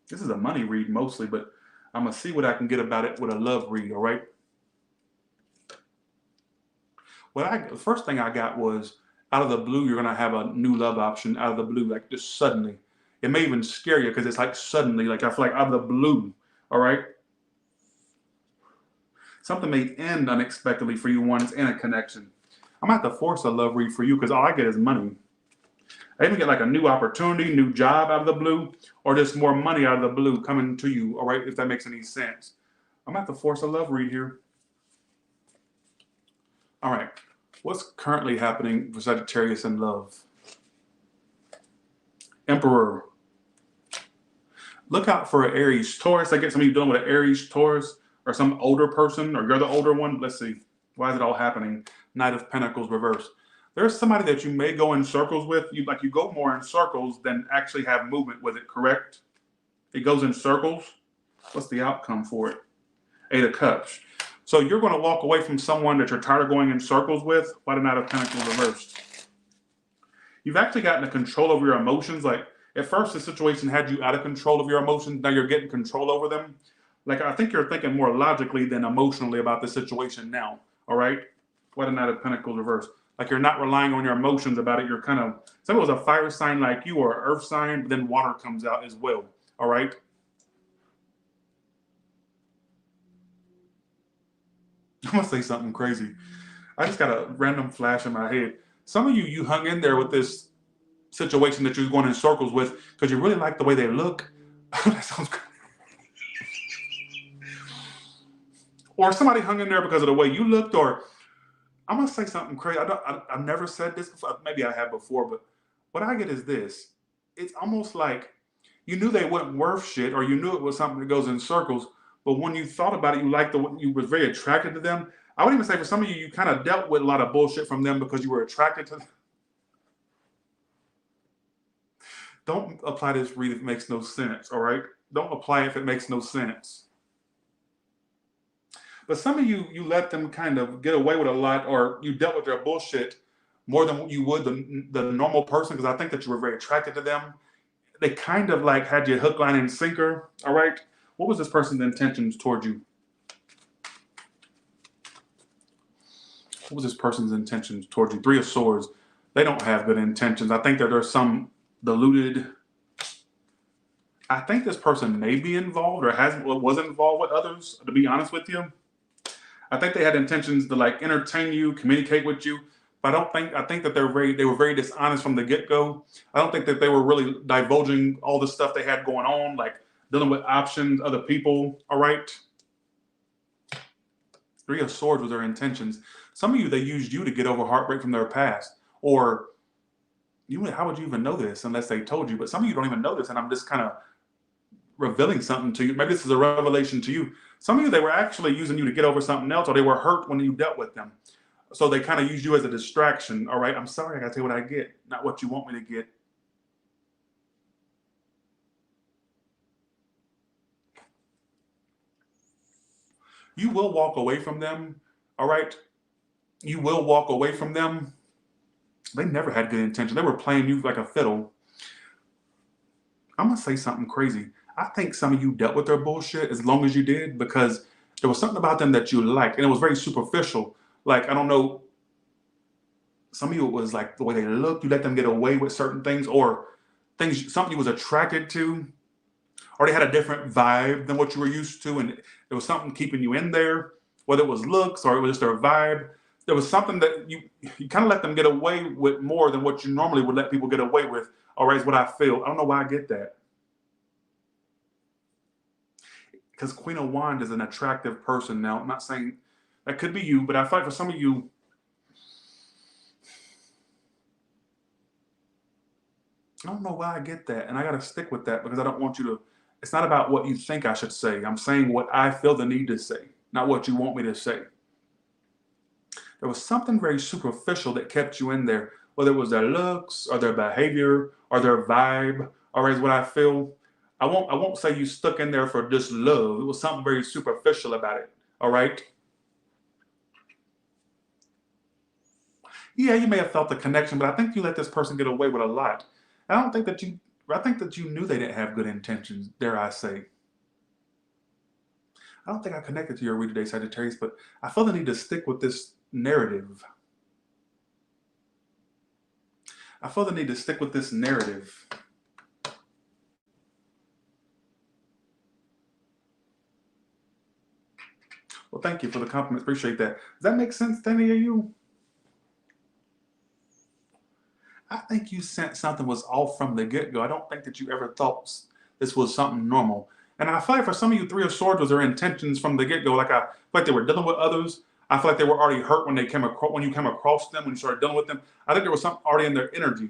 This is a money read mostly, but I'm gonna see what I can get about it with a love read. All right. The first thing I got was out of the blue, you're gonna have a new love option out of the blue, like just suddenly. It may even scare you because it's like suddenly, like I feel like out of the blue. All right. Something may end unexpectedly for you once in a connection. I'm going to have to force a love read for you because all I get is money. I even get like a new opportunity, new job out of the blue, or just more money out of the blue coming to you, all right, if that makes any sense. I'm going to have to force a love read here. All right. What's currently happening for Sagittarius in love? Emperor. Look out for an Aries, Taurus. I get some of you dealing with an Aries, Taurus, or some older person, or you're the older one. Let's see. Why is it all happening? Knight of Pentacles reversed. There's somebody that you may go in circles with. You go more in circles than actually have movement with it, correct? It goes in circles. What's the outcome for it? Eight of Cups. So you're going to walk away from someone that you're tired of going in circles with. Why the Knight of Pentacles reversed? You've actually gotten a control over your emotions. Like at first the situation had you out of control of your emotions. Now you're getting control over them. Like, I think you're thinking more logically than emotionally about the situation now, all right? Why the Knight of Pentacles reversed? Like, you're not relying on your emotions about it. You're kind of, if it was a fire sign like you or an earth sign, but then water comes out as well, all right? I'm going to say something crazy. I just got a random flash in my head. Some of you hung in there with this situation that you're going in circles with because you really like the way they look. That sounds crazy. Or somebody hung in there because of the way you looked, or I'm going to say something crazy. I've never said this before. Maybe I have before, but what I get is this. It's almost like you knew they weren't worth shit, or you knew it was something that goes in circles, but when you thought about it, you were very attracted to them. I would even say for some of you, you kind of dealt with a lot of bullshit from them because you were attracted to them. Don't apply this read if it makes no sense, all right? Don't apply it if it makes no sense. But some of you let them kind of get away with a lot, or you dealt with their bullshit more than you would the normal person, because I think that you were very attracted to them. They kind of like had you hook, line, and sinker, all right? What was this person's intentions toward you? What was this person's intentions toward you? Three of Swords. They don't have good intentions. I think that there's some deluded. I think this person may be involved or was involved with others, to be honest with you. I think they had intentions to like entertain you, communicate with you. But I think that they were very dishonest from the get-go. I don't think that they were really divulging all the stuff they had going on, like dealing with options, other people. All right. Three of Swords was their intentions. Some of you, they used you to get over heartbreak from their past. Or how would you even know this unless they told you? But some of you don't even know this, and I'm just kind of revealing something to you. Maybe this is a revelation to you. Some of you, they were actually using you to get over something else, or they were hurt when you dealt with them. So they kind of used you as a distraction. All right, I'm sorry, I gotta tell you what I get, not what you want me to get. You will walk away from them. All right, you will walk away from them. They never had good intention. They were playing you like a fiddle. I'm gonna say something crazy. I think some of you dealt with their bullshit as long as you did because there was something about them that you liked, and it was very superficial. Like, I don't know, some of you, it was like the way they looked. You let them get away with certain things, or things, something you was attracted to, or they had a different vibe than what you were used to, and there was something keeping you in there, whether it was looks or it was just their vibe. There was something that you kind of let them get away with more than what you normally would let people get away with. All right, is what I feel. I don't know why I get that. Because Queen of Wands is an attractive person. Now, I'm not saying that could be you, but I feel like for some of you, I don't know why I get that. And I got to stick with that because I don't want you to, it's not about what you think I should say. I'm saying what I feel the need to say, not what you want me to say. There was something very superficial that kept you in there, whether it was their looks or their behavior or their vibe, or is what I feel. I won't say you stuck in there for just love. It was something very superficial about it. All right. Yeah, you may have felt the connection, but I think you let this person get away with a lot. I think that you knew they didn't have good intentions, dare I say. I don't think I connected to your read today, Sagittarius, but I feel the need to stick with this narrative. I feel the need to stick with this narrative. Well, thank you for the compliment. Appreciate that. Does that make sense to any of you? I think you sensed something was off from the get-go. I don't think that you ever thought this was something normal. And I feel like for some of you, Three of Swords was their intentions from the get-go. Like, I feel like they were dealing with others. I feel like they were already hurt when you came across them, when you started dealing with them. I think there was something already in their energy.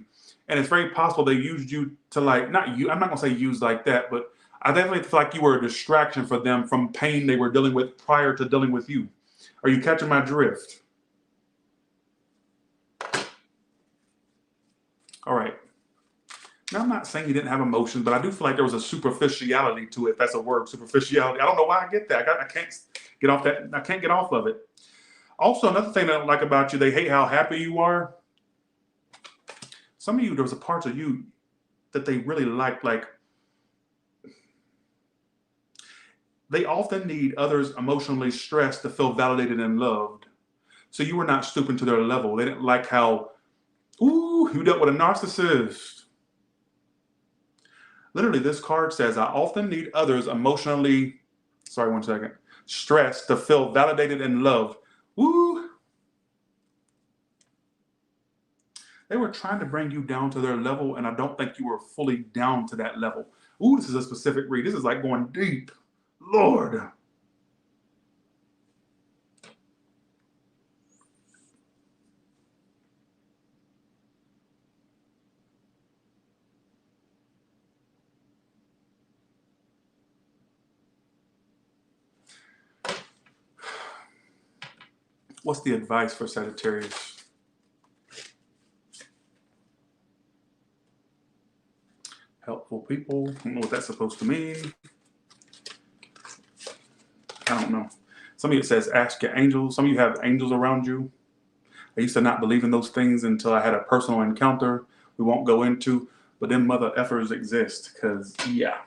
And it's very possible they used you to, like, not you, I'm not gonna say use like that, but I definitely feel like you were a distraction for them from pain they were dealing with prior to dealing with you. Are you catching my drift? All right. Now, I'm not saying you didn't have emotions, but I do feel like there was a superficiality to it. If that's a word, superficiality. I don't know why I get that. I can't get off that. I can't get off of it. Also, another thing I don't like about you, they hate how happy you are. Some of you, there was a part of you that they really liked. Like, they often need others emotionally stressed to feel validated and loved. So you were not stooping to their level. They didn't like how, ooh, you dealt with a narcissist. Literally, this card says, I often need others emotionally, stressed to feel validated and loved. Woo! They were trying to bring you down to their level, and I don't think you were fully down to that level. Ooh, this is a specific read. This is like going deep. Lord. What's the advice for Sagittarius? Helpful people. I don't know what that's supposed to mean. I don't know. Some of you, it says, ask your angels. Some of you have angels around you. I used to not believe in those things until I had a personal encounter we won't go into, but then mother effers exist, because, yeah.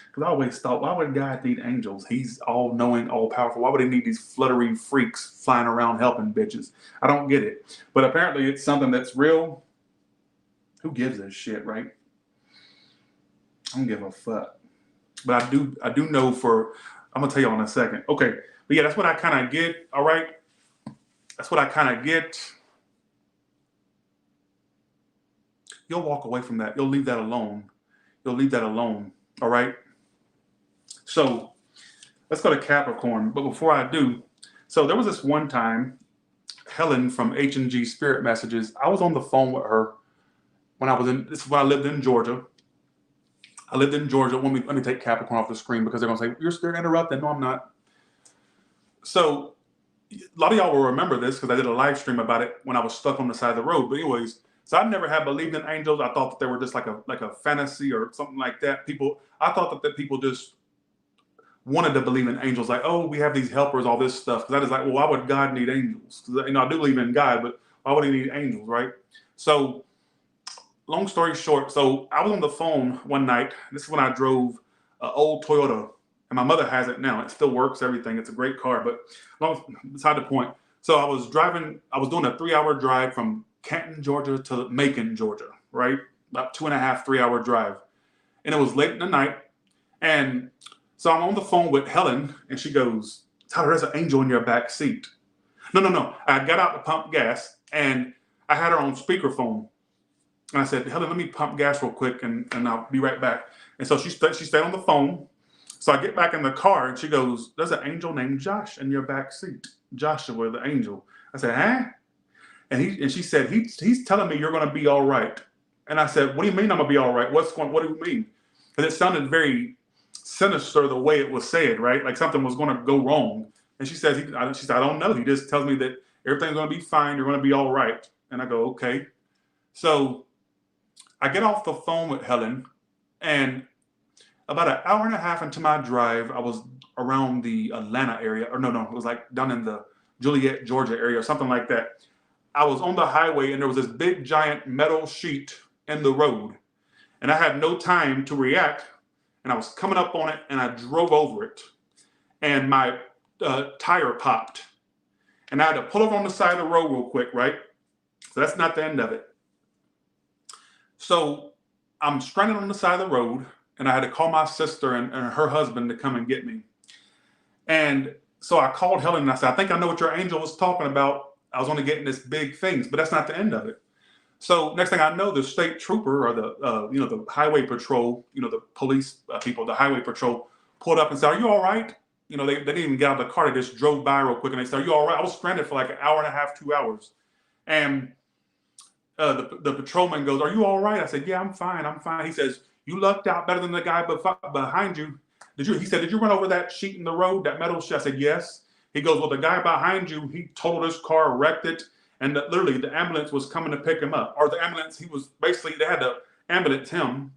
Because I always thought, why would God need angels? He's all-knowing, all-powerful. Why would he need these fluttery freaks flying around helping bitches? I don't get it. But apparently it's something that's real. Who gives a shit, right? I don't give a fuck. But I do know for I'm gonna tell you in a second. Okay, but yeah, that's what I kind of get. All right, that's what I kind of get. You'll walk away from that. You'll leave that alone. You'll leave that alone. All right. So let's go to Capricorn. But before I do, so there was this one time, Helen from H&G Spirit Messages. I was on the phone with her when I was in. This is when I lived in Georgia. I lived in Georgia. Let me take Capricorn off the screen because they're gonna say you're scared interrupting. No, I'm not. So a lot of y'all will remember this because I did a live stream about it when I was stuck on the side of the road. But anyways, so I never had believed in angels. I thought that they were just like a fantasy or something like that. I thought that people just wanted to believe in angels, like, oh, we have these helpers, all this stuff. Because I was like, well, why would God need angels? Because I do believe in God, but why would he need angels, right? So long story short, so I was on the phone one night. This is when I drove an old Toyota, and my mother has it now. It still works, everything. It's a great car, but beside the point. So I was doing a 3-hour drive from Canton, Georgia to Macon, Georgia, right? About 2.5, 3-hour drive. And it was late in the night. And so I'm on the phone with Helen, and she goes, Tyler, there's an angel in your back seat. No. I got out to pump gas, and I had her on speakerphone. And I said, Helen, let me pump gas real quick, and I'll be right back. And so she stayed on the phone. So I get back in the car, and she goes, there's an angel named Josh in your back seat. Joshua, the angel. I said, huh? And she said, he's telling me you're going to be all right. And I said, what do you mean I'm going to be all right? What do you mean? Because it sounded very sinister the way it was said, right? Like something was going to go wrong. And she said, I don't know. He just tells me that everything's going to be fine. You're going to be all right. And I go, okay. So I get off the phone with Helen, and about an hour and a half into my drive, I was around the Atlanta area, or no, it was like down in the Juliet, Georgia area or something like that. I was on the highway, and there was this big giant metal sheet in the road, and I had no time to react, and I was coming up on it, and I drove over it, and my tire popped, and I had to pull over on the side of the road real quick, right? So that's not the end of it. So I'm stranded on the side of the road, and I had to call my sister and her husband to come and get me. And so I called Helen, and I said, I think I know what your angel was talking about. I was only getting this big things, but that's not the end of it. So next thing I know, the state trooper or the highway patrol, the police people, the highway patrol pulled up and said, are you all right? They didn't even get out of the car. They just drove by real quick, and they said, are you all right? I was stranded for like an hour and a half, 2 hours. And the patrolman goes, are you all right? I said, yeah, I'm fine. He says, you lucked out better than the guy behind you. He said, did you run over that sheet in the road, that metal sheet? I said, yes. He goes, well, the guy behind you, he totaled his car, wrecked it, and literally the ambulance was coming to pick him up. Or the ambulance, they had to ambulance him.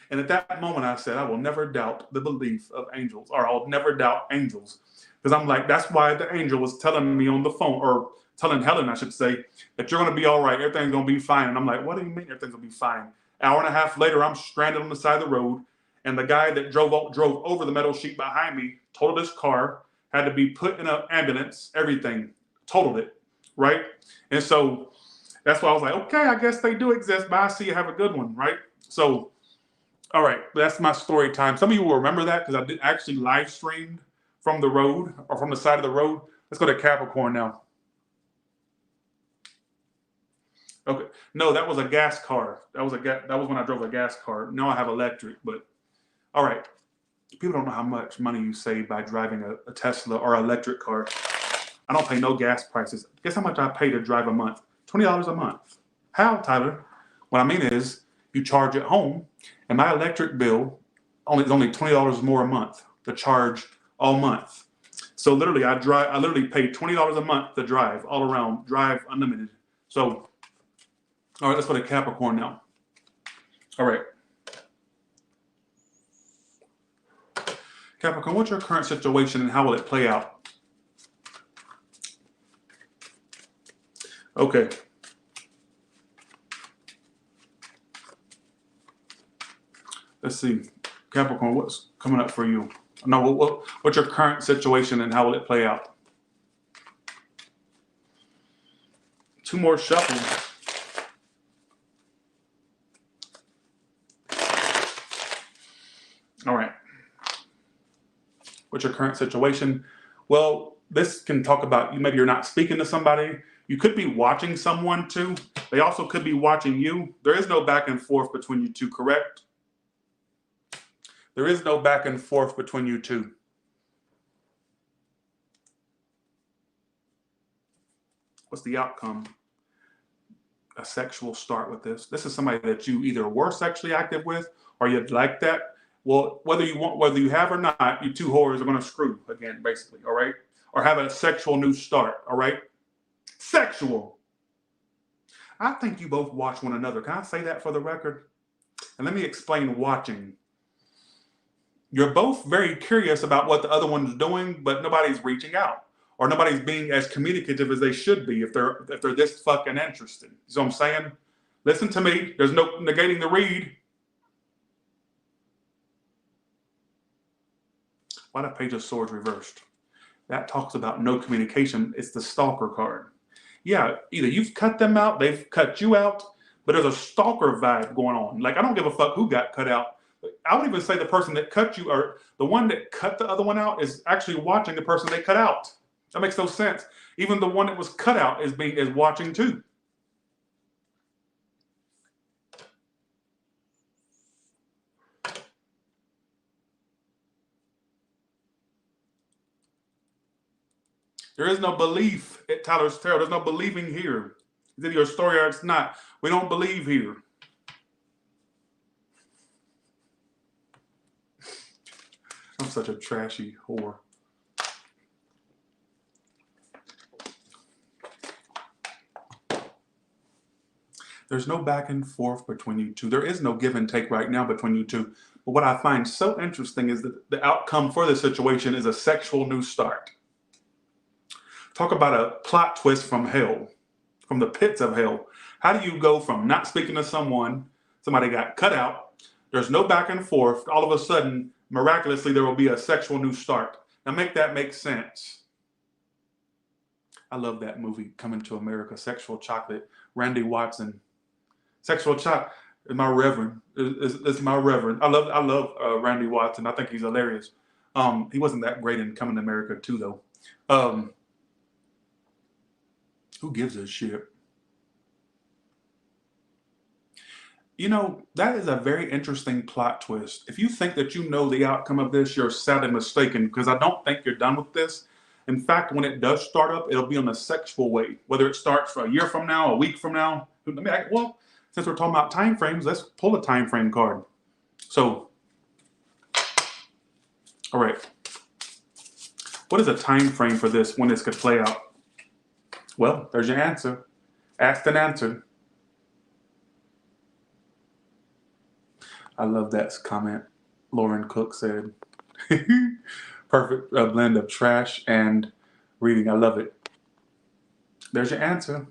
And at that moment, I said, I will never doubt the belief of angels, or I'll never doubt angels. Because I'm like, that's why the angel was telling me on the phone, or telling Helen, I should say, that you're going to be all right. Everything's going to be fine. And I'm like, what do you mean everything's going to be fine? Hour and a half later, I'm stranded on the side of the road. And the guy that drove over the metal sheet behind me totaled his car, had to be put in an ambulance, everything, totaled it, right? And so that's why I was like, okay, I guess they do exist. Bye, see you, have a good one, right? So, all right, that's my story time. Some of you will remember that because I did actually live streamed from the road, or from the side of the road. Let's go to Capricorn now. Okay, no, that was a gas car. That was when I drove a gas car. Now I have electric, but all right. People don't know how much money you save by driving a Tesla or electric car. I don't pay no gas prices. Guess how much I pay to drive a month? $20 a month. How, Tyler? What I mean is, you charge at home, and my electric bill is only $20 more a month to charge all month. So literally, I literally pay $20 a month to drive all around, drive unlimited. So, all right, let's go to Capricorn now. All right. Capricorn, what's your current situation and how will it play out? Okay. Let's see. Capricorn, what's coming up for you? No, what's your current situation and how will it play out? 2 more shuffles. All right. What's your current situation? Well, this can talk about you. Maybe you're not speaking to somebody. You could be watching someone too. They also could be watching you. There is no back and forth between you two, correct? There is no back and forth between you two. What's the outcome? A sexual start with this. This is somebody that you either were sexually active with or you'd like that. Well, whether you have or not, you two whores are going to screw again, basically, all right? Or have a sexual new start, all right? Sexual. I think you both watch one another. Can I say that for the record? And let me explain watching. You're both very curious about what the other one's doing, but nobody's reaching out. Or nobody's being as communicative as they should be if they're this fucking interested. You see what I'm saying? Listen to me. There's no negating the read. Why the Page of Swords reversed? That talks about no communication. It's the stalker card. Yeah, either you've cut them out, they've cut you out, but there's a stalker vibe going on. Like, I don't give a fuck who got cut out. I would even say the person that cut you, or the one that cut the other one out, is actually watching the person they cut out. That makes no sense. Even the one that was cut out is watching too. There is no belief at Tyler's Tarot. There's no believing here. It's either your story or it's not. We don't believe here. I'm such a trashy whore. There's no back and forth between you two. There is no give and take right now between you two. But what I find so interesting is that the outcome for this situation is a sexual new start. Talk about a plot twist from hell, from the pits of hell. How do you go from not speaking to someone, somebody got cut out, there's no back and forth, all of a sudden, miraculously, there will be a sexual new start. Now make that make sense. I love that movie, Coming to America, Sexual Chocolate, Randy Watson. Sexual Chocolate is my reverend. It's my reverend. I love Randy Watson. I think he's hilarious. He wasn't that great in Coming to America too, though. Who gives a shit? You know, that is a very interesting plot twist. If you think that you know the outcome of this, you're sadly mistaken, because I don't think you're done with this. In fact, when it does start up, it'll be on a sexual way. Whether it starts for a year from now, a week from now. Well, since we're talking about time frames, let's pull a time frame card. So, all right. What is a time frame for this, when this could play out? Well, there's your answer. Asked and answered. I love that comment. Lauren Cook said, perfect blend of trash and reading. I love it. There's your answer.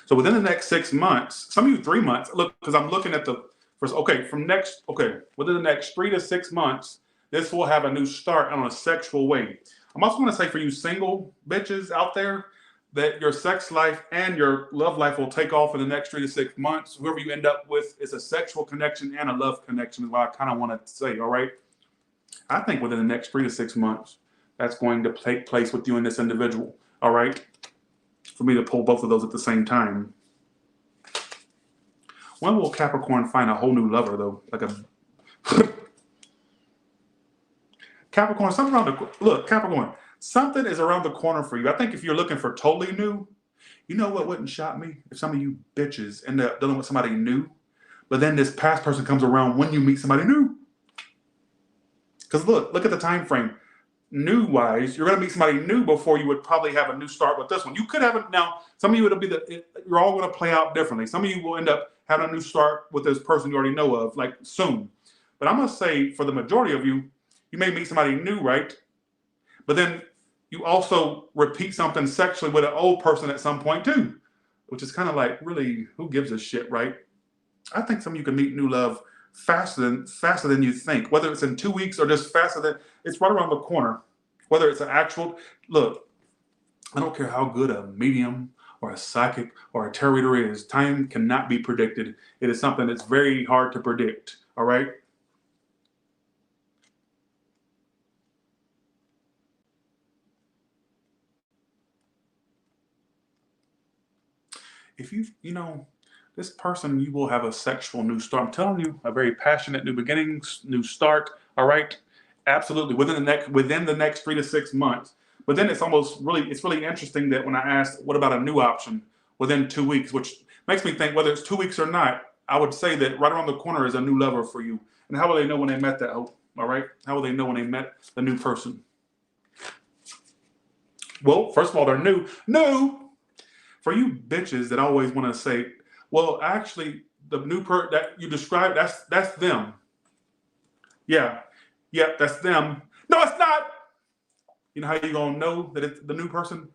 So within the next 6 months, some of you 3 months, look, because I'm looking at the first, within the next 3 to 6 months, this will have a new start on a sexual way. I'm also going to say for you single bitches out there, that your sex life and your love life will take off in the next 3 to 6 months. Whoever you end up with is a sexual connection and a love connection is what I kind of want to say, all right? I think within the next 3 to 6 months, that's going to take place with you and this individual, all right? For me to pull both of those at the same time. When will Capricorn find a whole new lover, though? Like a... Capricorn, something around the... Look, Capricorn. Something is around the corner for you. I think if you're looking for totally new, you know what wouldn't shock me? If some of you bitches end up dealing with somebody new, but then this past person comes around when you meet somebody new. Because look at the time frame. New-wise, you're going to meet somebody new before you would probably have a new start with this one. You could have it now. Some of you, you're all going to play out differently. Some of you will end up having a new start with this person you already know of, like soon. But I'm going to say for the majority of you, you may meet somebody new, right? But then you also repeat something sexually with an old person at some point too, which is kind of like, really, who gives a shit, right? I think some of you can meet new love faster than you think, whether it's in 2 weeks or just faster than, it's right around the corner. Whether it's an actual, look, I don't care how good a medium or a psychic or a tarot reader is, time cannot be predicted. It is something that's very hard to predict, all right? if you know, this person, you will have a sexual new start. I'm telling you, a very passionate new beginning, new start. All right, absolutely within the next 3 to 6 months. But then it's really interesting that when I asked, what about a new option within 2 weeks, which makes me think whether it's 2 weeks or not, I would say that right around the corner is a new lover for you. And how will they know when they met that hope? All right, how will they know when they met the new person? Well, first of all, they're new. New for you bitches that always want to say, well, actually, the that you described, that's them. Yeah, yeah, that's them. No, it's not. You know how you gonna know that it's the new person?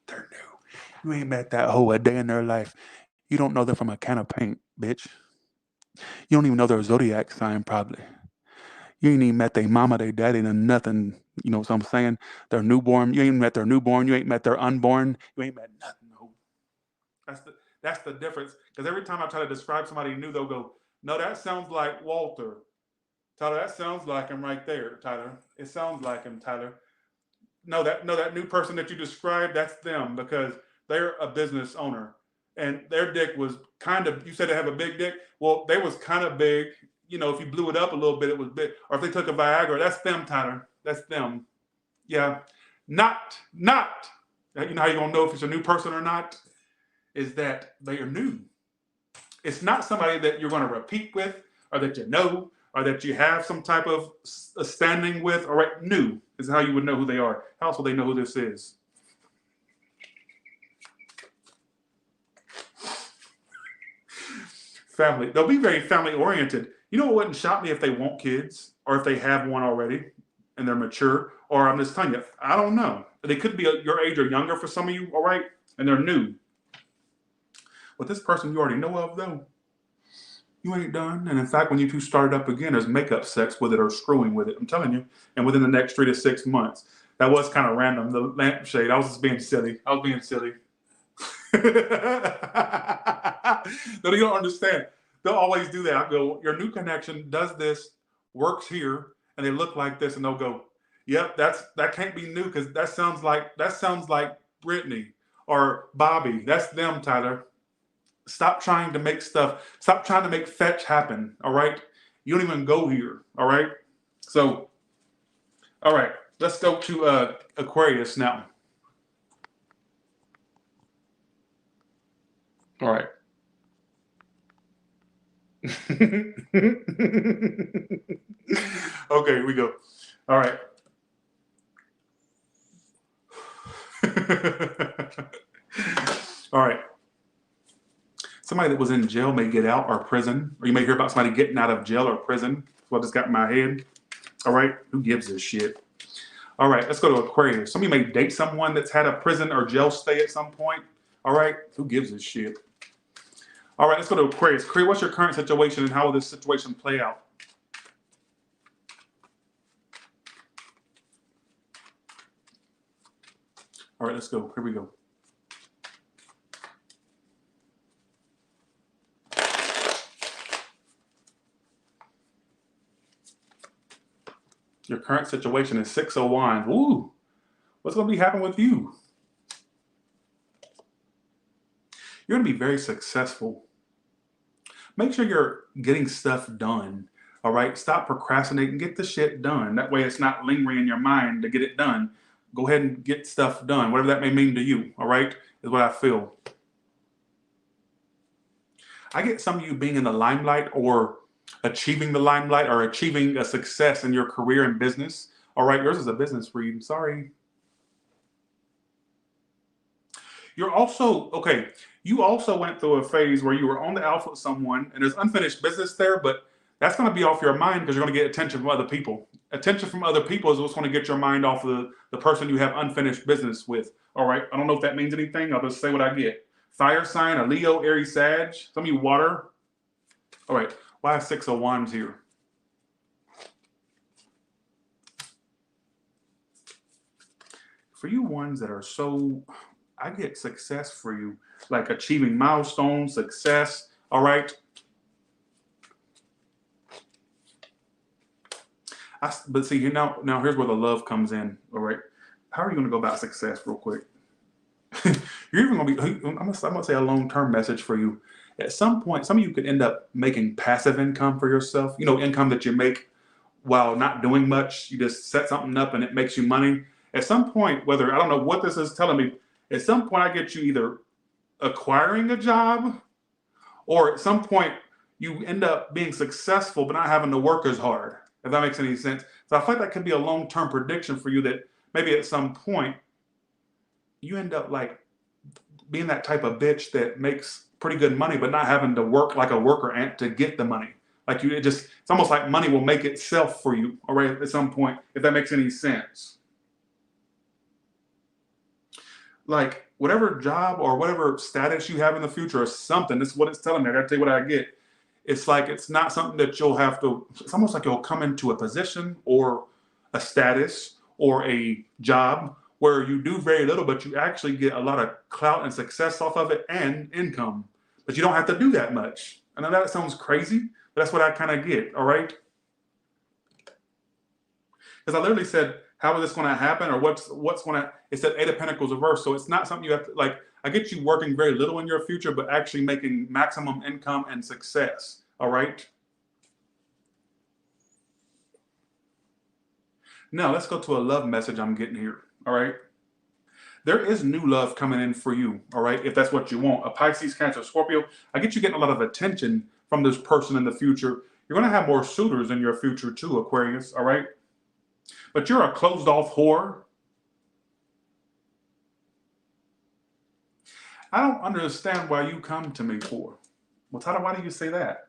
They're new. You ain't met that hoe a day in their life. You don't know them from a can of paint, bitch. You don't even know their zodiac sign, probably. You ain't even met their mama, their daddy, and nothing. You know what I'm saying? Their newborn. You ain't met their newborn. You ain't met their unborn. You ain't met nothing. No. That's the difference. Because every time I try to describe somebody new, they'll go, "No, that sounds like Walter." Tyler, that sounds like him right there. Tyler, it sounds like him. Tyler, no, that new person that you described, that's them because they're a business owner, and their dick was kind of. You said they have a big dick. Well, they was kind of big. You know, if you blew it up a little bit, it was big. Or if they took a Viagra, that's them, Tyler. That's them. Yeah, not. You know how you gonna know if it's a new person or not? Is that they are new. It's not somebody that you're going to repeat with, or that you know, or that you have some type of a standing with. All right, new is how you would know who they are. How else will they know who this is? Family. They'll be very family oriented. You know what wouldn't shock me if they want kids, or if they have one already and they're mature, or I'm just telling you, I don't know. They could be your age or younger for some of you, all right, and they're new. With this person you already know of, though, you ain't done. And in fact, when you two started up again, there's makeup sex with it or screwing with it. I'm telling you. And within the next 3 to 6 months. That was kind of random. The lampshade. I was just being silly. I was being silly. No, you don't understand. They'll always do that. I go, your new connection does this, works here, and they look like this, and they'll go, yep, that can't be new because that sounds like Brittany or Bobby. That's them, Tyler. Stop trying to make stuff. Stop trying to make fetch happen. All right. You don't even go here. All right. So, all right. Let's go to Aquarius now. All right. Okay, we go. All right. All right. Somebody that was in jail may get out or prison, or you may hear about somebody getting out of jail or prison. That's what just got in my head. All right. Who gives a shit? All right. Let's go to Aquarius. Some of you may date someone that's had a prison or jail stay at some point. All right. Who gives a shit? All right. Let's go to Aquarius. Aquarius, what's your current situation and how will this situation play out? All right. Let's go. Here we go. Your current situation is 6 of Wands. Ooh, what's going to be happening with you? You're going to be very successful. Make sure you're getting stuff done. All right. Stop procrastinating. Get the shit done. That way it's not lingering in your mind to get it done. Go ahead and get stuff done. Whatever that may mean to you. All right. Is what I feel. I get some of you being in the limelight or achieving the limelight or achieving a success in your career and business. All right. Yours is a business read. Sorry. You're also, okay, you also went through a phase where you were on the alpha with someone and there's unfinished business there, but that's going to be off your mind because you're going to get attention from other people. Attention from other people is what's going to get your mind off of the person you have unfinished business with. All right. I don't know if that means anything. I'll just say what I get. Fire sign, a Leo, Aries, Sag. Some of you water. All right. Why have 6 of Wands here? For you ones that are so, I get success for you, like achieving milestones, success. All right. But see, now here's where the love comes in. All right. How are you going to go about success real quick? You're even going to be, I'm going to say a long-term message for you. At some point, some of you could end up making passive income for yourself, you know, income that you make while not doing much. You just set something up and it makes you money. At some point, whether, I don't know what this is telling me, at some point I get you either acquiring a job, or at some point you end up being successful but not having to work as hard, if that makes any sense. So I feel like that could be a long-term prediction for you, that maybe at some point you end up like being that type of bitch that makes pretty good money but not having to work like a worker ant to get the money. Like it's almost like money will make itself for you, all right, at some point, if that makes any sense. Like whatever job or whatever status you have in the future or something, this is what it's telling me. I gotta tell you what I get. It's like it's not something that you'll have to, it's almost like you'll come into a position or a status or a job where you do very little, but you actually get a lot of clout and success off of it and income. But you don't have to do that much. I know that sounds crazy, but that's what I kind of get, all right? Because I literally said, how is this going to happen, or what's going to, it said 8 of Pentacles reverse, so it's not something you have to, like, I get you working very little in your future, but actually making maximum income and success, all right? Now, let's go to a love message I'm getting here, all right? There is new love coming in for you, all right, if that's what you want. A Pisces, Cancer, Scorpio, I get you getting a lot of attention from this person in the future. You're going to have more suitors in your future too, Aquarius, all right? But you're a closed off whore. I don't understand why you come to me for. Well, Tata, why do you say that?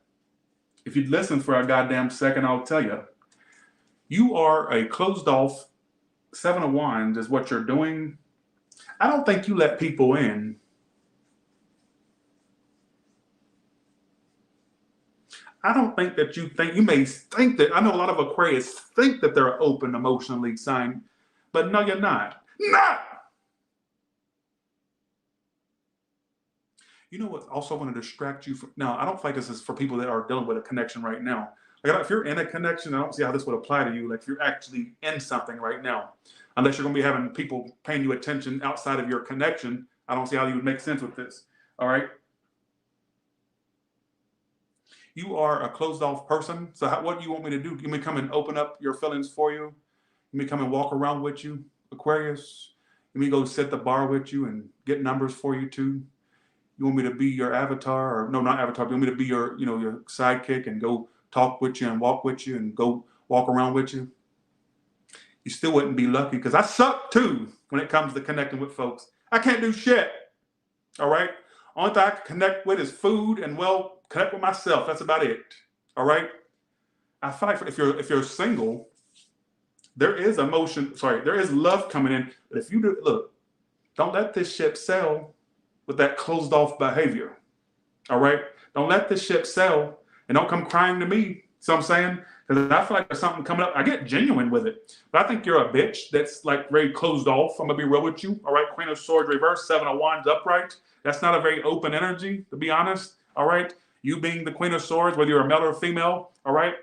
If you'd listen for a goddamn second, I'll tell you. You are a closed off 7 of Wands is what you're doing. I don't think you let people in. I don't think that you may think that, I know a lot of Aquarius think that they're an open emotionally sign, but no, you're not. Not! You know what's also going to distract you from, now, I don't think this is for people that are dealing with a connection right now. Like if you're in a connection, I don't see how this would apply to you. Like if you're actually in something right now, unless you're going to be having people paying you attention outside of your connection, I don't see how you would make sense with this, all right? You are a closed off person. So what do you want me to do? You may come and open up your feelings for you. You may come and walk around with you, Aquarius. You may go set the bar with you and get numbers for you too. You want me to be your avatar, or no, not avatar. You want me to be your, you know, your sidekick and go talk with you and walk with you and go walk around with you? You still wouldn't be lucky, because I suck too when it comes to connecting with folks. I can't do shit. All right. Only thing I can connect with is food and, well, connect with myself. That's about it. All right. I feel like if you're single, there is emotion. Sorry, there is love coming in. But if you do, look, don't let this ship sail with that closed off behavior. All right. Don't let this ship sail, and don't come crying to me. See what I'm saying? Because I feel like there's something coming up. I get genuine with it, but I think you're a bitch that's like very closed off. I'm gonna be real with you. All right. Queen of Swords reverse, 7 of Wands upright. That's not a very open energy, to be honest. All right. You being the Queen of Swords, whether you're a male or a female. All right.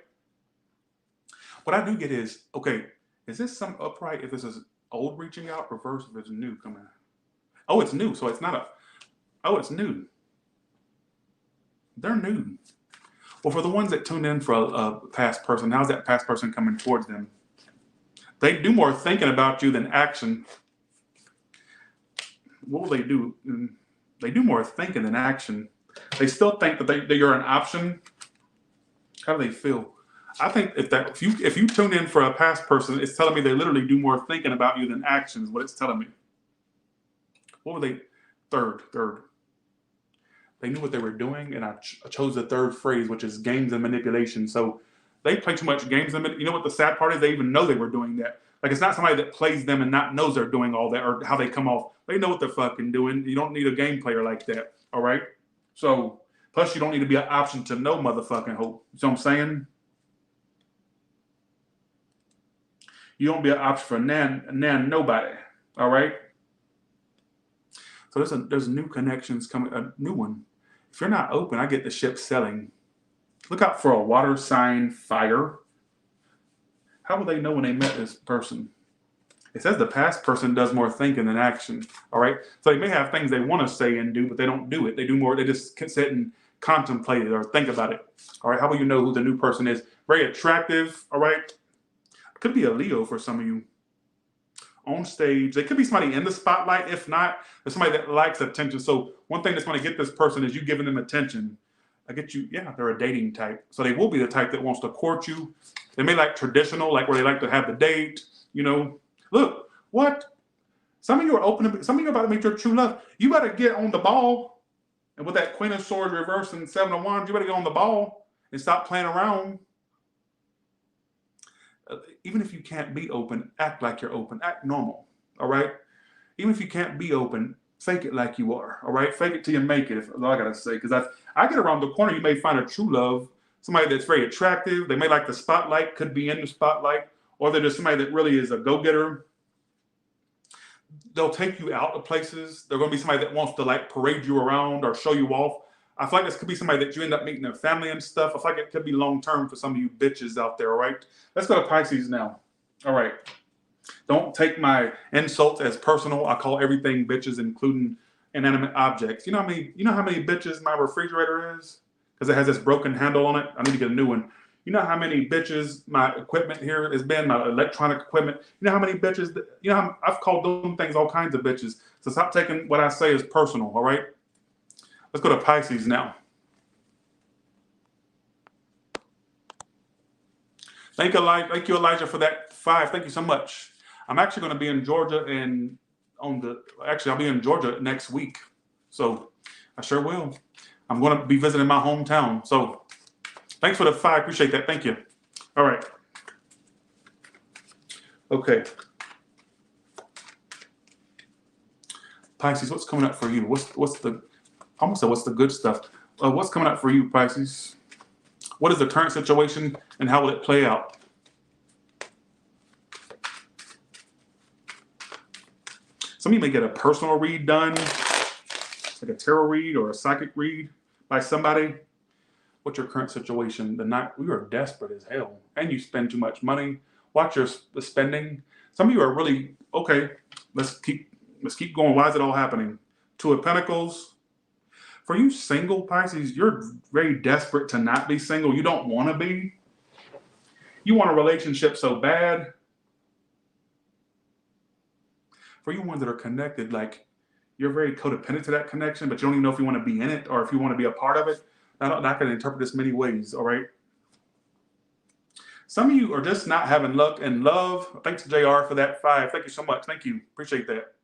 What I do get is, okay, is this some upright? If this is old reaching out, reverse if it's new coming. Oh, it's new. So it's not a, oh, it's new. They're new. Well, for the ones that tuned in for a past person, how's that past person coming towards them? They do more thinking about you than action. What will they do? They do more thinking than action. They still think that you're an option. How do they feel? I think if you tune in for a past person, it's telling me they literally do more thinking about you than action is what it's telling me. What were they? Third. They knew what they were doing, and I chose the third phrase, which is games and manipulation. So they play too much games. And you know what the sad part is? They even know they were doing that. Like, it's not somebody that plays them and not knows they're doing all that or how they come off. They know what they're fucking doing. You don't need a game player like that, all right? So, plus you don't need to be an option to no motherfucking hope. You know what I'm saying? You don't be an option for nobody, all right? So there's new connections coming, a new one. If you're not open, I get the ship selling. Look out for a water sign fire. How will they know when they met this person? It says the past person does more thinking than action. All right. So they may have things they want to say and do, but they don't do it. They do more. They just sit and contemplate it or think about it. All right. How will you know who the new person is? Very attractive. All right. Could be a Leo for some of you. On stage. They could be somebody in the spotlight. If not, there's somebody that likes attention. So one thing that's going to get this person is you giving them attention. I get you. Yeah, they're a dating type. So they will be the type that wants to court you. They may like traditional, like where they like to have the date, you know. Look, what? Some of you are open. Some of you are about to meet your true love. You better get on the ball. And with that Queen of Swords reverse and Seven of Wands, you better get on the ball and stop playing around. Even if you can't be open, act like you're open. Act normal, all right? Even if you can't be open, fake it like you are, all right? Fake it till you make it, that's all I got to say. Because I get around the corner, you may find a true love, somebody that's very attractive. They may like the spotlight, could be in the spotlight, or they're just somebody that really is a go-getter. They'll take you out of places. They're going to be somebody that wants to like parade you around or show you off. I feel like this could be somebody that you end up meeting their family and stuff. I feel like it could be long-term for some of you bitches out there, all right? Let's go to Pisces now. All right. Don't take my insults as personal. I call everything bitches, including inanimate objects. You know how many bitches my refrigerator is? Because it has this broken handle on it. I need to get a new one. You know how many bitches my equipment here has been, my electronic equipment? You know how many bitches, I've called them things all kinds of bitches. So stop taking what I say as personal, all right? Let's go to Pisces now. Thank you, Elijah, for that 5. Thank you so much. I'm actually going to be in Georgia I'll be in Georgia next week. So I sure will. I'm going to be visiting my hometown. So thanks for the 5. Appreciate that. Thank you. All right. Okay. Pisces, what's coming up for you? What's the good stuff? What's coming up for you, Pisces? What is the current situation and how will it play out? Some of you may get a personal read done, like a tarot read or a psychic read by somebody. What's your current situation? We are desperate as hell, and you spend too much money. Watch the spending. Some of you are really okay. Let's keep going. Why is it all happening? 2 of Pentacles. For you single Pisces, you're very desperate to not be single. You don't want to be. You want a relationship so bad. For you ones that are connected, like you're very codependent to that connection, but you don't even know if you want to be in it or if you want to be a part of it. I can interpret this many ways, all right? Some of you are just not having luck in love. Thanks to JR for that 5. Thank you so much. Thank you. Appreciate that.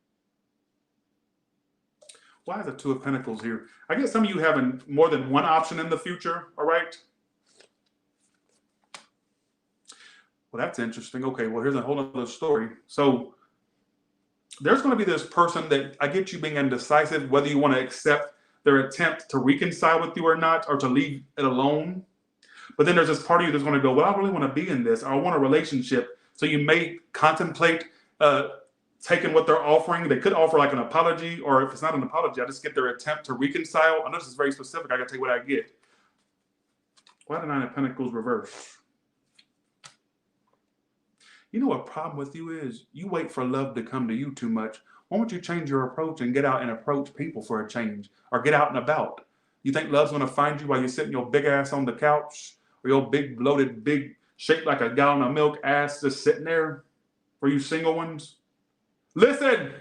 Why is the 2 of Pentacles here? I get some of you having more than one option in the future, all right? Well, that's interesting. Okay, well, here's a whole other story. So there's going to be this person that I get you being indecisive, whether you want to accept their attempt to reconcile with you or not, or to leave it alone. But then there's this part of you that's going to go, well, I really want to be in this. I want a relationship. So you may contemplate taking what they're offering. They could offer like an apology, or if it's not an apology, I just get their attempt to reconcile. I know this is very specific. I got to take what I get. Why the 9 of Pentacles reverse? You know what problem with you is? You wait for love to come to you too much. Why don't you change your approach and get out and approach people for a change, or get out and about? You think love's going to find you while you're sitting your big ass on the couch, or your big bloated, big shaped like a gallon of milk ass just sitting there? For you single ones, listen.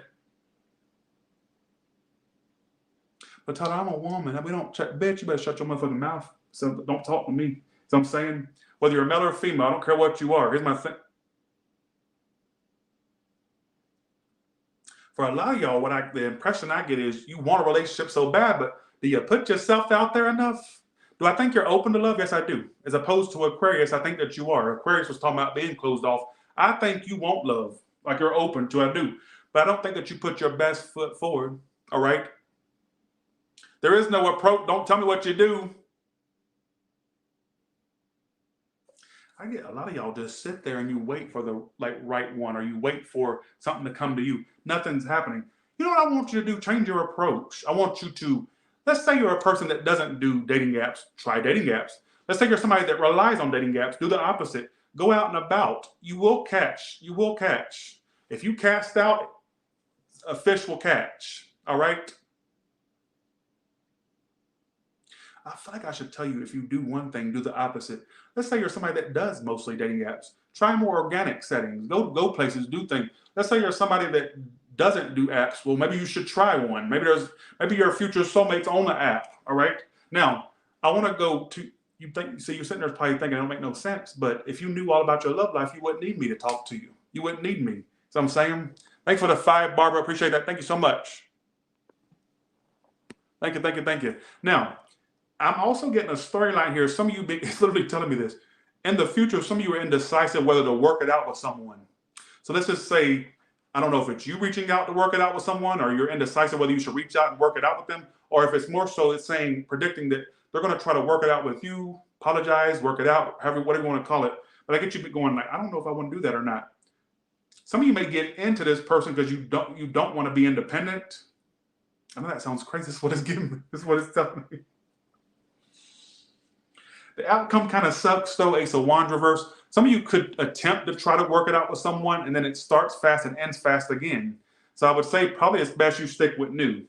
But Todd, I'm a woman. We don't check. Bitch, you better shut your motherfucking mouth. So don't talk to me. So I'm saying, whether you're a male or a female, I don't care what you are. Here's my thing. For a lot of y'all, the impression I get is you want a relationship so bad, but do you put yourself out there enough? Do I think you're open to love? Yes, I do. As opposed to Aquarius, I think that you are. Aquarius was talking about being closed off. I think you want love, like you're open to. I do. But I don't think that you put your best foot forward, all right? There is no approach. Don't tell me what you do. I get a lot of y'all just sit there and you wait for the right one, or you wait for something to come to you. Nothing's happening. You know what I want you to do? Change your approach. I want you to, let's say you're a person that doesn't do dating apps. Try dating apps. Let's say you're somebody that relies on dating apps. Do the opposite. Go out and about. You will catch If you cast out, a fish will catch. All right. I feel like I should tell you, if you do one thing, do the opposite. Let's say you're somebody that does mostly dating apps. Try more organic settings. Go places, do things. Let's say you're somebody that doesn't do apps. Well, maybe you should try one. Maybe your future soulmate's on the app. All right. Now, I want to go to, you think, so you're sitting there probably thinking it don't make no sense, but if you knew all about your love life, you wouldn't need me to talk to you. You wouldn't need me. So I'm saying, thanks for the 5, Barbara. Appreciate that. Thank you so much. Thank you, thank you, thank you. Now, I'm also getting a storyline here. Some of you be literally telling me this. In the future, some of you are indecisive whether to work it out with someone. So let's just say, I don't know if it's you reaching out to work it out with someone, or you're indecisive whether you should reach out and work it out with them, or if it's more so it's saying, predicting that they're going to try to work it out with you, apologize, work it out, whatever you want to call it. But I get you going like, I don't know if I want to do that or not. Some of you may get into this person because you don't want to be independent. I know that sounds crazy. This is what it's giving me. This is what it's telling me. The outcome kind of sucks, though. Ace of Wands reverse. Some of you could attempt to try to work it out with someone, and then it starts fast and ends fast again. So I would say probably it's best you stick with new.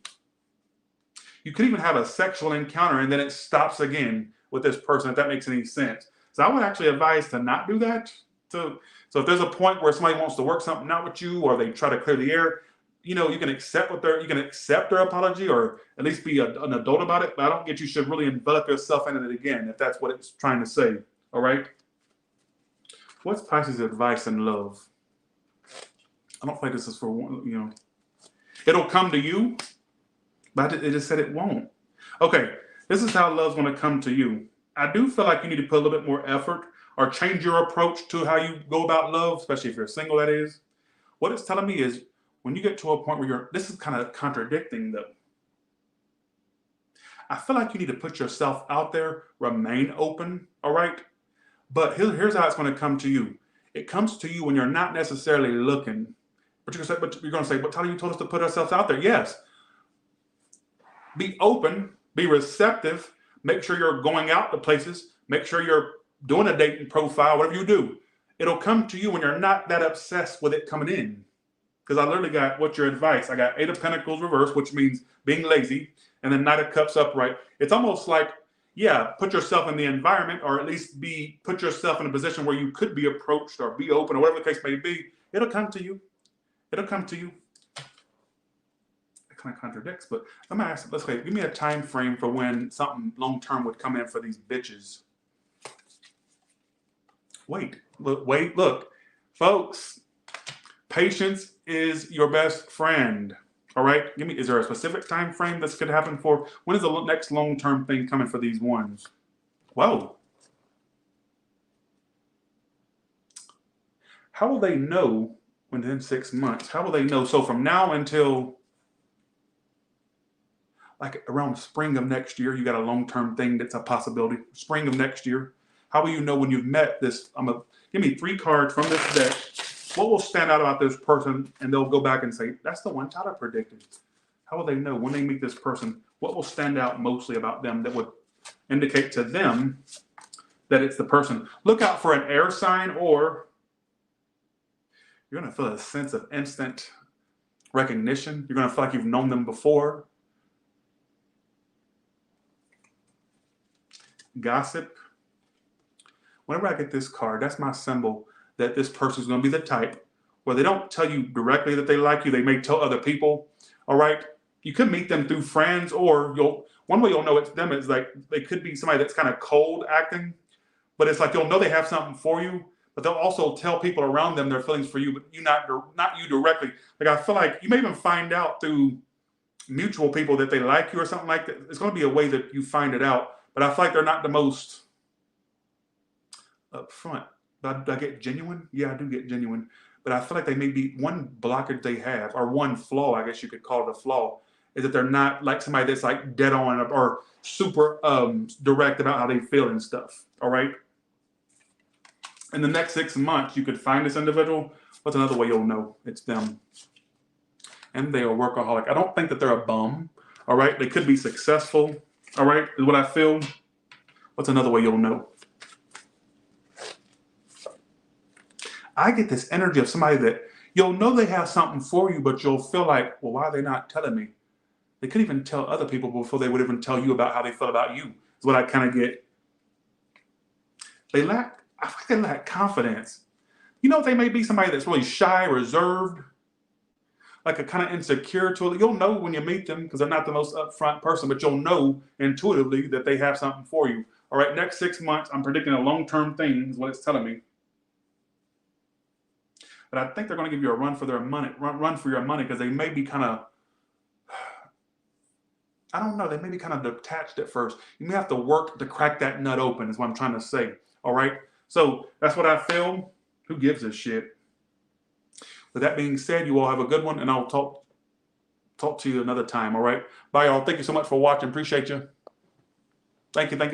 You could even have a sexual encounter, and then it stops again with this person, if that makes any sense. So I would actually advise to not do that. So if there's a point where somebody wants to work something out with you, or they try to clear the air, you can accept their apology, or at least be an adult about it. But I don't get you should really envelop yourself in it again, if that's what it's trying to say. All right. What's Pisces' advice in love? I don't think this is for, it'll come to you, but it just said it won't. Okay. This is how love's going to come to you. I do feel like you need to put a little bit more effort, or change your approach to how you go about love, especially if you're single, that is. What it's telling me is, when you get to a point where this is kind of contradicting though. I feel like you need to put yourself out there, remain open, all right? But here's how it's going to come to you. It comes to you when you're not necessarily looking. But you're going to say, but Tyler, you told us to put ourselves out there. Yes. Be open, be receptive, make sure you're going out to places, make sure you're doing a dating profile, whatever you do. It'll come to you when you're not that obsessed with it coming in. Because I literally got, what's your advice? I got 8 of Pentacles reverse, which means being lazy, and then Knight of Cups upright. It's almost like, yeah, put yourself in the environment, or at least put yourself in a position where you could be approached or be open, or whatever the case may be. It'll come to you. It'll come to you. It kind of contradicts, but I'm gonna ask, give me a time frame for when something long-term would come in for these bitches. Wait, look, folks. Patience is your best friend. All right. Is there a specific time frame this could happen for? When is the next long-term thing coming for these ones? Whoa. How will they know within 6 months? How will they know? So from now until like around spring of next year, you got a long-term thing that's a possibility. Spring of next year. How will you know when you've met this? Give me 3 cards from this deck. What will stand out about this person, and they'll go back and say, that's the one Tyler predicted. How will they know when they meet this person? What will stand out mostly about them that would indicate to them that it's the person? Look out for an air sign, or you're going to feel a sense of instant recognition. You're going to feel like you've known them before. Gossip. Whenever I get this card, that's my symbol that this person is going to be the type where they don't tell you directly that they like you. They may tell other people. All right. You could meet them through friends, or one way you'll know it's them is like they could be somebody that's kind of cold acting, but it's like you'll know they have something for you, but they'll also tell people around them their feelings for you, but not you directly. Like I feel like you may even find out through mutual people that they like you or something like that. It's going to be a way that you find it out, but I feel like they're not the most upfront. But I get genuine? Yeah, I do get genuine. But I feel like they may be one blockage they have, or one flaw, I guess you could call it a flaw, is that they're not like somebody that's like dead on or super direct about how they feel and stuff. All right. In the next 6 months, you could find this individual. What's another way you'll know it's them? And they are workaholic. I don't think that they're a bum. All right. They could be successful. All right. Is what I feel. What's another way you'll know? I get this energy of somebody that, You'll know they have something for you, but you'll feel like, well, why are they not telling me? They could even tell other people before they would even tell you about how they feel about you. Is what I kind of get. I feel like they lack confidence. You know, they may be somebody that's really shy, reserved, like a kind of insecure to it. You'll know when you meet them because they're not the most upfront person, but you'll know intuitively that they have something for you. All right, next 6 months, I'm predicting a long-term thing is what it's telling me. But I think they're going to give you a run for their money, run for your money, because they may be kind of, I don't know, they may be kind of detached at first. You may have to work to crack that nut open is what I'm trying to say. All right, so that's what I feel. Who gives a shit? With that being said, you all have a good one, and I'll talk to you another time. All right, bye, y'all. Thank you so much for watching. Appreciate you. Thank you.